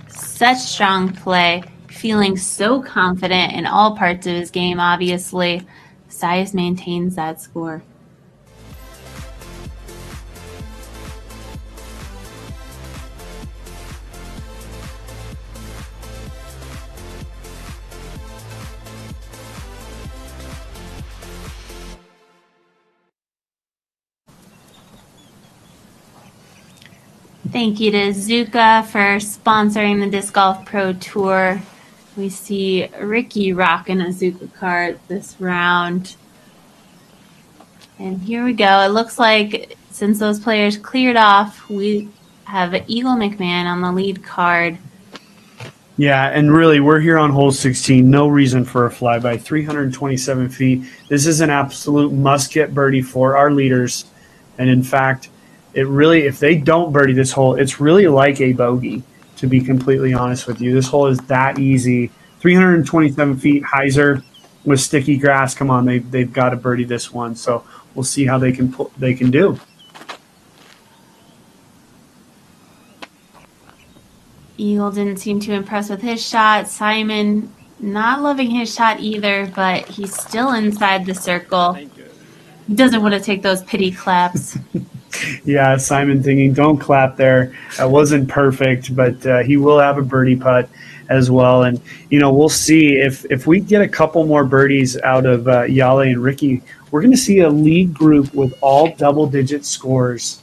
Such strong play. Feeling so confident in all parts of his game, obviously. Sias maintains that score. Thank you to Zuka for sponsoring the Disc Golf Pro Tour. We see Ricky rocking a Zuka card this round. And here we go. It looks like since those players cleared off, we have Eagle McMahon on the lead card. Yeah, and really, we're here on hole 16. No reason for a flyby. 327 feet. This is an absolute must-get birdie for our leaders. And in fact, it really, if they don't birdie this hole, it's really like a bogey, to be completely honest with you. This hole is that easy. 327 feet, hyzer with sticky grass. Come on, they've got to birdie this one. So we'll see how they can do. Eagle didn't seem too impressed with his shot. Simon not loving his shot either, but he's still inside the circle. He doesn't want to take those pity claps. Yeah, Simon thinking, don't clap there. That wasn't perfect, but he will have a birdie putt. as well. And, we'll see if we get a couple more birdies out of Jalle and Ricky, we're going to see a lead group with all double-digit scores.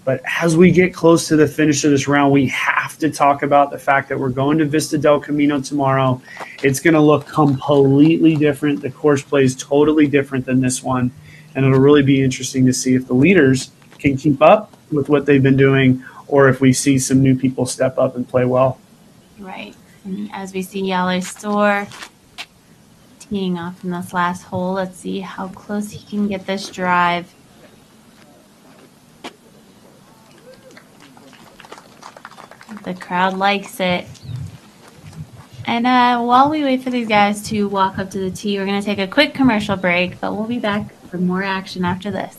But as we get close to the finish of this round, we have to talk about the fact that we're going to Vista del Camino tomorrow. It's going to look completely different. The course play is totally different than this one. And it'll really be interesting to see if the leaders can keep up with what they've been doing or if we see some new people step up and play well. Right. And as we see Jalle Stoor teeing off from this last hole, let's see how close he can get this drive. The crowd likes it. And while we wait for these guys to walk up to the tee, we're going to take a quick commercial break, but we'll be back for more action after this.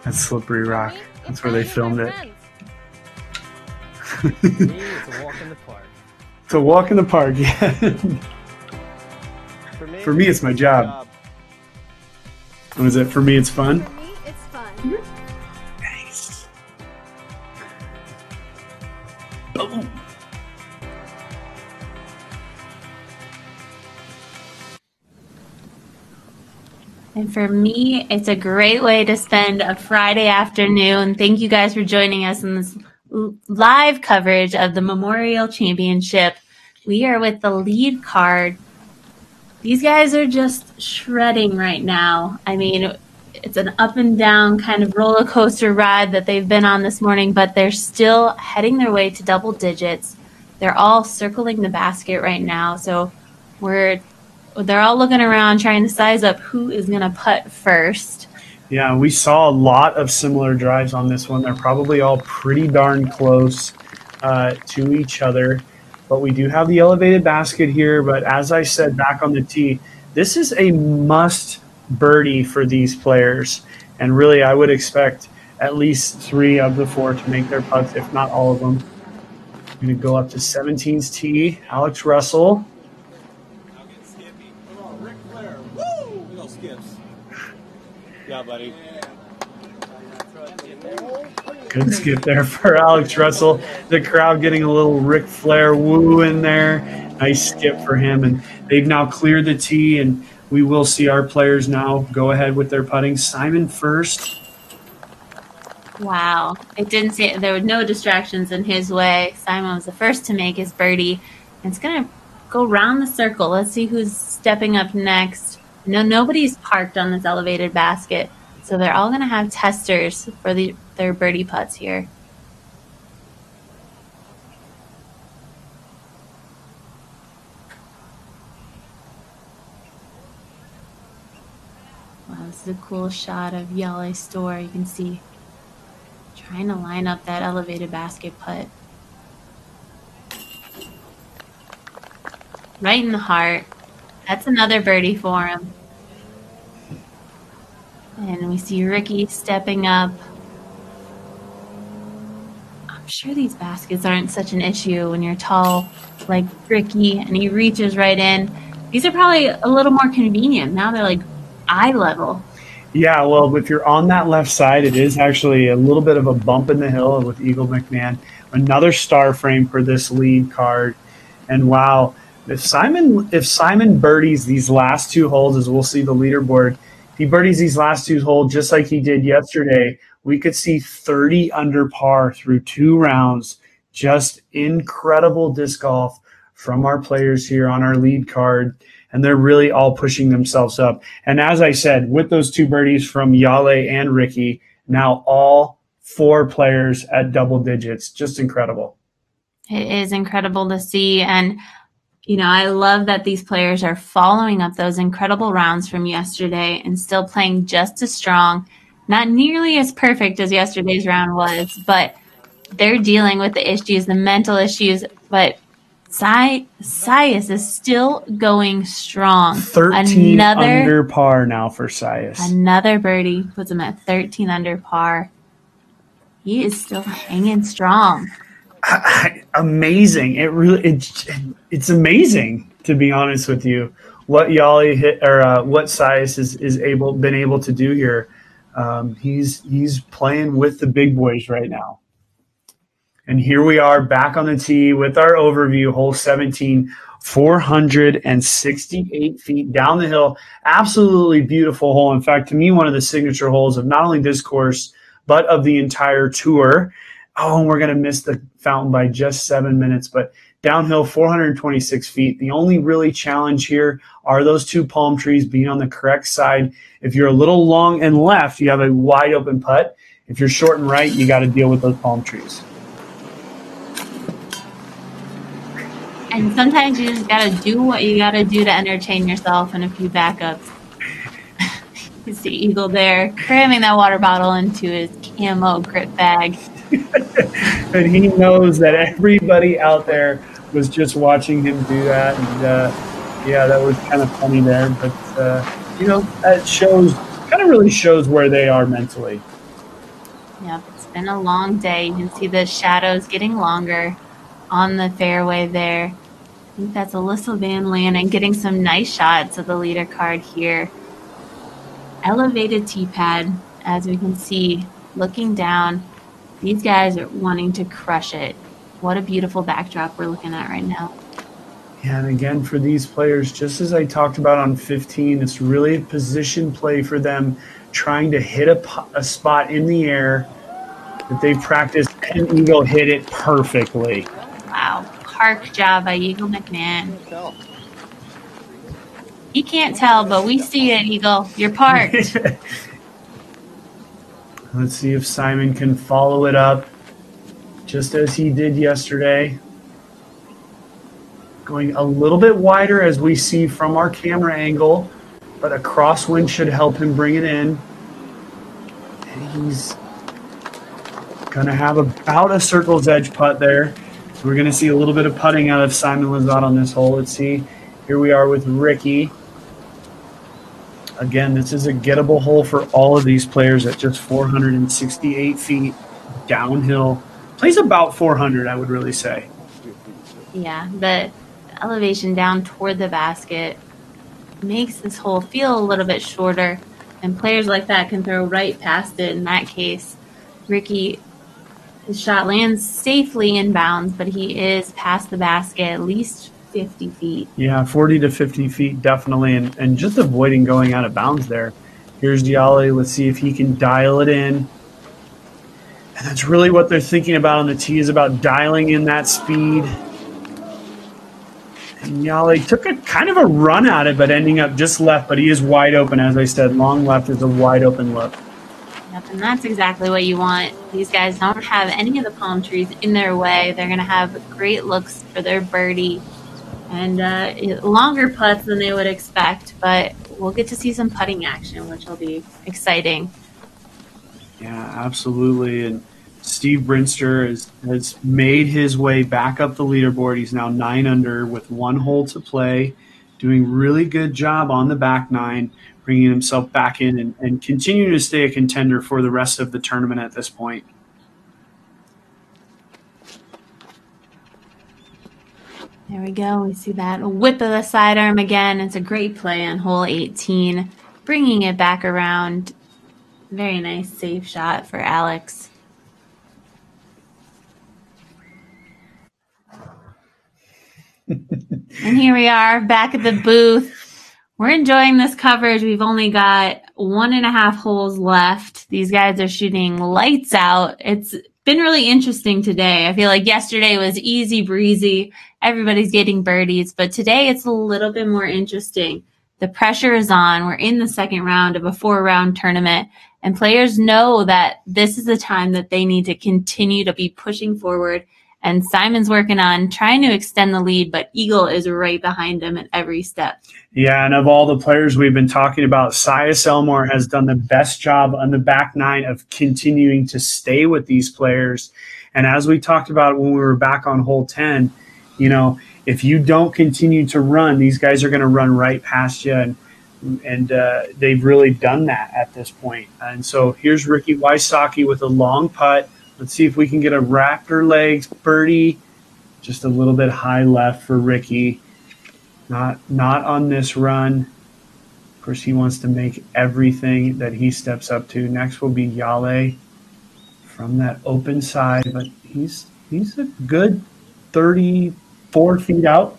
That's Slippery Rock. That's where they filmed it. It's a walk in the park. It's a walk in the park, yeah. For me, it's my job. What is it? For me, it's fun? For me, it's fun. Nice. Boom. And for me, it's a great way to spend a Friday afternoon. Thank you guys for joining us in this live coverage of the Memorial Championship. We are with the lead card. These guys are just shredding right now. I mean, it's an up and down kind of roller coaster ride that they've been on this morning, but they're still heading their way to double digits. They're all circling the basket right now. So they're all looking around trying to size up who is going to putt first. Yeah, we saw a lot of similar drives on this one. They're probably all pretty darn close to each other. But we do have the elevated basket here. But as I said back on the tee, this is a must birdie for these players. And really, I would expect at least 3 of the 4 to make their putts, if not all of them. I'm going to go up to 17's tee. Alex Russell. Yeah, buddy. Good skip there for Alex Russell. The crowd getting a little Ric Flair woo in there. Nice skip for him. And they've now cleared the tee, and we will see our players now go ahead with their putting. Simon first. Wow. There were no distractions in his way. Simon was the first to make his birdie. And it's going to go round the circle. Let's see who's stepping up next. No, nobody's parked on this elevated basket, so they're all going to have testers for their birdie putts here. Wow, this is a cool shot of Jalle Stoor. You can see trying to line up that elevated basket putt. Right in the heart. That's another birdie for him. And we see Ricky stepping up. I'm sure these baskets aren't such an issue when you're tall like Ricky and he reaches right in. These are probably a little more convenient. Now they're like eye level. Yeah, well, if you're on that left side, it is actually a little bit of a bump in the hill with Eagle McMahon. Another star frame for this lead card. And wow, if Simon birdies these last 2 holes, as we'll see the leaderboard, if he birdies these last 2 holes just like he did yesterday, we could see 30 under par through 2 rounds. Just incredible disc golf from our players here on our lead card, and they're really all pushing themselves up. And as I said, with those 2 birdies from Jalle and Ricky, now all 4 players at double digits. Just incredible. It is incredible to see, and I love that these players are following up those incredible rounds from yesterday and still playing just as strong. Not nearly as perfect as yesterday's round was, but they're dealing with the issues, the mental issues. But Sias is still going strong. 13 under par now for Sias. Another birdie puts him at 13 under par. He is still hanging strong. Amazing. It's amazing, to be honest with you, what Jalle hit, or what Sias is been able to do here. He's playing with the big boys right now. And here we are back on the tee with our overview, hole 17, 468 feet down the hill. Absolutely beautiful hole. In fact, to me, one of the signature holes of not only this course, but of the entire tour. Oh, and we're going to miss the fountain by just 7 minutes, but downhill 426 feet. The only really challenge here are those two palm trees being on the correct side. If you're a little long and left, you have a wide open putt. If you're short and right, you got to deal with those palm trees. And sometimes you just got to do what you got to do to entertain yourself and a few backups. You see Eagle there cramming that water bottle into his camo grip bag. And he knows that everybody out there was just watching him do that. And, yeah, that was kind of funny there. But, that really shows where they are mentally. Yep, it's been a long day. You can see the shadows getting longer on the fairway there. I think that's Alyssa Van Lanen getting some nice shots of the leader card here. Elevated tee pad, as we can see, looking down. These guys are wanting to crush it. What a beautiful backdrop we're looking at right now. Yeah, and again, for these players, just as I talked about on 15, it's really a position play for them, trying to hit a spot in the air that they practiced, and Eagle hit it perfectly. Wow, park job by Eagle McMahon. You can't tell, but we see it, Eagle. You're parked. Let's see if Simon can follow it up just as he did yesterday. Going a little bit wider as we see from our camera angle, but a crosswind should help him bring it in. And he's going to have about a circle's edge putt there. So we're going to see a little bit of putting out of Simon Lizotte on this hole. Let's see. Here we are with Ricky. Again, this is a gettable hole for all of these players at just 468 feet downhill. Plays about 400, I would really say. Yeah, the elevation down toward the basket makes this hole feel a little bit shorter, and players like that can throw right past it. In that case, Ricky, his shot lands safely in bounds, but he is past the basket at least 50 feet. Yeah, 40 to 50 feet, definitely, and just avoiding going out of bounds there. Here's Jalle. Let's see if he can dial it in. And that's really what they're thinking about on the tee, is about dialing in that speed. And Jalle took a kind of a run at it, but ending up just left, but he is wide open. As I said, long left is a wide open look. Yep, and that's exactly what you want. These guys don't have any of the palm trees in their way. They're going to have great looks for their birdie. And longer putts than they would expect, but we'll get to see some putting action, which will be exciting. Yeah, absolutely. And Steve BRINSTER has made his way back up the leaderboard. He's now 9 under with 1 hole to play, doing really good job on the back nine, bringing himself back in and continuing to stay a contender for the rest of the tournament at this point. There we go. We see that whip of the sidearm again. It's a great play on hole 18, bringing it back around. Very nice safe shot for Alex. And here we are back at the booth. We're enjoying this coverage. We've only got 1.5 holes left. These guys are shooting lights out. It's been really interesting today. I feel like yesterday was easy breezy. Everybody's getting birdies, but today it's a little bit more interesting. The pressure is on. We're in the second round of a 4-round tournament, and players know that this is the time that they need to continue to be pushing forward. And Simon's working on trying to extend the lead, but Eagle is right behind him at every step. Yeah, and of all the players we've been talking about, Sias Elmore has done the best job on the back nine of continuing to stay with these players. And as we talked about when we were back on hole 10, if you don't continue to run, these guys are going to run right past you. And they've really done that at this point. And so here's Ricky Wysocki with a long putt. Let's see if we can get a Raptor legs birdie. Just a little bit high left for Ricky. Not on this run. Of course, he wants to make everything that he steps up to. Next will be Jalle from that open side, but he's a good 34 feet out.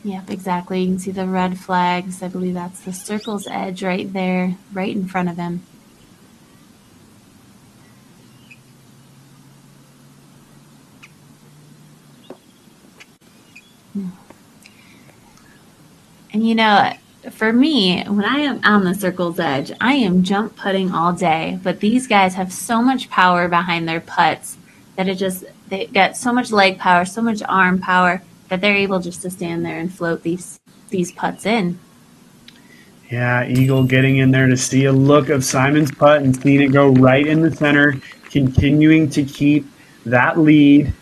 Yep, exactly. You can see the red flags. I believe that's the circle's edge right there, right in front of him. And you know, for me, when I am on the circle's edge, I am jump putting all day. But these guys have so much power behind their putts that they get so much leg power, so much arm power that they're able just to stand there and float these putts in. Yeah, Eagle getting in there to see a look of Simon's putt and seeing it go right in the center, continuing to keep that lead.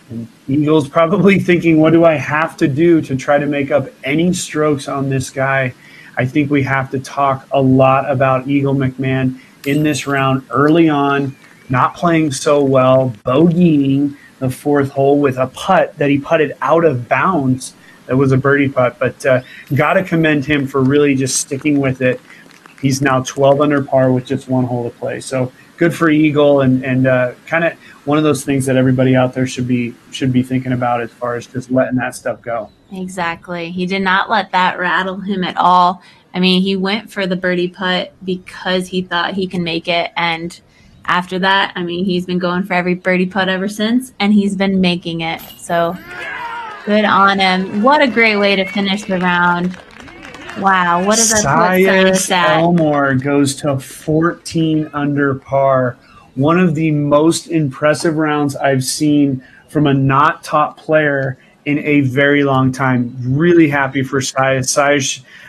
And Eagle's probably thinking, what do I have to do to try to make up any strokes on this guy? I think we have to talk a lot about Eagle McMahon in this round early on, not playing so well, bogeying the fourth hole with a putt that he putted out of bounds. That was a birdie putt, but got to commend him for really just sticking with it. He's now 12 under par with just one hole to play. So good for Eagle, and kind of one of those things that everybody out there should be thinking about as far as just letting that stuff go. Exactly. He did not let that rattle him at all. I mean, he went for the birdie putt because he thought he can make it, and after that, I mean, he's been going for every birdie putt ever since, and he's been making it. So good on him. What a great way to finish the round. Wow, what does that put Silas at? Elmore goes to 14 under par. One of the most impressive rounds I've seen from a not top player in a very long time. Really happy for Silas.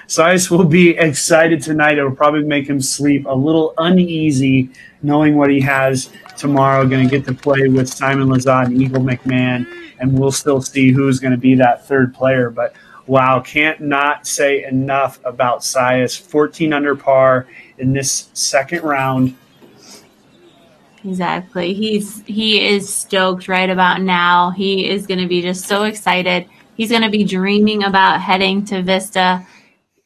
Silas will be excited tonight. It will probably make him sleep a little uneasy knowing what he has tomorrow. Going to get to play with Simon Lizotte and Eagle McMahon, and we'll still see who's going to be that third player. But wow, can't not say enough about Silas. 14 under par in this second round. Exactly. He is stoked right about now. He is going to be just so excited. He's going to be dreaming about heading to Vista.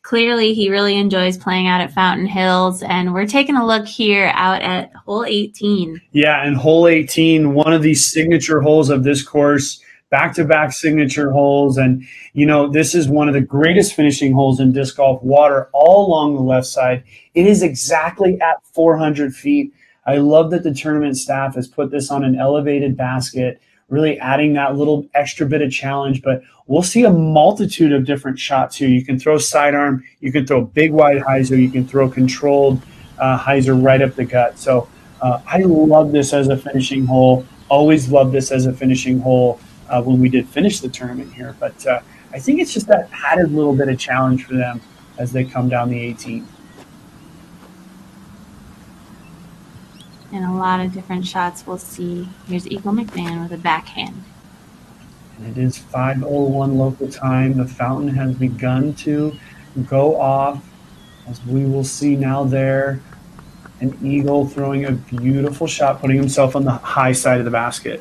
Clearly, he really enjoys playing out at Fountain Hills, and we're taking a look here out at hole 18. Yeah, and hole 18, one of these signature holes of this course, back-to-back signature holes. And, you know, this is one of the greatest finishing holes in disc golf, water all along the left side. It is exactly at 400 feet. I love that the tournament staff has put this on an elevated basket, really adding that little extra bit of challenge. But we'll see a multitude of different shots here. You can throw sidearm, you can throw big wide hyzer, you can throw controlled hyzer right up the gut. So I love this as a finishing hole. Always loved this as a finishing hole when we did finish the tournament here. But I think it's just that added little bit of challenge for them as they come down the 18th. And a lot of different shots we'll see. Here's Eagle McMahon with a backhand. And it is 5:01 local time. The fountain has begun to go off, as we will see now there. An Eagle throwing a beautiful shot, putting himself on the high side of the basket.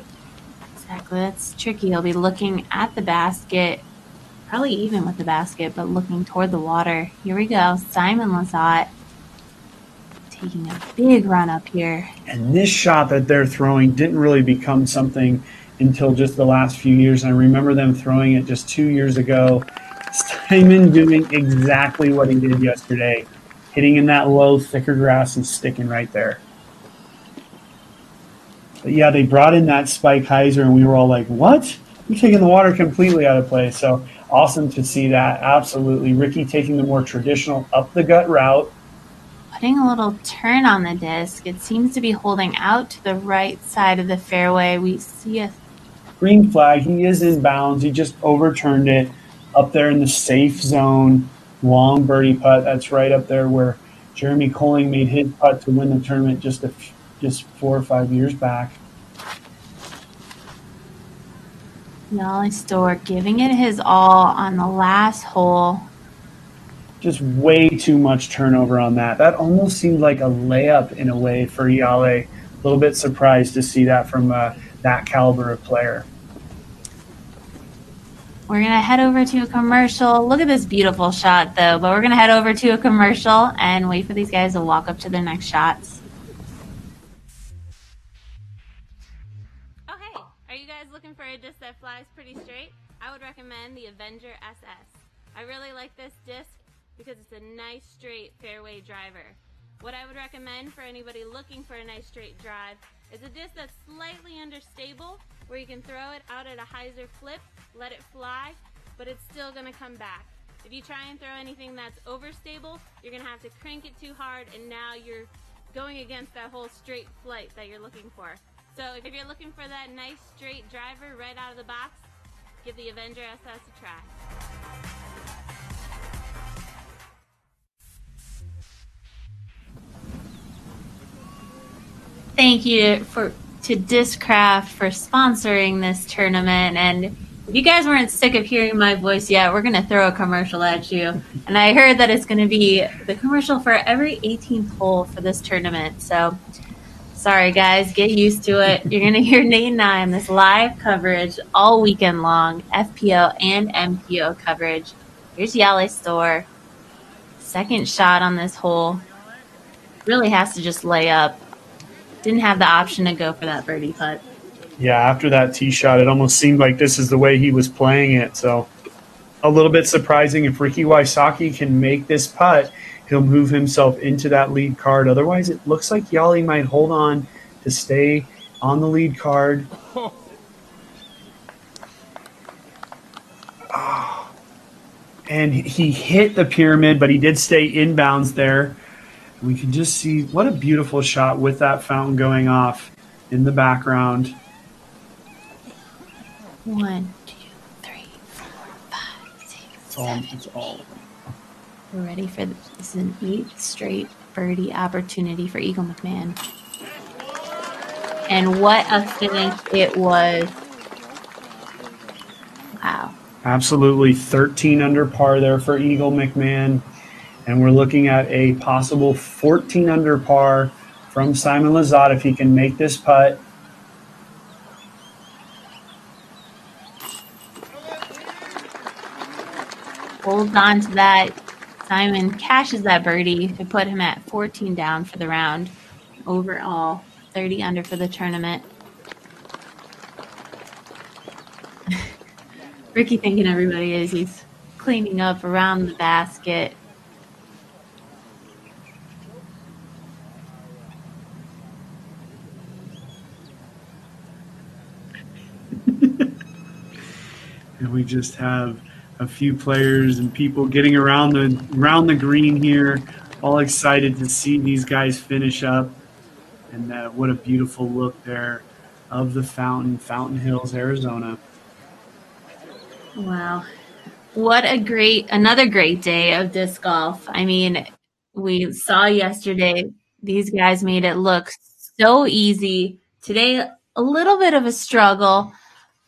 Exactly. That's tricky. He'll be looking at the basket, probably even with the basket, but looking toward the water. Here we go. Simon Lizotte taking a big run up here. And this shot that they're throwing didn't really become something until just the last few years. And I remember them throwing it just 2 years ago. Simon doing exactly what he did yesterday, hitting in that low, thicker grass and sticking right there. But yeah, they brought in that spike hyzer, and we were all like, what? You're taking the water completely out of play. So awesome to see that. Absolutely. Ricky taking the more traditional up the gut route. Putting a little turn on the disc. It seems to be holding out to the right side of the fairway. We see a green flag. He is in bounds. He just overturned it up there in the safe zone. Long birdie putt. That's right up there where Jeremy Colling made his putt to win the tournament just 4 or 5 years back. Jalle Stoor giving it his all on the last hole. Just way too much turnover on that. That almost seemed like a layup in a way for Jalle. A little bit surprised to see that from that caliber of player. We're going to head over to a commercial. Look at this beautiful shot, though. But we're going to head over to a commercial and wait for these guys to walk up to their next shots. Oh, hey. Are you guys looking for a disc that flies pretty straight? I would recommend the Avenger SS. I really like this disc because it's a nice, straight fairway driver. What I would recommend for anybody looking for a nice straight drive is a disc that's slightly understable, where you can throw it out at a hyzer flip, let it fly, but it's still going to come back. If you try and throw anything that's overstable, you're going to have to crank it too hard, and now you're going against that whole straight flight that you're looking for. So if you're looking for that nice straight driver right out of the box, give the Avenger SS a try. Thank you to Discraft for sponsoring this tournament. And if you guys weren't sick of hearing my voice yet, we're going to throw a commercial at you. And I heard that it's going to be the commercial for every 18th hole for this tournament. So sorry, guys, get used to it. You're going to hear Nate and I on this live coverage all weekend long, FPO and MPO coverage. Here's Jalle Stoor. Second shot on this hole. Really has to just lay up. Didn't have the option to go for that birdie putt. Yeah, after that tee shot, it almost seemed like this is the way he was playing it. So a little bit surprising. If Ricky Wysocki can make this putt, he'll move himself into that lead card. Otherwise, it looks like Jalle might hold on to stay on the lead card. Oh. And he hit the pyramid, but he did stay inbounds there. We can just see what a beautiful shot with that fountain going off in the background. 1, 2, 3, 4, 5, 6, It's all. We're ready for this. This is an 8th straight birdie opportunity for Eagle McMahon. And what a finish it was. Wow. Absolutely 13 under par there for Eagle McMahon. And we're looking at a possible 14 under par from Simon Lizotte if he can make this putt. Holds on to that. Simon cashes that birdie to put him at 14 down for the round. Overall, 30 under for the tournament. Ricky thinking everybody is. He's cleaning up around the basket. And we just have a few players and people getting around the green here, all excited to see these guys finish up. And what a beautiful look there of the Fountain Hills, Arizona. Wow. What another great day of disc golf. I mean, we saw yesterday, these guys made it look so easy. Today, a little bit of a struggle,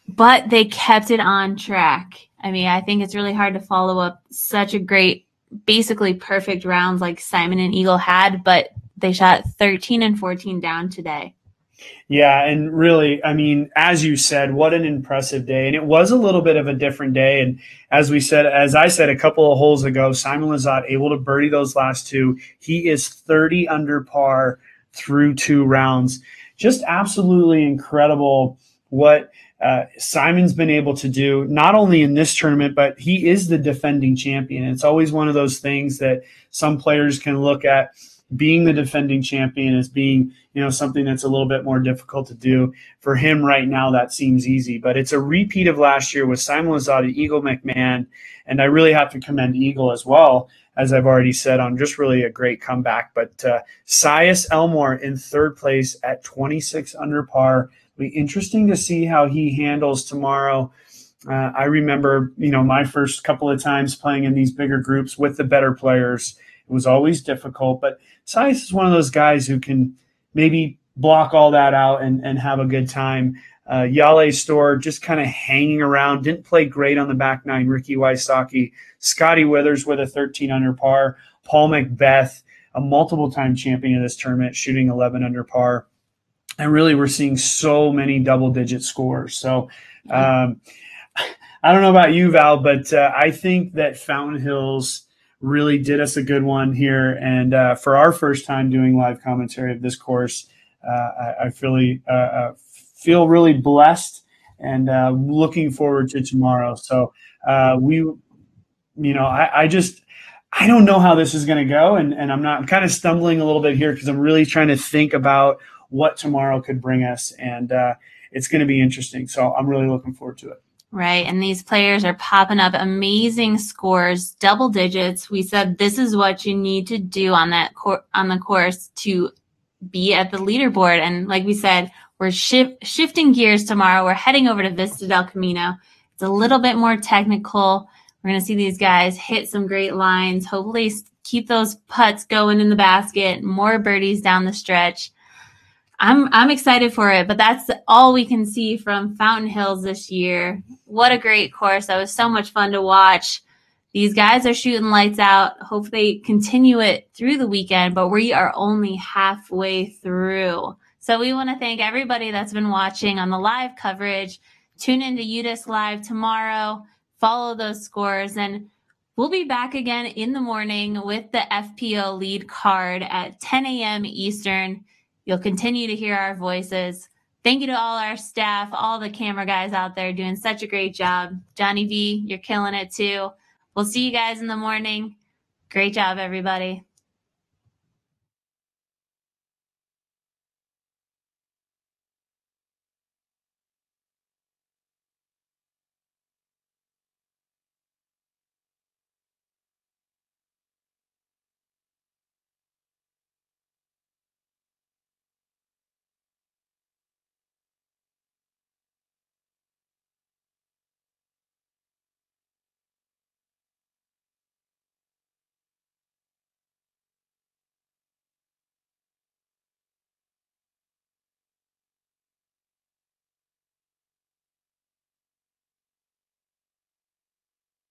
but they kept it on track. I mean, I think it's really hard to follow up such a great, basically perfect rounds like Simon and Eagle had, but they shot 13 and 14 down today. Yeah, and really, I mean, as you said, what an impressive day. And it was a little bit of a different day. And as I said a couple of holes ago, Simon Lizotte able to birdie those last two. He is 30 under par through 2 rounds. Just absolutely incredible what Simon's been able to do, not only in this tournament, but he is the defending champion. It's always one of those things that some players can look at being the defending champion as being, something that's a little bit more difficult to do. For him right now, that seems easy, but it's a repeat of last year with Simon Lizotte, Eagle McMahon, and I really have to commend Eagle as well, as I've already said, on just really a great comeback. But Sias Elmore in 3rd place at 26 under par. It'll be interesting to see how he handles tomorrow. I remember, my first couple of times playing in these bigger groups with the better players. It was always difficult, but Sias is one of those guys who can maybe block all that out and have a good time. Jalle Stoor just kind of hanging around, didn't play great on the back nine. Ricky Wysocki, Scotty Withers with a 13 under par, Paul Macbeth, a multiple-time champion of this tournament, shooting 11 under par. And really, we're seeing so many double-digit scores. So I don't know about you, Val, but I think that Fountain Hills really did us a good one here. And for our first time doing live commentary of this course, I feel really blessed and looking forward to tomorrow. So I don't know how this is going to go. And I'm kind of stumbling a little bit here because I'm really trying to think about what tomorrow could bring us. And it's going to be interesting. So I'm really looking forward to it. Right. And these players are popping up amazing scores, double digits. We said this is what you need to do on that on the course to be at the leaderboard. And like we said, we're shifting gears tomorrow. We're heading over to Vista del Camino. It's a little bit more technical. We're going to see these guys hit some great lines, hopefully keep those putts going in the basket, more birdies down the stretch. I'm excited for it, but that's all we can see from Fountain Hills this year. What a great course. That was so much fun to watch. These guys are shooting lights out. Hope they continue it through the weekend, but we are only halfway through. So we want to thank everybody that's been watching on the live coverage. Tune into UDisc Live tomorrow. Follow those scores, and we'll be back again in the morning with the FPO lead card at 10 a.m. Eastern. You'll continue to hear our voices. Thank you to all our staff, all the camera guys out there doing such a great job. Johnny V, you're killing it too. We'll see you guys in the morning. Great job, everybody.